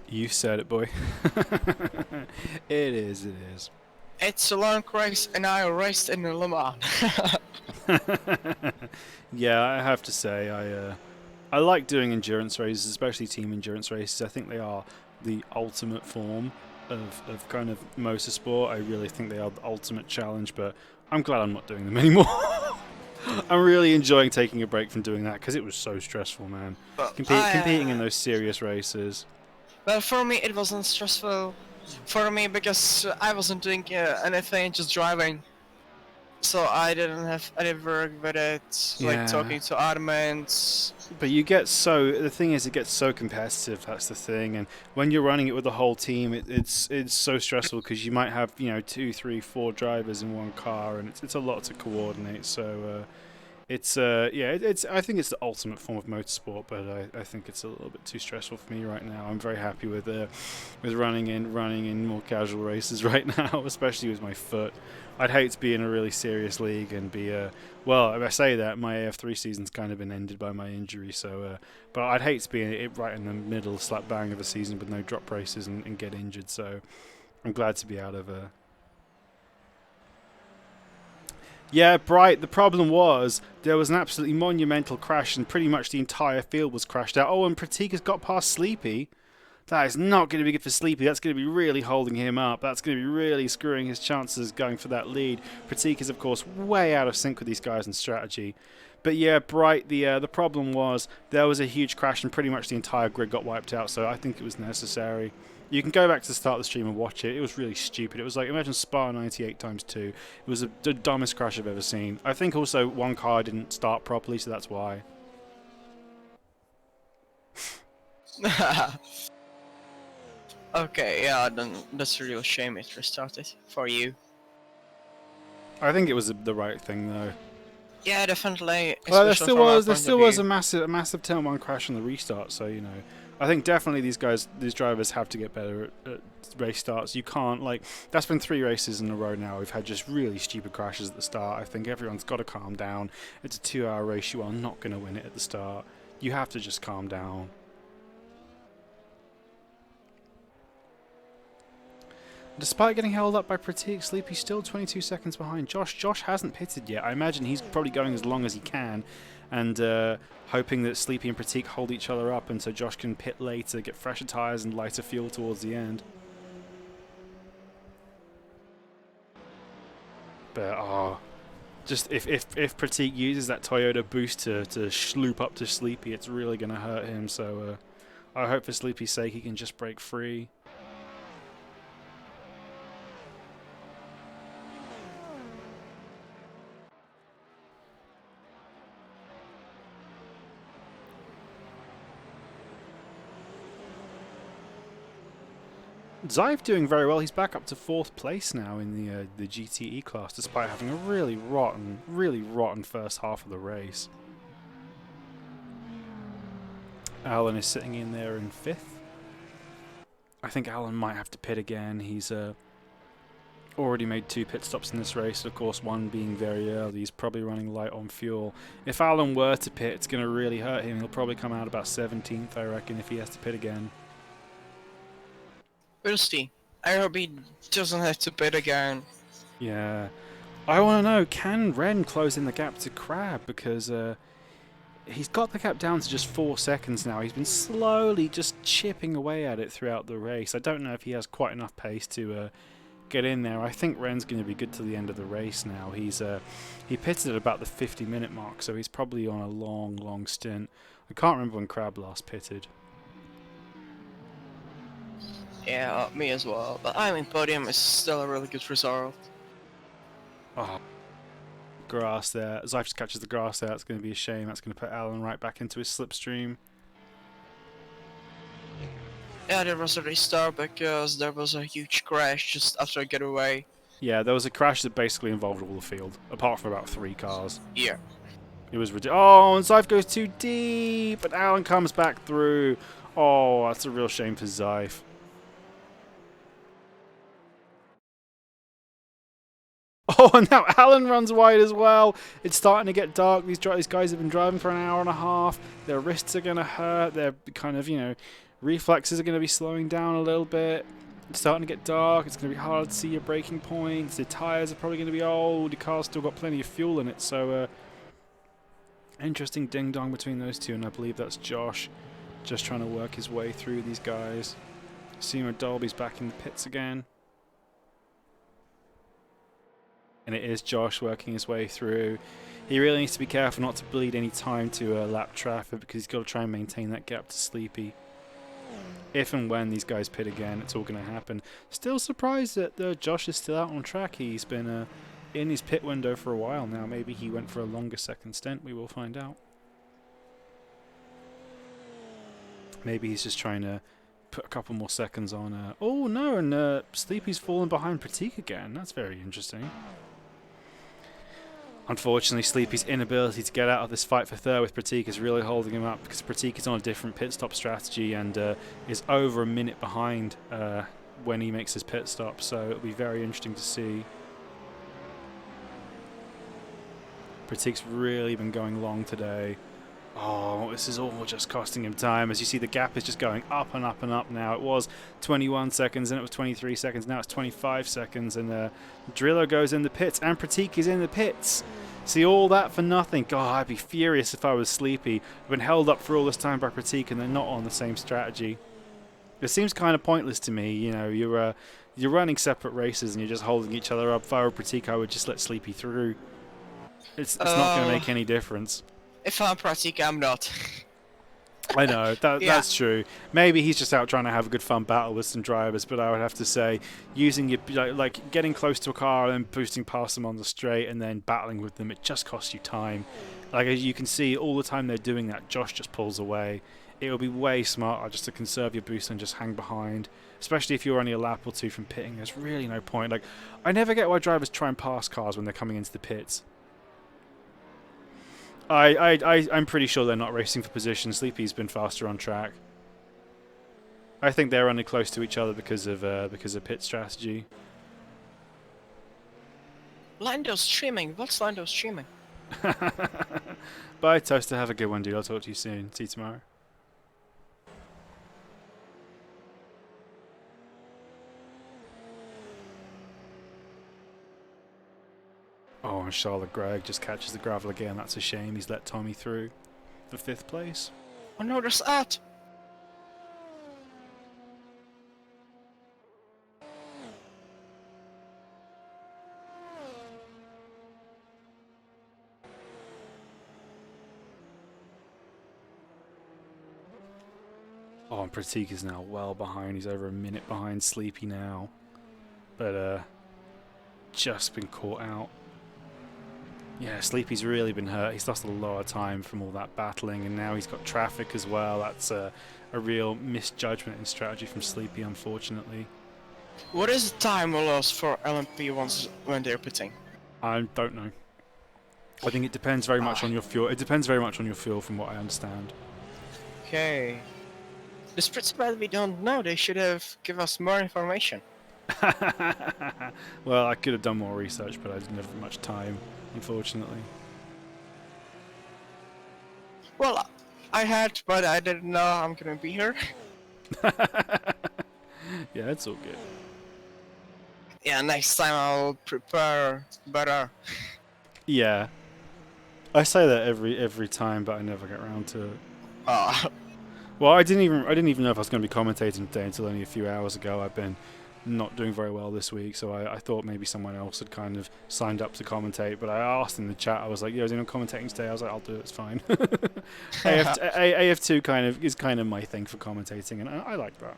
You said it, boy. It is. It is. It's a long race, and I raced in the Le Mans. Yeah, I have to say, I like doing endurance races, especially team endurance races. I think they are the ultimate form of kind of motorsport. I really think they are the ultimate challenge, but I'm glad I'm not doing them anymore. I'm really enjoying taking a break from doing that because it was so stressful, man. Well, Competing in those serious races. well, for me, it wasn't stressful. For me, because I wasn't doing anything, just driving. So I didn't have any work with it, like Yeah. talking to admins. But the thing is, it gets so competitive. That's the thing, and when you're running it with the whole team, it's so stressful because you might have 2, 3, 4 drivers in one car, and it's a lot to coordinate. So it's I think it's the ultimate form of motorsport, but I think it's a little bit too stressful for me right now. I'm very happy with running in more casual races right now, especially with my foot. I'd hate to be in a really serious league and be well. If I say that, my AF3 season's kind of been ended by my injury, so but I'd hate to be right in the middle, slap bang of a season with no drop races and get injured. So I'm glad to be out of Yeah, Bright, the problem was there was an absolutely monumental crash and pretty much the entire field was crashed out. Oh, and Pratik has got past Sleepy. That is not going to be good for Sleepy. That's going to be really holding him up. That's going to be really screwing his chances going for that lead. Pratik is, of course, way out of sync with these guys in strategy. But yeah, Bright, the problem was there was a huge crash and pretty much the entire grid got wiped out, so I think it was necessary. You can go back to the start of the stream and watch it. It was really stupid. It was like, imagine Spa 98 times 2. It was the dumbest crash I've ever seen. I think also one car didn't start properly, so that's why. Okay, yeah, then that's a real shame it restarted for you. I think it was the right thing though. Yeah, definitely, Well, there especially still from our was point of a view. massive turn one crash on the restart. So I think definitely these drivers have to get better at race starts. You can't that's been 3 races in a row now. We've had just really stupid crashes at the start. I think everyone's got to calm down. It's a 2-hour race. You are not going to win it at the start. You have to just calm down. Despite getting held up by Pratik, Sleepy's still 22 seconds behind Josh. Josh hasn't pitted yet. I imagine he's probably going as long as he can and hoping that Sleepy and Pratik hold each other up and so Josh can pit later, get fresher tyres and lighter fuel towards the end. But, just if Pratik uses that Toyota boost to sloop up to Sleepy, it's really going to hurt him. So I hope for Sleepy's sake he can just break free. Zyve doing very well. He's back up to 4th place now in the GTE class, despite having a really rotten first half of the race. Alan is sitting in there in 5th. I think Alan might have to pit again. He's already made 2 pit stops in this race. Of course, one being very early. He's probably running light on fuel. If Alan were to pit, it's going to really hurt him. He'll probably come out about 17th, I reckon, if he has to pit again. We'll see. I hope he doesn't have to pit again. Yeah. I want to know, can Ren close in the gap to Crab? Because he's got the gap down to just 4 seconds now. He's been slowly just chipping away at it throughout the race. I don't know if he has quite enough pace to get in there. I think Ren's going to be good to the end of the race now. He pitted at about the 50-minute mark, so he's probably on a long stint. I can't remember when Crab last pitted. Yeah, me as well. But I mean, podium is still a really good result. Oh, grass there. Zyfe just catches the grass there. That's going to be a shame. That's going to put Alan right back into his slipstream. Yeah, there was a restart because there was a huge crash just after a getaway. Yeah, there was a crash that basically involved all the field, apart from about 3 cars. Yeah. It was ridiculous. Oh, and Zyfe goes too deep, but Alan comes back through. Oh, that's a real shame for Zyfe. Oh, and now Alan runs wide as well. It's starting to get dark. These guys have been driving for an hour and a half. Their wrists are going to hurt. Their kind of, reflexes are going to be slowing down a little bit. It's starting to get dark. It's going to be hard to see your braking points. The tyres are probably going to be old. The car's still got plenty of fuel in it. So, interesting ding-dong between those two. And I believe that's Josh just trying to work his way through these guys. Seymour Dolby's back in the pits again. And it is Josh working his way through. He really needs to be careful not to bleed any time to lap traffic because he's got to try and maintain that gap to Sleepy. If and when these guys pit again, it's all going to happen. Still surprised that Josh is still out on track. He's been in his pit window for a while now. Maybe he went for a longer second stint. We will find out. Maybe he's just trying to put a couple more seconds on. Oh no, and Sleepy's fallen behind Pratik again. That's very interesting. Unfortunately, Sleepy's inability to get out of this fight for third with Pratik is really holding him up because Pratik is on a different pit stop strategy and is over a minute behind when he makes his pit stop. So it'll be very interesting to see. Pratik's really been going long today. Oh, this is all just costing him time. As you see, the gap is just going up and up and up now. It was 21 seconds, and it was 23 seconds. Now it's 25 seconds, and Driller goes in the pits, and Pratik is in the pits. See, all that for nothing. God, I'd be furious if I was Sleepy. I've been held up for all this time by Pratik, and they're not on the same strategy. It seems kind of pointless to me. You're running separate races, and you're just holding each other up. If I were Pratik, I would just let Sleepy through. It's not going to make any difference. If I'm Pratik, I'm not. I know, that's true. Maybe he's just out trying to have a good fun battle with some drivers, but I would have to say, using your, like getting close to a car and boosting past them on the straight and then battling with them, it just costs you time. Like, as you can see, all the time they're doing that, Josh just pulls away. It would be way smarter just to conserve your boost and just hang behind, especially if you're only a lap or two from pitting. There's really no point. Like, I never get why drivers try and pass cars when they're coming into the pits. I'm pretty sure they're not racing for position. Sleepy's been faster on track. I think they're only close to each other because of pit strategy. Lando's streaming. What's Lando streaming? Bye, Toaster. Have a good one, dude. I'll talk to you soon. See you tomorrow. Oh, and Charlotte Gregg just catches the gravel again. That's a shame. He's let Tommy through for 5th place. Oh no, there's that. Oh, and Pratik is now well behind. He's over a minute behind Sleepy now. But, just been caught out. Yeah, Sleepy's really been hurt. He's lost a lot of time from all that battling, and now he's got traffic as well. That's a real misjudgment in strategy from Sleepy, unfortunately. What is the time loss for LMP ones when they're pitting? I don't know. I think it depends very much on your fuel. It depends very much on your fuel, from what I understand. Okay. It's pretty bad we don't know. They should have give us more information. Well, I could have done more research, but I didn't have much time, unfortunately. Well, I had, but I didn't know I'm gonna be here. Yeah, it's all good. Yeah, next time I'll prepare better. Yeah, I say that every time, but I never get around to it. Well, I didn't even know if I was going to be commentating today until only a few hours ago. I've been not doing very well this week, so I thought maybe someone else had kind of signed up to commentate. But I asked in the chat, I was like, "Yeah, is anyone commentating today?" I was like, "I'll do it. It's fine." AF2 is kind of my thing for commentating, and I like that.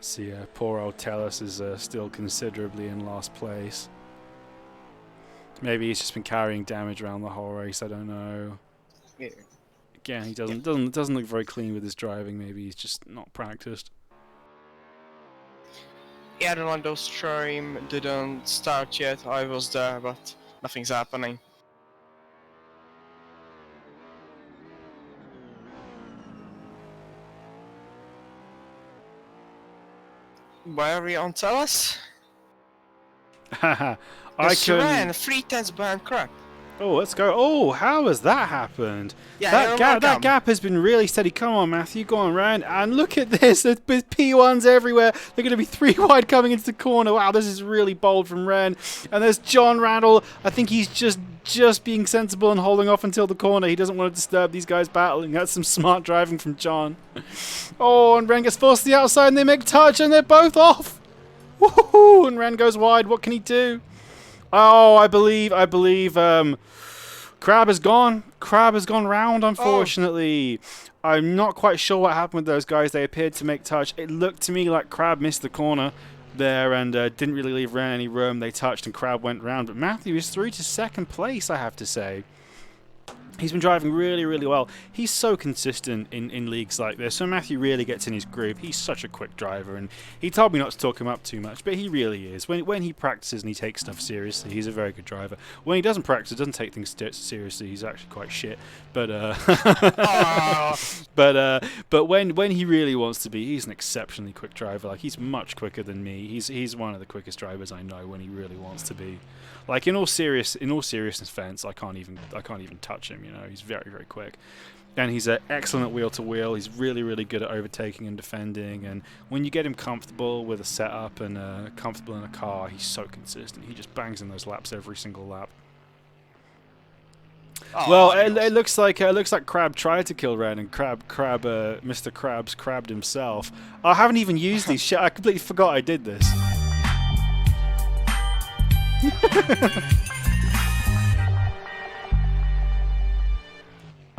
See, poor old Tellus is still considerably in last place. Maybe he's just been carrying damage around the whole race. I don't know. Yeah. Again, he doesn't look very clean with his driving. Maybe he's just not practiced. Yeah, the Lando stream didn't start yet. I was there, but nothing's happening. Why are we on Tellus? I ran 3 tenths behind Crab. Oh, let's go. Oh, how has that happened? Yeah, that gap has been really steady. Come on, Matthew, go on round. And look at this. There's P1s everywhere. They're going to be 3 wide coming into the corner. Wow, this is really bold from Ren. And there's John Randall. I think he's just being sensible and holding off until the corner. He doesn't want to disturb these guys battling. That's some smart driving from John. Oh, and Ren gets forced to the outside and they make touch and they're both off. Woohoo! And Ren goes wide. What can he do? Oh, I believe Crab has gone. Crab has gone round, unfortunately. Oh. I'm not quite sure what happened with those guys. They appeared to make touch. It looked to me like Crab missed the corner there and didn't really leave Ren any room. They touched and Crab went round. But Matthew is through to 2nd place, I have to say. He's been driving really, really well. He's so consistent in leagues like this. So Matthew really gets in his groove. He's such a quick driver, and he told me not to talk him up too much, but he really is. When he practices and he takes stuff seriously, he's a very good driver. When he doesn't practice, doesn't take things seriously, he's actually quite shit. But but when he really wants to be, he's an exceptionally quick driver. Like, he's much quicker than me. He's one of the quickest drivers I know when he really wants to be. Like, in all seriousness, fence, I can't even touch him. You know, he's very, very quick, and he's excellent wheel to wheel. He's really, really good at overtaking and defending. And when you get him comfortable with a setup and comfortable in a car, he's so consistent. He just bangs in those laps every single lap. Oh, well, it looks like Crab tried to kill Ren, and Mr. Krabs crabbed himself. I haven't even used these shit. I completely forgot I did this.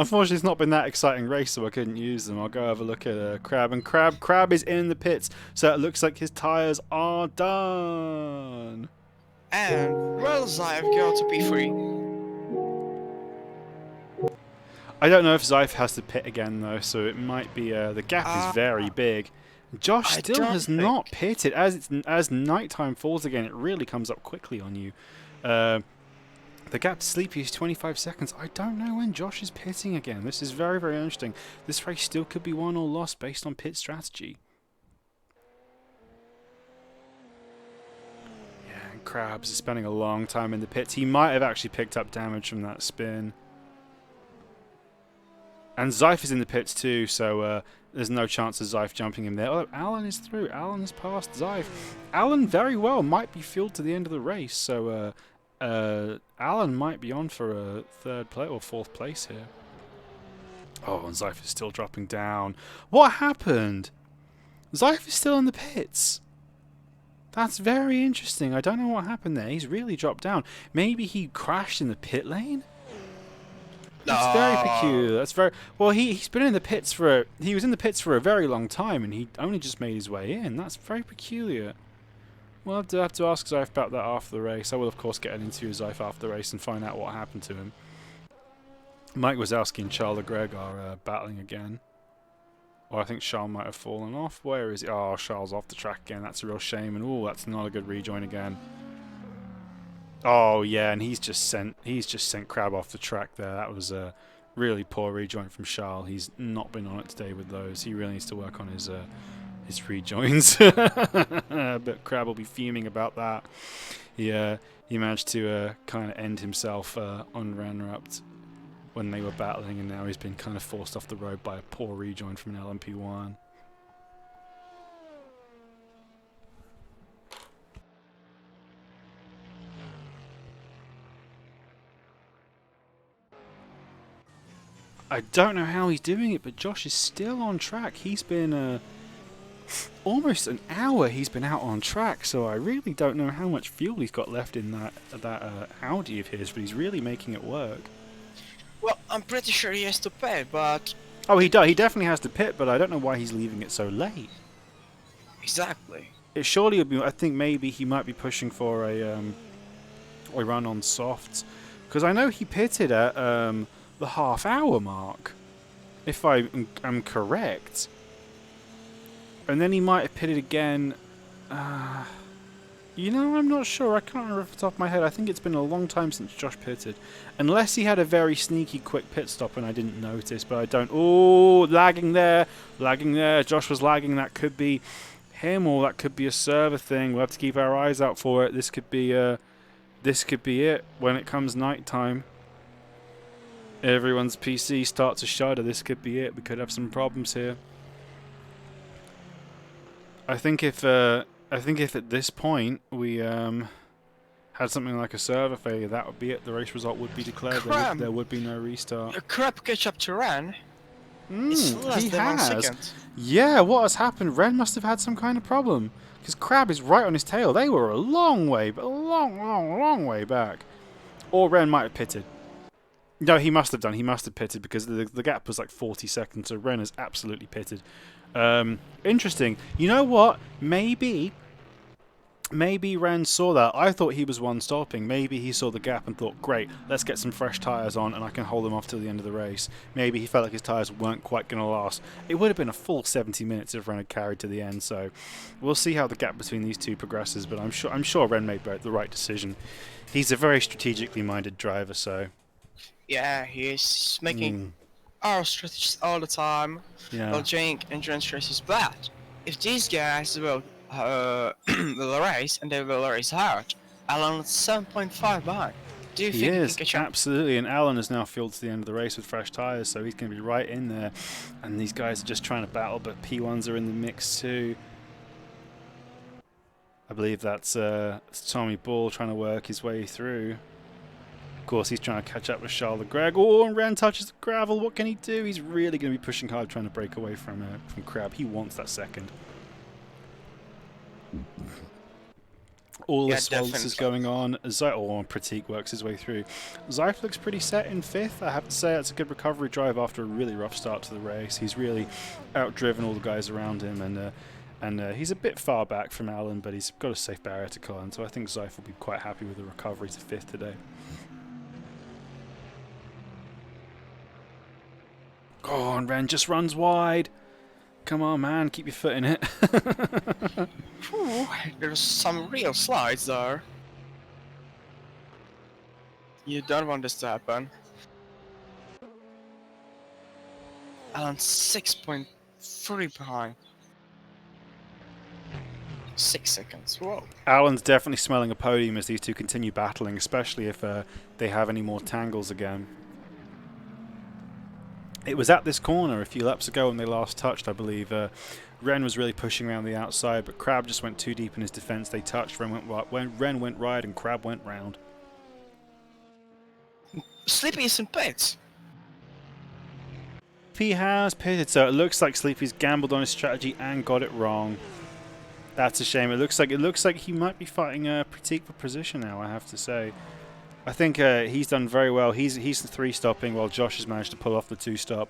Unfortunately, it's not been that exciting race, so I couldn't use them. I'll go have a look at Crab, and Crab is in the pits, so it looks like his tyres are done. And well, I've got to P3. I don't know if Zyfe has to pit again though, so it might be. The gap is very big. Josh I still don't has think. not pitted. As nighttime falls again, it really comes up quickly on you. The gap to Sleepy is 25 seconds. I don't know when Josh is pitting again. This is very, very interesting. This race still could be won or lost based on pit strategy. Yeah, and Krabs is spending a long time in the pits. He might have actually picked up damage from that spin. And Zyfe is in the pits too, so there's no chance of Zyfe jumping him there. Oh, Alan is through. Alan has passed Zyfe. Alan very well might be fueled to the end of the race, so Alan might be on for a third place or fourth place here. Oh, and Zyfe is still dropping down. What happened? Zyfe is still in the pits. That's very interesting. I don't know what happened there. He's really dropped down. Maybe he crashed in the pit lane? That's very peculiar. That's very well. He's been in the pits for he was in the pits for a very long time, and he only just made his way in. That's very peculiar. We'll have to ask Zyfe about that after the race. I will of course get an interview with Zyfe after the race and find out what happened to him. Mike Wazowski and Charles Greg are battling again. Or I think Charles might have fallen off. Where is he? Oh, Charles off the track again. That's a real shame. And oh, that's not a good rejoin again. Oh yeah, and he's just sent Crab off the track there. That was a really poor rejoin from Charles. He's not been on it today with those. He really needs to work on his rejoins. But Crab will be fuming about that. He managed to kind of end himself on runner-up when they were battling, and now he's been kind of forced off the road by a poor rejoin from an LMP1. I don't know how he's doing it, but Josh is still on track. He's been almost an hour he's been out on track, so I really don't know how much fuel he's got left in that Audi of his, but he's really making it work. Well, I'm pretty sure he has to pay, but... Oh, he definitely has to pit, but I don't know why he's leaving it so late. Exactly. It surely would be, I think maybe he might be pushing for a run on softs, because I know he pitted at the half-hour mark, if I am correct. And then he might have pitted again. You know, I'm not sure. I can't remember off the top of my head. I think it's been a long time since Josh pitted. Unless he had a very sneaky quick pit stop and I didn't notice, but I don't... Oh, lagging there. Lagging there. Josh was lagging. That could be him, or that could be a server thing. We'll have to keep our eyes out for it. This could be it when it comes night time. Everyone's PC starts to shudder. This could be it. We could have some problems here. I think if at this point we had something like a server failure, that would be it. The race result would be declared. There would be no restart. A crap catch up to Ren. It's less He than 1 has. second. Yeah, what has happened? Ren must have had some kind of problem. Because Crab is right on his tail. They were a long way, but a long way back. Or Ren might have pitted. No, he must have done. He must have pitted because the gap was like 40 seconds, so Ren has absolutely pitted. Interesting. You know what? Maybe Ren saw that. I thought he was one stopping. Maybe he saw the gap and thought, great, let's get some fresh tyres on and I can hold them off till the end of the race. Maybe he felt like his tyres weren't quite going to last. It would have been a full 70 minutes if Ren had carried to the end, so we'll see how the gap between these two progresses, but I'm sure Ren made the right decision. He's a very strategically minded driver, so... Yeah, he's making our strategies all the time. Yeah. While doing endurance races, but if these guys will race and they will race hard, Alan is 7.5 behind. Do you think he can catch up? Absolutely, and Alan is now fueled to the end of the race with fresh tyres, so he's going to be right in there. And these guys are just trying to battle, but P1s are in the mix too. I believe that's Tommy Ball trying to work his way through. Of course, he's trying to catch up with Charles Greg. Oh, and Ren touches the gravel. What can he do? He's really going to be pushing hard, trying to break away from Crab. He wants that second. All Yeah, this while this is definitely. going on, Pratik works his way through. Zyfe looks pretty set in 5th. I have to say it's a good recovery drive after a really rough start to the race. He's really outdriven all the guys around him, and he's a bit far back from Alan, but he's got a safe barrier to climb, so I think Zyfe will be quite happy with the recovery to 5th today. Go on, Ren, just runs wide. Come on, man, keep your foot in it. Whew, there's some real slides there. You don't want this to happen. Alan 6.3 behind. 6 seconds. Whoa. Alan's definitely smelling a podium as these two continue battling, especially if they have any more tangles again. It was at this corner a few laps ago when they last touched, I believe. Ren was really pushing around the outside, but Crab just went too deep in his defence. They touched, Ren went wide and Crab went round. Sleepy is in pits. He has pitted, so it looks like Sleepy's gambled on his strategy and got it wrong. That's a shame. It looks like he might be fighting Pratik for position now, I have to say. I think he's done very well. He's the 3-stopping while Josh has managed to pull off the 2-stop.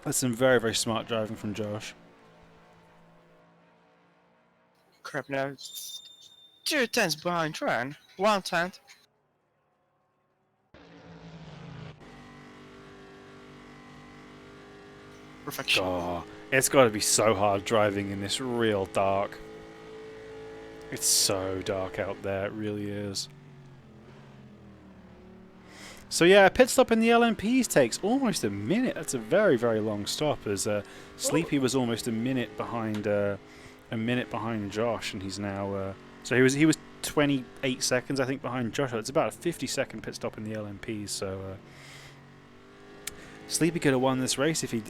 That's some very, very smart driving from Josh. Crap, now 2 tenths behind Ren. 1 tenth. Perfection. Oh, it's got to be so hard driving in this real dark. It's so dark out there, it really is. So yeah, a pit stop in the LMPs takes almost a minute. That's a very, very long stop, as Sleepy was almost a minute behind Josh, and he's now so he was 28 seconds I think behind Josh. It's about a 50-second pit stop in the LMPs. So Sleepy could have won this race if he'd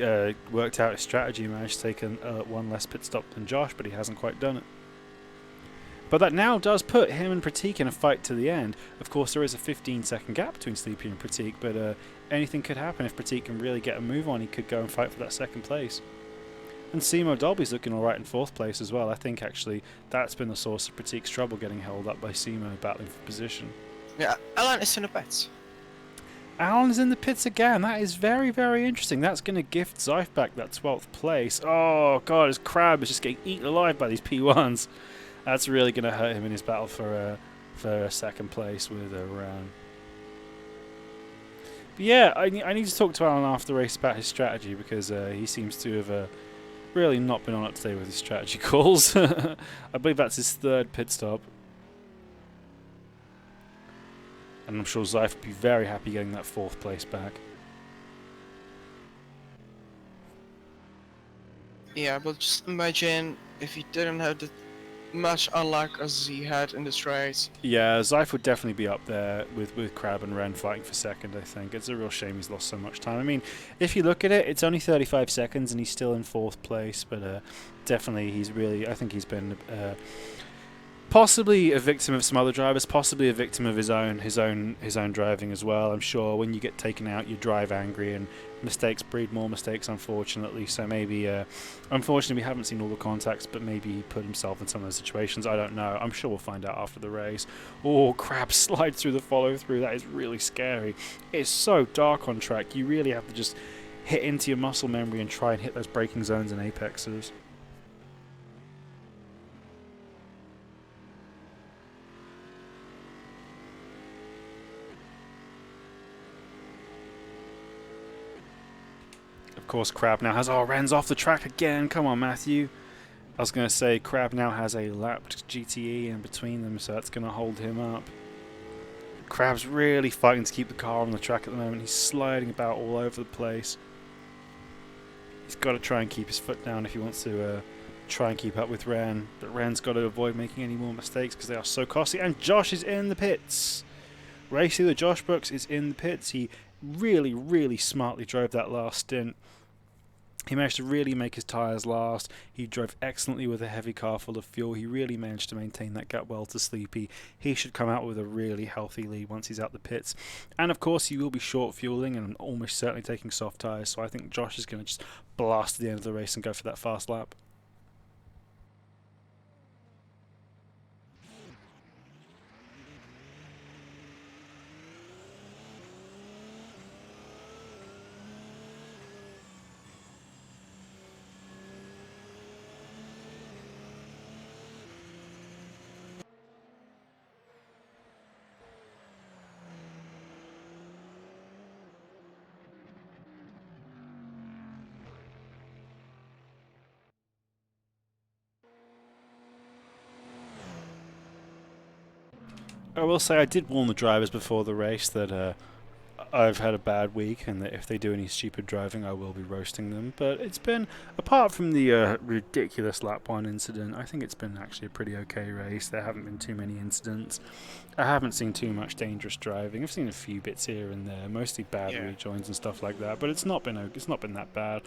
worked out his strategy and managed to take one less pit stop than Josh, but he hasn't quite done it. But that now does put him and Pratik in a fight to the end. Of course, there is a 15-second gap between Sleepy and Pratik, but anything could happen if Pratik can really get a move on. He could go and fight for that 2nd place. And Simo Dolby's looking alright in 4th place as well. I think actually that's been the source of Pratik's trouble, getting held up by Simo battling for position. Yeah, Alan is in the pits. Alan's in the pits again. That is very, very interesting. That's going to gift Zyfe back that 12th place. Oh god, his Crab is just getting eaten alive by these P1s. That's really going to hurt him in his battle for 2nd place with Ren. But yeah, I need to talk to Alan after the race about his strategy, because he seems to have really not been on up to date with his strategy calls. I believe that's his 3rd pit stop. And I'm sure Zyfe would be very happy getting that 4th place back. Yeah, but just imagine if he didn't have the much unluck as he had in this race. Yeah, Zyfe would definitely be up there with Crab and Ren fighting for 2nd, I think. It's a real shame he's lost so much time. I mean, if you look at it, it's only 35 seconds and he's still in 4th place, but definitely I think he's been possibly a victim of some other drivers, possibly a victim of his own driving as well. I'm sure when you get taken out, you drive angry, and mistakes breed more mistakes, unfortunately. So maybe, unfortunately, we haven't seen all the contacts, but maybe he put himself in some of those situations. I don't know. I'm sure we'll find out after the race. Oh, Crab slides through the follow-through. That is really scary. It's so dark on track. You really have to just hit into your muscle memory and try and hit those braking zones and apexes. Of course, Crab now has... Oh, Ren's off the track again. Come on, Matthew. I was going to say, Crab now has a lapped GTE in between them, so that's going to hold him up. Crab's really fighting to keep the car on the track at the moment. He's sliding about all over the place. He's got to try and keep his foot down if he wants to try and keep up with Ren. But Ren's got to avoid making any more mistakes because they are so costly. And Josh is in the pits. Race leader Josh Brooks is in the pits. He really, really smartly drove that last stint. He managed to really make his tyres last. He drove excellently with a heavy car full of fuel. He really managed to maintain that gap well to Sleepy. He should come out with a really healthy lead once he's out the pits. And of course, he will be short fueling and almost certainly taking soft tyres. So I think Josh is going to just blast to the end of the race and go for that fast lap. I will say I did warn the drivers before the race that I've had a bad week, and that if they do any stupid driving, I will be roasting them. But it's been, apart from the ridiculous lap 1 incident, I think it's been actually a pretty okay race. There haven't been too many incidents. I haven't seen too much dangerous driving. I've seen a few bits here and there, mostly bad Yeah. rejoins and stuff like that. But it's not been that bad.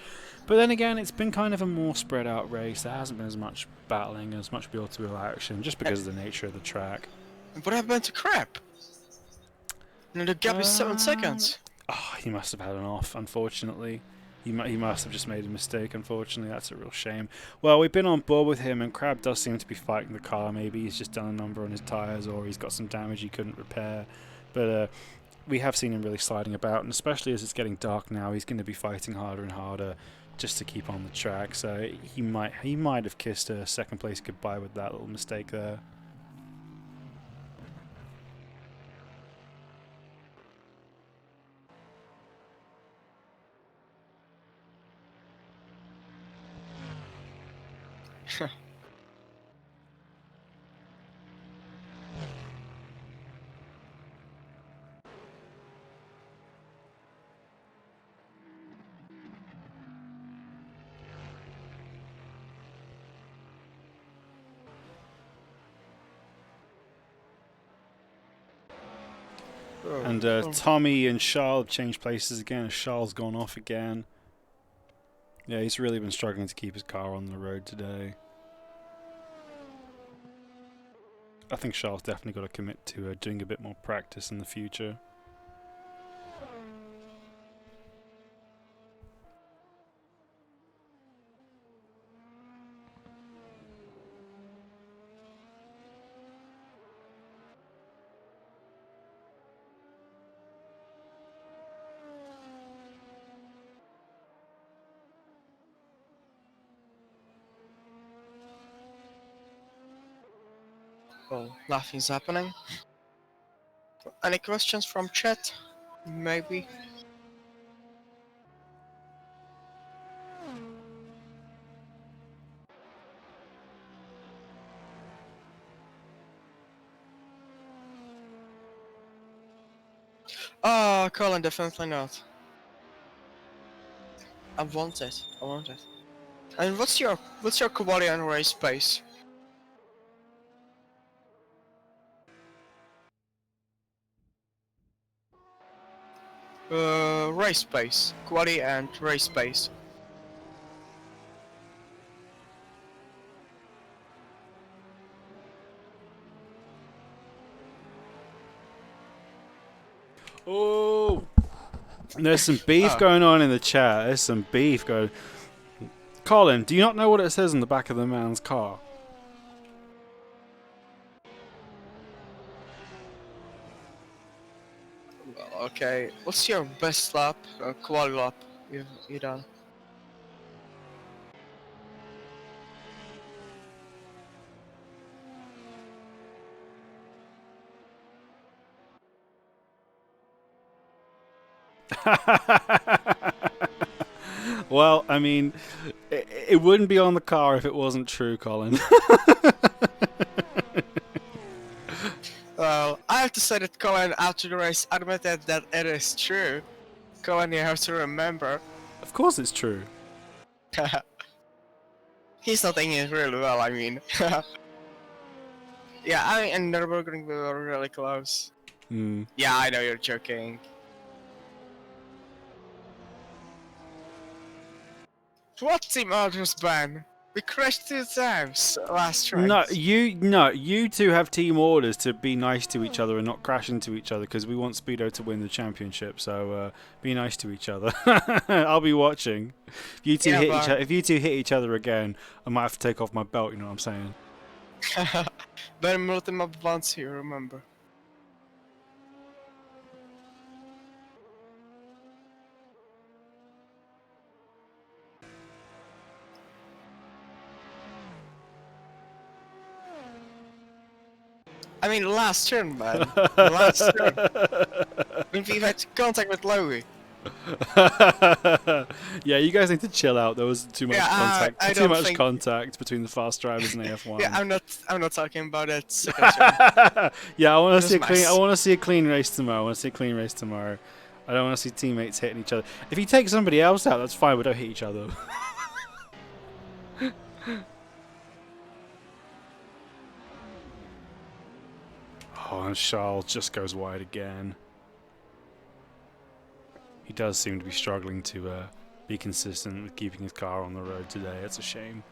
But then again, it's been kind of a more spread out race. There hasn't been as much battling, as much wheel-to-wheel action, just because of the nature of the track. What happened to Crab? No, the gap is 7 seconds. Oh, he must have had an off, unfortunately. He must have just made a mistake, unfortunately. That's a real shame. Well, we've been on board with him, and Crab does seem to be fighting the car. Maybe he's just done a number on his tyres, or he's got some damage he couldn't repair. But we have seen him really sliding about, and especially as it's getting dark now, he's going to be fighting harder and harder just to keep on the track. So he might have kissed a second place goodbye with that little mistake there. And Tommy and Charles have changed places again. Charles gone off again. Yeah, he's really been struggling to keep his car on the road today. I think Charles definitely got to commit to doing a bit more practice in the future. Well, nothing's happening. Any questions from chat? Maybe. Ah, Colin, definitely not. I want it. I want it. And what's your quality and race pace? Race pace, quality and race pace. Oh! There's some beef going on in the chat. There's some beef going. Colin, do you not know what it says on the back of the man's car? Well, okay. What's your best lap, quality lap you done? Well, I mean, it wouldn't be on the car if it wasn't true, Colin. Well, I have to say that Colin, after the race, admitted that it is true. Colin, you have to remember. Of course it's true. He's not taking it really well, I mean. Yeah, I and Nürburgring we were really close. Hmm. Yeah, I know you're joking. What team orders ban? We crashed 2 times last race. You two have team orders to be nice to each other and not crash into each other because we want Speedo to win the championship. So be nice to each other. I'll be watching. If you two if you two hit each other again, I might have to take off my belt. You know what I'm saying? Better multi-map once here, remember. I mean, last turn, man. Last turn. When we had contact with Lowy. Yeah, you guys need to chill out. There was too Yeah, much contact. I Too don't much think. contact between the fast drivers and Yeah, AF1. I'm not talking about that second turn. Yeah, I want to It see was a a clean. I mess. want to see a clean race tomorrow. I want to see a clean race tomorrow. I don't want to see teammates hitting each other. If you take somebody else out, that's fine, but don't hit each other. Oh, and Charles just goes wide again. He does seem to be struggling to be consistent with keeping his car on the road today. It's a shame.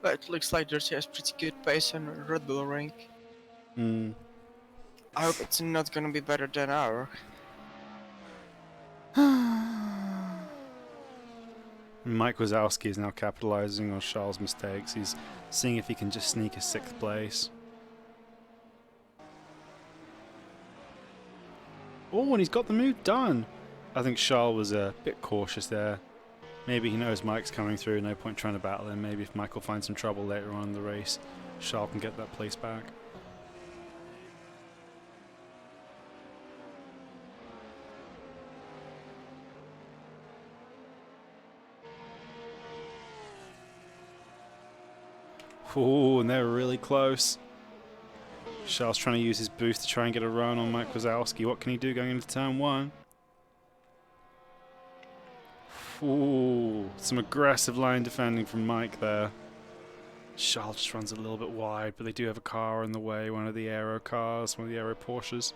But it looks like Dirty has pretty good pace on Red Bull Ring. Mm. I hope it's not gonna be better than our. Mike Wazowski is now capitalizing on Charles' mistakes. He's seeing if he can just sneak a 6th place. Oh, and he's got the move done. I think Charles was a bit cautious there. Maybe he knows Mike's coming through, no point trying to battle him. Maybe if Michael finds some trouble later on in the race, Charles can get that place back. Oh, and they're really close. Charles trying to use his boost to try and get a run on Mike Wazowski. What can he do going into turn 1? Ooh, some aggressive line defending from Mike there. Charles just runs a little bit wide, but they do have a car in the way, one of the Aero cars, one of the Aero Porsches.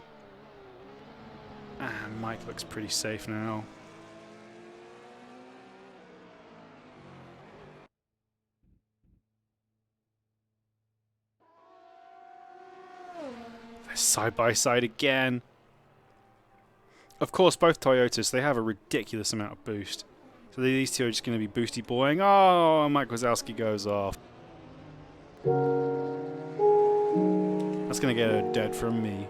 And Mike looks pretty safe now. They're side by side again. Of course, both Toyotas, they have a ridiculous amount of boost. So these two are just going to be boosty boying. Oh, Mike Wazowski goes off. That's going to get a dead from me.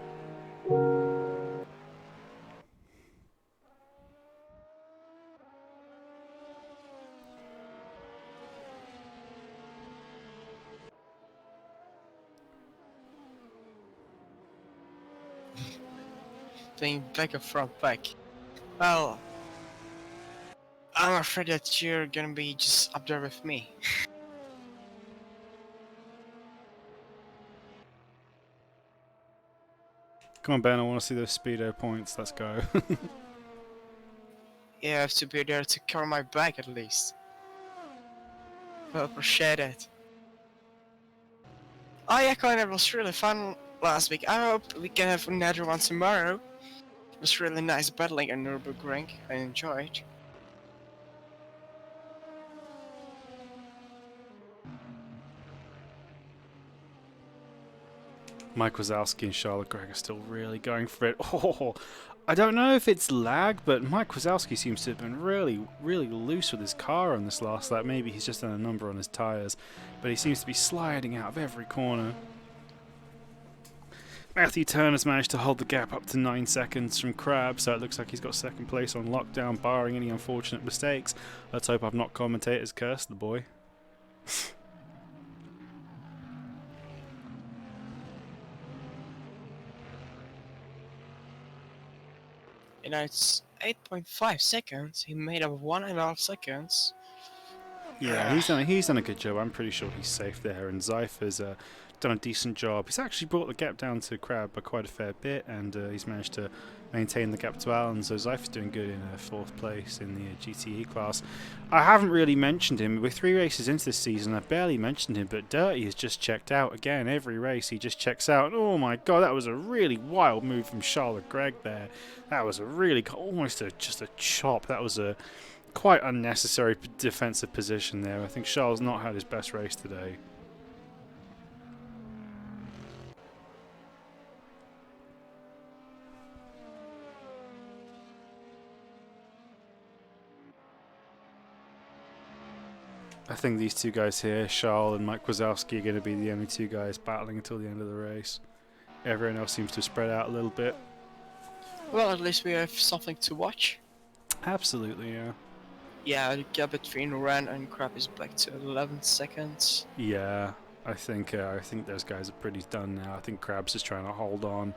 Playing back and front back. Well, I'm afraid that you're gonna be just up there with me. Come on, Ben, I want to see those speedo points. Let's go. You have to be there to cover my back at least. Well, appreciate it. Oh yeah, Colin, it was really fun last week. I hope we can have another one tomorrow. It was really nice battling at Nürburgring. I enjoyed. Mike Wazowski and Charlotte Gregg are still really going for it. Oh, I don't know if it's lag, but Mike Wazowski seems to have been really, really loose with his car on this last lap. Maybe he's just done a number on his tyres, but he seems to be sliding out of every corner. Matthew Turner's managed to hold the gap up to 9 seconds from Crab, so it looks like he's got 2nd place on lockdown, barring any unfortunate mistakes. Let's hope I've not commentators cursed the boy. You know, it's 8.5 seconds. He made up 1.5 seconds. Yeah, he's done a good job. I'm pretty sure he's safe there, and Zypher's done a decent job. He's actually brought the gap down to Crab by quite a fair bit, and he's managed to maintain the gap to Alan. So Zypher's doing good in 4th place in the GTE class. I haven't really mentioned him. We're 3 races into this season. I've barely mentioned him, but Dirty has just checked out again. Every race he just checks out. Oh my god, that was a really wild move from Charlotte Gregg there. That was a really almost just a chop. That was a quite unnecessary defensive position there. I think Charles not had his best race today. I think these two guys here, Charles and Mike Wazowski, are going to be the only 2 guys battling until the end of the race. Everyone else seems to have spread out a little bit. Well, at least we have something to watch. Absolutely, yeah. Yeah, the gap between Ren and Crab is back to 11 seconds. Yeah, I think those guys are pretty done now. I think Krabs is trying to hold on.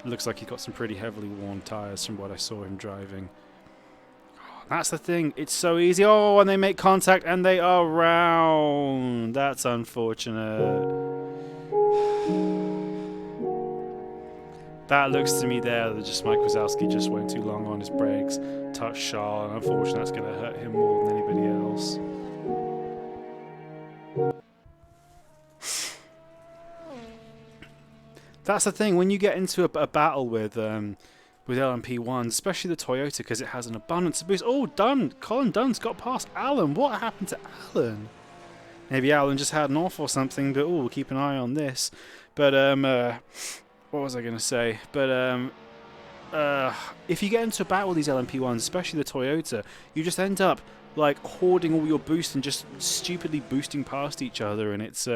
looks like he's got some pretty heavily worn tyres from what I saw him driving. That's the thing, it's so easy. Oh, and they make contact and they are round. That's unfortunate. That looks to me there that just Mike Wazowski just went too long on his brakes, touched Charles, and unfortunately that's going to hurt him more than anybody else. That's the thing, when you get into a battle with LMP1s, especially the Toyota, because it has an abundance of boost. Oh, Dunn! Colin Dunn's got past Alan. What happened to Alan? Maybe Alan just had an off or something, but we'll keep an eye on this. But, what was I going to say? But, if you get into a battle with these LMP1s, especially the Toyota, you just end up, like, hoarding all your boost and just stupidly boosting past each other, and it's,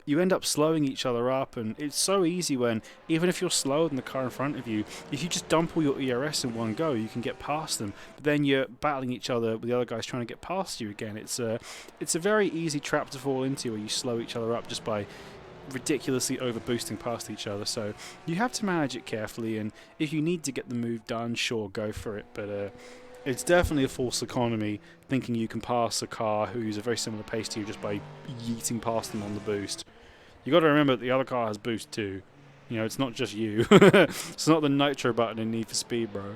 you end up slowing each other up, and it's so easy when, even if you're slower than the car in front of you, if you just dump all your ERS in one go, you can get past them. But then you're battling each other with the other guys trying to get past you again. It's a very easy trap to fall into where you slow each other up just by ridiculously over boosting past each other. So you have to manage it carefully, and if you need to get the move done, sure, go for it. But it's definitely a false economy thinking you can pass a car who's a very similar pace to you just by yeeting past them on the boost. You got to remember that the other car has boost too. You know, it's not just you. It's not the nitro button in Need for Speed, bro.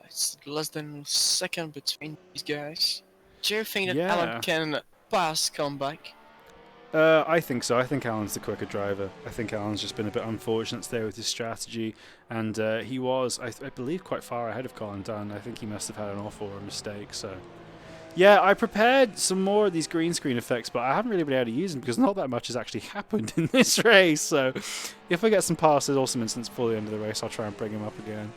It's less than a second between these guys. Do you think that Yeah. Alan can pass comeback? I think so. I think Alan's the quicker driver. I think Alan's just been a bit unfortunate there with his strategy, and he was, I believe, quite far ahead of Colin Dunn. I think he must have had an off or a mistake. So, yeah, I prepared some more of these green screen effects, but I haven't really been able to use them because not that much has actually happened in this race. So, if I get some passes or some incidents before the end of the race, I'll try and bring them up again.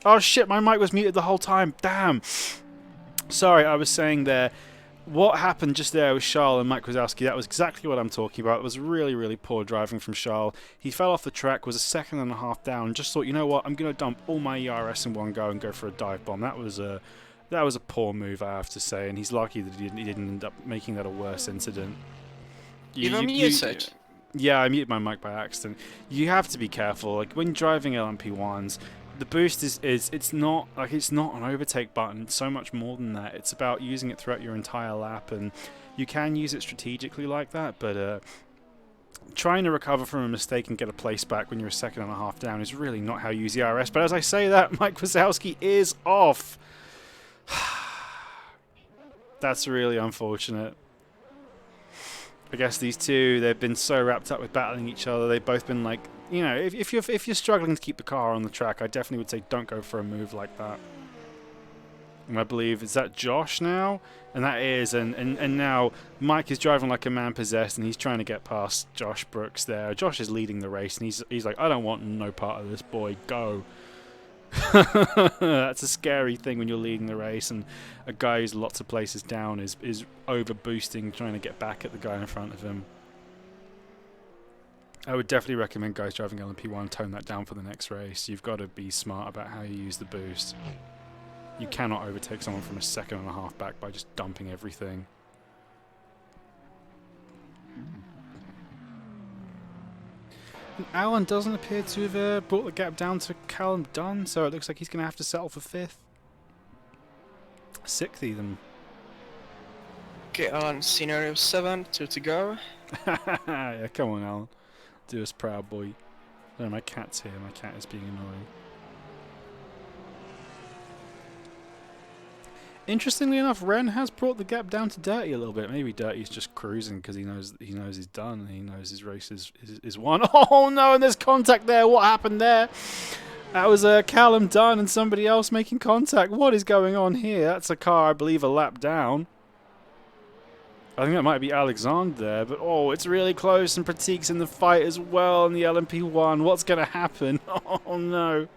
Oh shit, my mic was muted the whole time. Damn. Sorry, I was saying there, what happened just there with Charles and Mike Wazowski, that was exactly what I'm talking about. It was really, really poor driving from Charles. He fell off the track, was a second and a half down, and just thought, you know what, I'm going to dump all my ERS in one go and go for a dive bomb. That was a poor move, I have to say, and he's lucky that he didn't end up making that a worse incident. Yeah, I muted my mic by accident. You have to be careful. Like when driving LMP1s, the boost is it's not an overtake button. It's so much more than that. It's about using it throughout your entire lap, and you can use it strategically like that. But trying to recover from a mistake and get a place back when you're a second and a half down is really not how you use the RS. But as I say that, Mike Wazowski is off. That's really unfortunate. I guess these two, they've been so wrapped up with battling each other. They've both been like, you know, if you're struggling to keep the car on the track, I definitely would say don't go for a move like that. And I believe, is that Josh now? And that is, and now Mike is driving like a man possessed, and he's trying to get past Josh Brooks there. Josh is leading the race, and he's like, I don't want no part of this, boy, go. That's a scary thing when you're leading the race, and a guy who's lots of places down is over boosting, trying to get back at the guy in front of him. I would definitely recommend guys driving LMP1 tone that down for the next race. You've got to be smart about how you use the boost. You cannot overtake someone from a second and a half back by just dumping everything. And Alan doesn't appear to have brought the gap down to Callum Dunn, so it looks like he's going to have to settle for 5th. 6th even. Okay, on scenario 7, 2 to go. Yeah, come on, Alan. Do us proud, boy. No, my cat's here. My cat is being annoying. Interestingly enough, Ren has brought the gap down to Dirty a little bit. Maybe Dirty's just cruising because he knows he's done and he knows his race is won. Oh no! And there's contact there. What happened there? That was Callum Dunn and somebody else making contact. What is going on here? That's a car, I believe, a lap down. I think that might be Alexander there, but oh, it's really close, and Pratik's in the fight as well in the LMP1. What's going to happen? Oh no.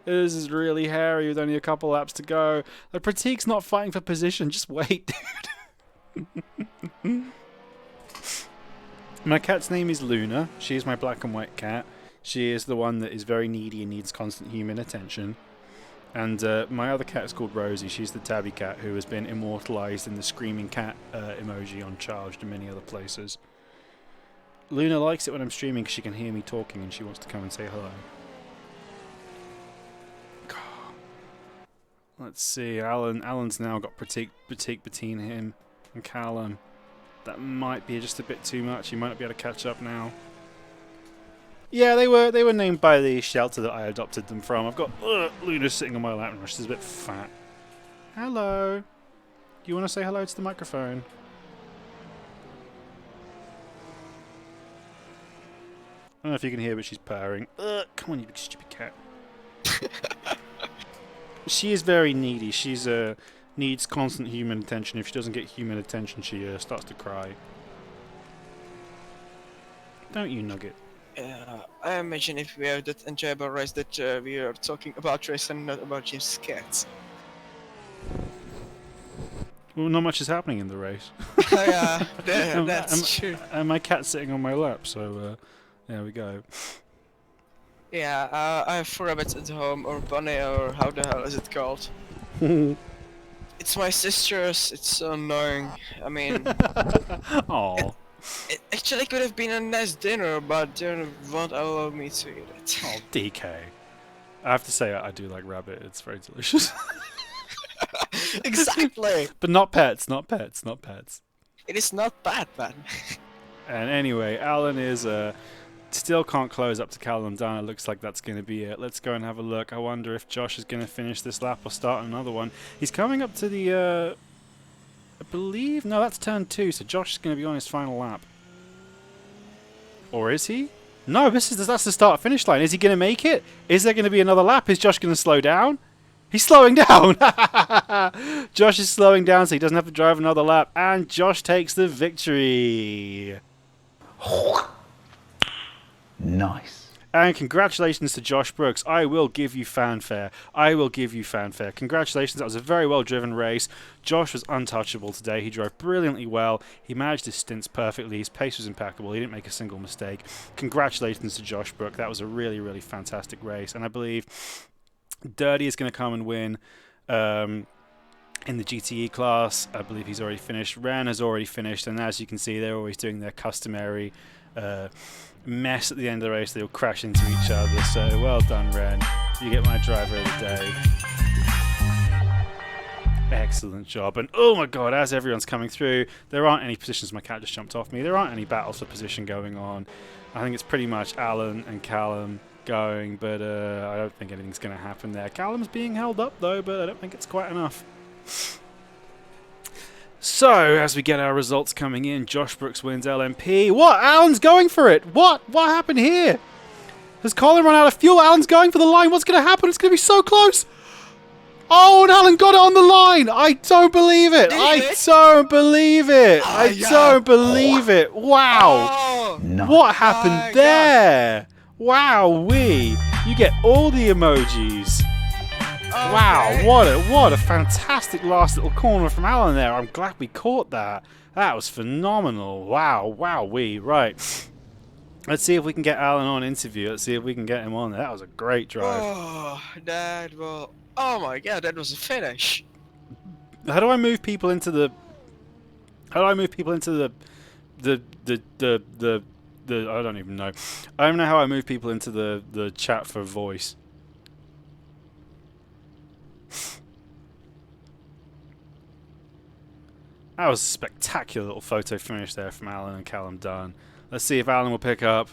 This is really hairy with only a couple laps to go. The Pratik's not fighting for position. Just wait, dude. My cat's name is Luna. She is my black and white cat. She is the one that is very needy and needs constant human attention. And my other cat is called Rosie. She's the tabby cat who has been immortalised in the screaming cat emoji on Charged and many other places. Luna likes it when I'm streaming because she can hear me talking and she wants to come and say hello. Let's see, Alan's now got Pratik between him and Callum. That might be just a bit too much. He might not be able to catch up now. Yeah, they were named by the shelter that I adopted them from. I've got Luna sitting on my lap and she's a bit fat. Hello. Do you want to say hello to the microphone? I don't know if you can hear, but she's purring. Come on, you big stupid cat. She is very needy. She's needs constant human attention. If she doesn't get human attention, she starts to cry. Don't you, Nugget? I imagine if we have that enjoyable race that we are talking about race and not about Jim's cats. Well, not much is happening in the race. Yeah, that's true. And my cat's sitting on my lap, so there we go. Yeah, I have 4 rabbits at home, or bunny, or how the hell is it called? It's my sister's. It's so annoying. I mean, Aww. it actually could have been a nice dinner, but they won't allow me to eat it. Oh, DK. I have to say, I do like rabbit. It's very delicious. Exactly. But not pets, not pets, not pets. It is not bad, man. And anyway, Alan is still can't close up to Callum Dunn. It looks like that's going to be it. Let's go and have a look. I wonder if Josh is going to finish this lap or start another one. He's coming up to the, I believe, no, that's turn 2, so Josh is going to be on his final lap. Or is he? No, that's the start-finish line. Is he going to make it? Is there going to be another lap? Is Josh going to slow down? He's slowing down! Josh is slowing down so he doesn't have to drive another lap. And Josh takes the victory. Nice. And congratulations to Josh Brooks. I will give you fanfare. I will give you fanfare. Congratulations. That was a very well-driven race. Josh was untouchable today. He drove brilliantly well. He managed his stints perfectly. His pace was impeccable. He didn't make a single mistake. Congratulations to Josh Brooks. That was a really, really fantastic race. And I believe Dirty is going to come and win in the GTE class. I believe he's already finished. Ren has already finished. And as you can see, they're always doing their customary mess at the end of the race. They'll crash into each other. So well done, Ren. You get my driver of the day. Excellent job. And oh my god, as everyone's coming through, there aren't any positions. My cat just jumped off me. There aren't any battles for position going on. I think it's pretty much Alan and Callum going, but I don't think anything's going to happen there. Callum's being held up though, but I don't think it's quite enough. So, as we get our results coming in, Josh Brooks wins LMP. What? Alan's going for it. What? What happened here? Has Colin run out of fuel? Alan's going for the line. What's going to happen? It's going to be so close. Oh, and Alan got it on the line. I don't believe it. I don't believe it. I don't believe it. Wow. Oh, Nice. What happened there? Wow-wee. You get all the emojis. okay. Wow, what a fantastic last little corner from Alan there. I'm glad we caught that. That was phenomenal. Wow, wowee. Right. Let's see if we can get Alan on interview. Let's see if we can get him on. That was a great drive. Oh, that well. Oh my god, that was a finish. How do I move people into the? How do I move people into the? I don't even know. I don't know how I move people into the chat for voice. That was a spectacular little photo finish there from Alan and Callum Dunn. Let's see if Alan will pick up.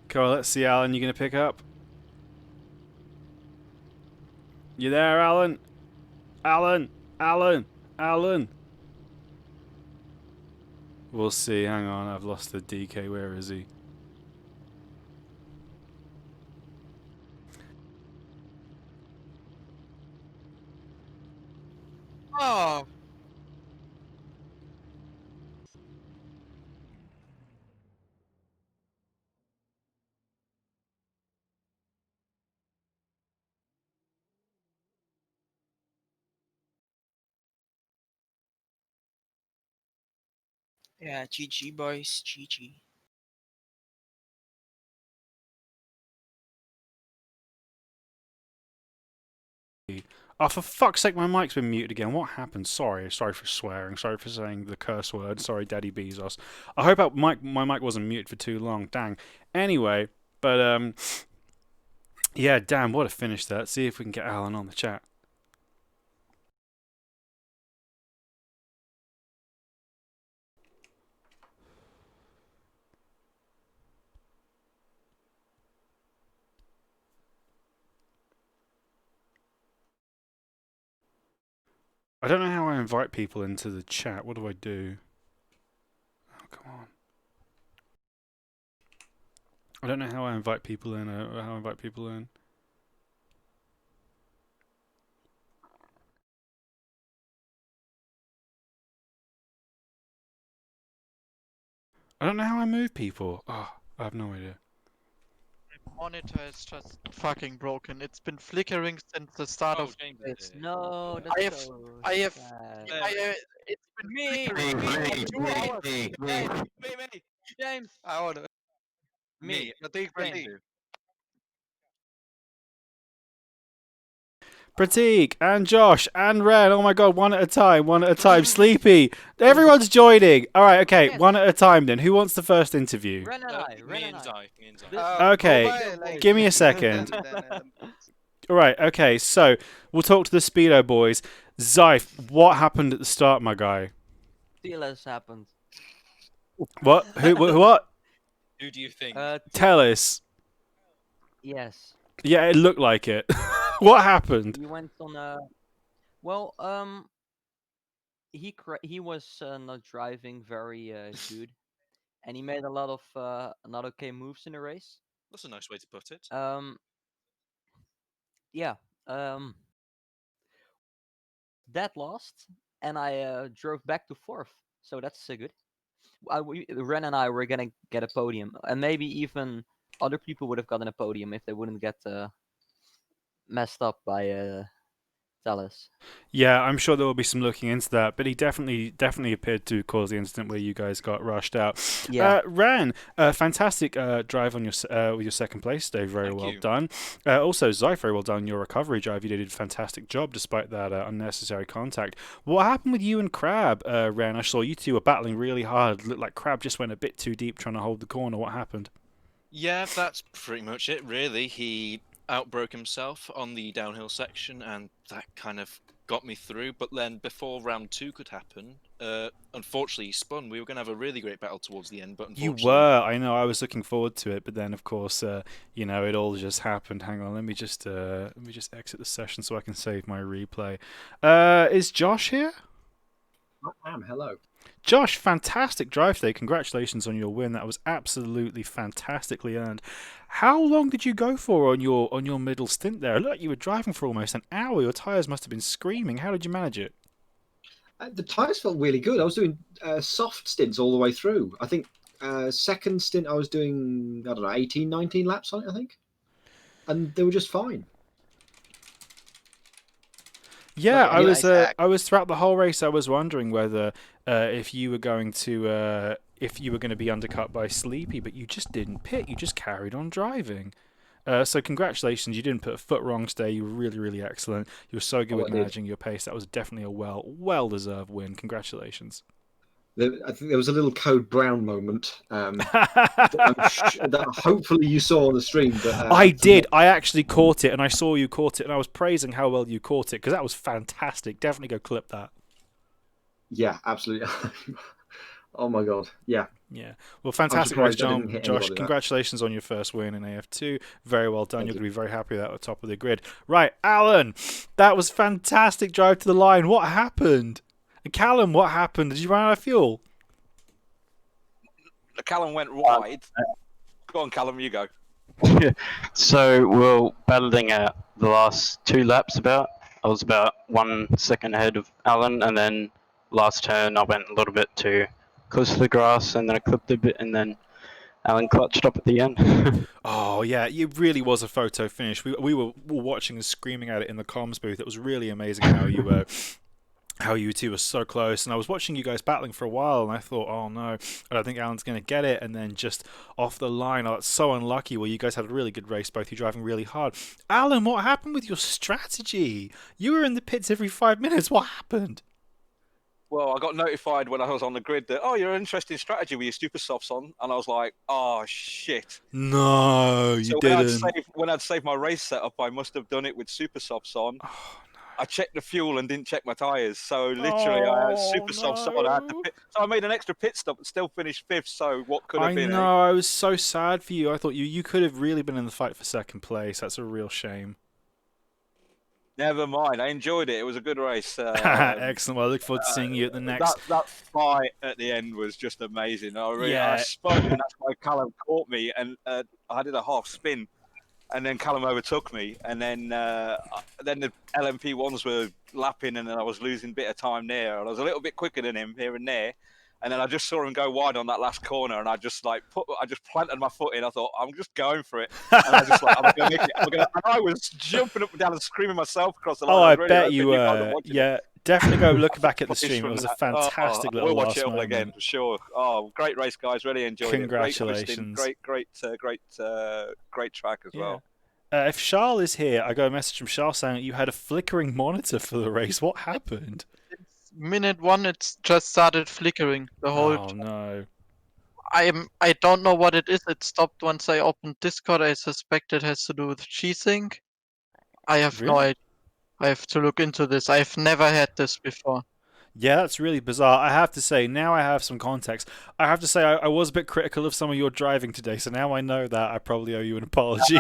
Cool, let's see, Alan. You gonna pick up? You there, Alan? Alan? Alan? Alan? We'll see. Hang on, I've lost the DK. Where is he? Oh, yeah, GG boys, GG. Oh, for fuck's sake, my mic's been muted again. What happened? Sorry. Sorry for swearing. Sorry for saying the curse word. Sorry, Daddy Bezos. I hope my mic wasn't muted for too long. Dang. Anyway, but yeah, damn, what a finish that. See if we can get Alan on the chat. I don't know how I invite people into the chat. What do I do? Oh, come on. I don't know how I invite people in. How I invite people in. I don't know how I move people. Oh, I have no idea. Monitor is just fucking broken. It's been flickering since the start of. James It's is no, I that's have- so I have- sad. It's been Me, flickering for 2 hours. me. James, Ahora. me, Pratik, James. Pratik. Pratik and Josh and Ren. Oh my god, one at a time, one at a time. Sleepy. Everyone's joining. All right, okay, Yes. one at a time then. Who wants the first interview? Ren and I, Ren Me and and I. Zai. Me and Zai. This- Okay, go by, give me a second. All right, okay, so we'll talk to the Speedo boys. Zyf, what happened at the start, my guy? TLS happened. What? Who? What? Who do you think? Tell us. Yes. Yeah, it looked like it. What happened? We went on a. Well, he was not driving very good, and he made a lot of not okay moves in the race. That's a nice way to put it. Yeah. Um, that lost, and I drove back to fourth, so that's good. Ren and I were gonna get a podium, and maybe even other people would have gotten a podium if they wouldn't get messed up by Dallas. Yeah, I'm sure there will be some looking into that, but he definitely appeared to cause the incident where you guys got rushed out. Yeah. Ran, fantastic drive on your with your second place today. Very Thank well you. done. Also, Zai, very well done. Your recovery drive, you did a fantastic job despite that unnecessary contact. What happened with you and Crab, Ran? I saw you two were battling really hard. It looked like Crab just went a bit too deep trying to hold the corner. What happened? Yeah, that's pretty much it, really. He outbroke himself on the downhill section, and that kind of got me through. But then, before round 2 could happen, unfortunately, he spun. We were going to have a really great battle towards the end, but You unfortunately... were. I know. I was looking forward to it, but then, of course, it all just happened. Hang on. Let me just exit the session so I can save my replay. Is Josh here? I am. Hello. Josh, fantastic drive today. Congratulations on your win. That was absolutely fantastically earned. How long did you go for on your middle stint there? It looked like you were driving for almost an hour. Your tyres must have been screaming. How did you manage it? The tyres felt really good. I was doing soft stints all the way through. I think second stint I was doing, I don't know, 18, 19 laps on it, I think. And they were just fine. Yeah, Like, I was throughout the whole race. I was wondering whether if you were going to be undercut by Sleepy, but you just didn't pit. You just carried on driving. So congratulations, you didn't put a foot wrong today. You were really, really excellent. You were so good with managing your pace. That was definitely a well deserved win. Congratulations. I think there was a little Code Brown moment that hopefully you saw on the stream. But I did. I actually caught it, and I saw you caught it, and I was praising how well you caught it because that was fantastic. Definitely go clip that. Yeah, absolutely. Oh my god, yeah. Yeah. Well, fantastic race, Josh. Congratulations on your first win in AF2. Very well done. You're going to be very happy with that at the top of the grid. Right, Alan, that was fantastic drive to the line. What happened? And Callum, what happened? Did you run out of fuel? Callum went wide. Go on, Callum, you go. So we're battling at the last 2 laps about. I was about 1 second ahead of Alan, and then last turn I went a little bit too close to the grass, and then I clipped a bit, and then Alan clutched up at the end. Oh, yeah, it really was a photo finish. We were watching and screaming at it in the comms booth. It was really amazing how you two were so close. And I was watching you guys battling for a while, and I thought, oh no, I don't think Alan's going to get it. And then just off the line, oh, it's so unlucky. Well, you guys had a really good race, both you driving really hard. Alan, what happened with your strategy? You were in the pits every 5 minutes. What happened? Well, I got notified when I was on the grid that, oh, you're an interesting strategy with your super softs on. And I was like, oh, shit. No, you didn't. When I'd saved my race setup, I must have done it with super softs on. Oh, no. I checked the fuel and didn't check my tyres. So literally, I had super softs on. So I made an extra pit stop and still finished 5th. So what could have been? I know, I was so sad for you. I thought you could have really been in the fight for second place. That's a real shame. Never mind. I enjoyed it. It was a good race. Excellent. Well, I look forward to seeing you at the next. That fight at the end was just amazing. I spun, and that's why Callum caught me, and I did a half spin, and then Callum overtook me, and then the LMP ones were lapping, and then I was losing a bit of time there. And I was a little bit quicker than him here and there. And then I just saw him go wide on that last corner, and I just planted my foot in. I thought, I'm just going for it, and I just like, I'm gonna make it. And I was jumping up and down and screaming myself across the line. Oh, I bet you were. Yeah, definitely go look back at the stream. It was a fantastic little we'll watch last it all moment. again for sure. Oh, great race, guys! Really enjoyed Congratulations. it. Great track as well. If Charles is here, I got a message from Charles saying that you had a flickering monitor for the race. What happened? Minute 1, it's just started flickering the whole. Oh no! I don't know what it is. It stopped once I opened Discord. I suspect it has to do with G-Sync. I have no idea. I have to look into this. I've never had this before. Yeah, that's really bizarre. I have to say, now I have some context. I have to say, I was a bit critical of some of your driving today, so now I know that I probably owe you an apology.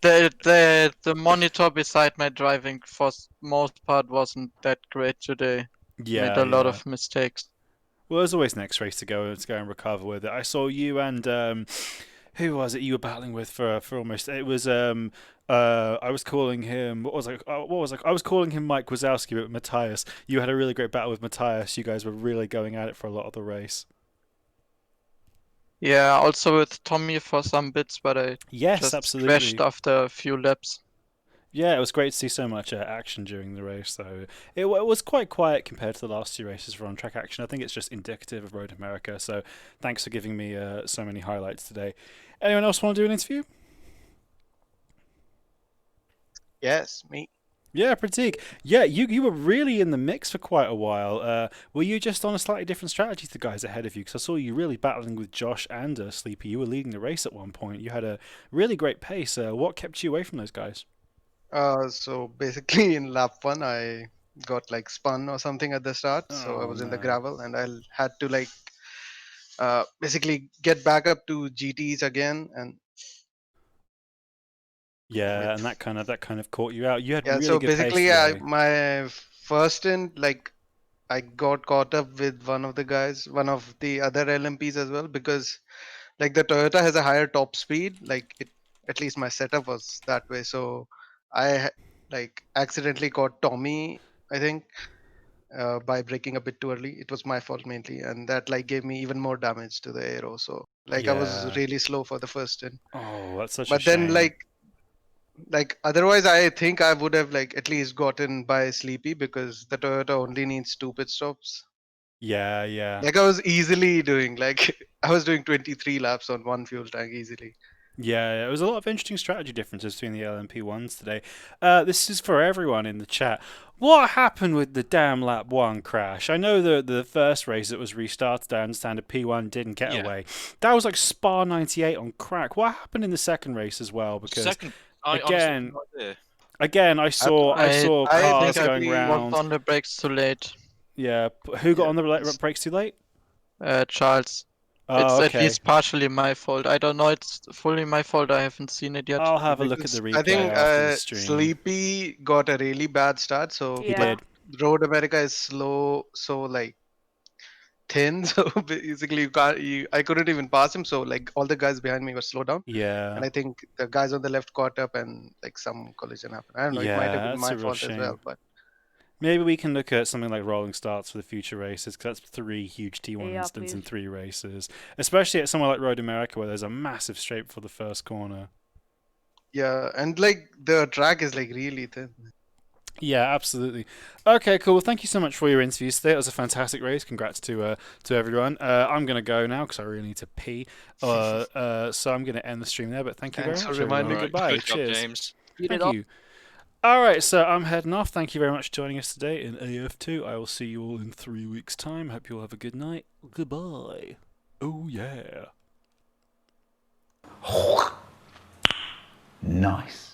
The monitor beside my driving for most part wasn't that great today. Yeah, made a lot of mistakes. Well, there's always next race to go and recover with it. I saw you and who was it you were battling with for almost? It was I was calling him I was calling him Mike Wazowski, but Matthias. You had a really great battle with Matthias. You guys were really going at it for a lot of the race. Yeah, also with Tommy for some bits, but I absolutely crashed after a few laps. Yeah, it was great to see so much action during the race. So it was quite quiet compared to the last 2 races for on-track action. I think it's just indicative of Road America. So thanks for giving me so many highlights today. Anyone else want to do an interview? Yes, me. Yeah, Pratik. Yeah, you were really in the mix for quite a while. Were you just on a slightly different strategy to the guys ahead of you? Because I saw you really battling with Josh and Sleepy. You were leading the race at one point. You had a really great pace. What kept you away from those guys? So basically in lap 1, I got like spun or something at the start. So I was in the gravel, and I had to like basically get back up to GTs again, and yeah, and that kind of caught you out. You had really so good basically pace my first stint, like I got caught up with one of the guys, one of the other LMPs as well, because like the Toyota has a higher top speed, like it, at least my setup was that way. So I like accidentally caught Tommy, I think, by braking a bit too early. It was my fault mainly, and that like gave me even more damage to the aero. So like I was Yeah. really slow for the first stint. Oh, that's such a But then shame. like otherwise, I think I would have like at least gotten by Sleepy because the Toyota only needs 2 pit stops. Yeah, yeah. Like I was easily doing like I was doing 23 laps on 1 fuel tank easily. Yeah, there was a lot of interesting strategy differences between the LMP ones today. This is for everyone in the chat. What happened with the damn lap 1 crash? I know the first race that was restarted, I understand a P1 didn't get Yeah. away. That was like Spa 98 on crack. What happened in the second race as well? Because Second, I honestly have again, no idea. again, I saw I cars think I going was round. on the brakes too late. Yeah, who got Yeah, on the it's- brakes too late? Charles. Oh, It's at okay. least partially my fault. I don't know it's fully my fault. I haven't seen it yet. I'll have a look at because the I replay think after the stream. Sleepy got a really bad start. So He Yeah. did. Road America is slow, so like thin. So basically, I couldn't even pass him. So like all the guys behind me were slowed down, Yeah. and I think the guys on the left caught up, and like some collision happened. I don't know. It might have Yeah, been that's my a real fault as well, shame. but Maybe we can look at something like rolling starts for the future races, because that's 3 huge T1 Yeah, incidents in please. 3 races. Especially at somewhere like Road America, where there's a massive straight for the first corner. yeah, and like the track is like really thin. Yeah, absolutely. Okay, cool. Well, thank you so much for your interviews today. It was a fantastic race. Congrats to everyone. I'm going to go now because I really need to pee. So I'm going to end the stream there. But thank you very Thanks for much, reminding everyone. me. Right, Goodbye. good job, Cheers. James. Speed it Thank up. you. All right, so I'm heading off. Thank you very much for joining us today in AF2. I will see you all in 3 weeks' time. Hope you all have a good night. Goodbye. Oh, yeah. Nice.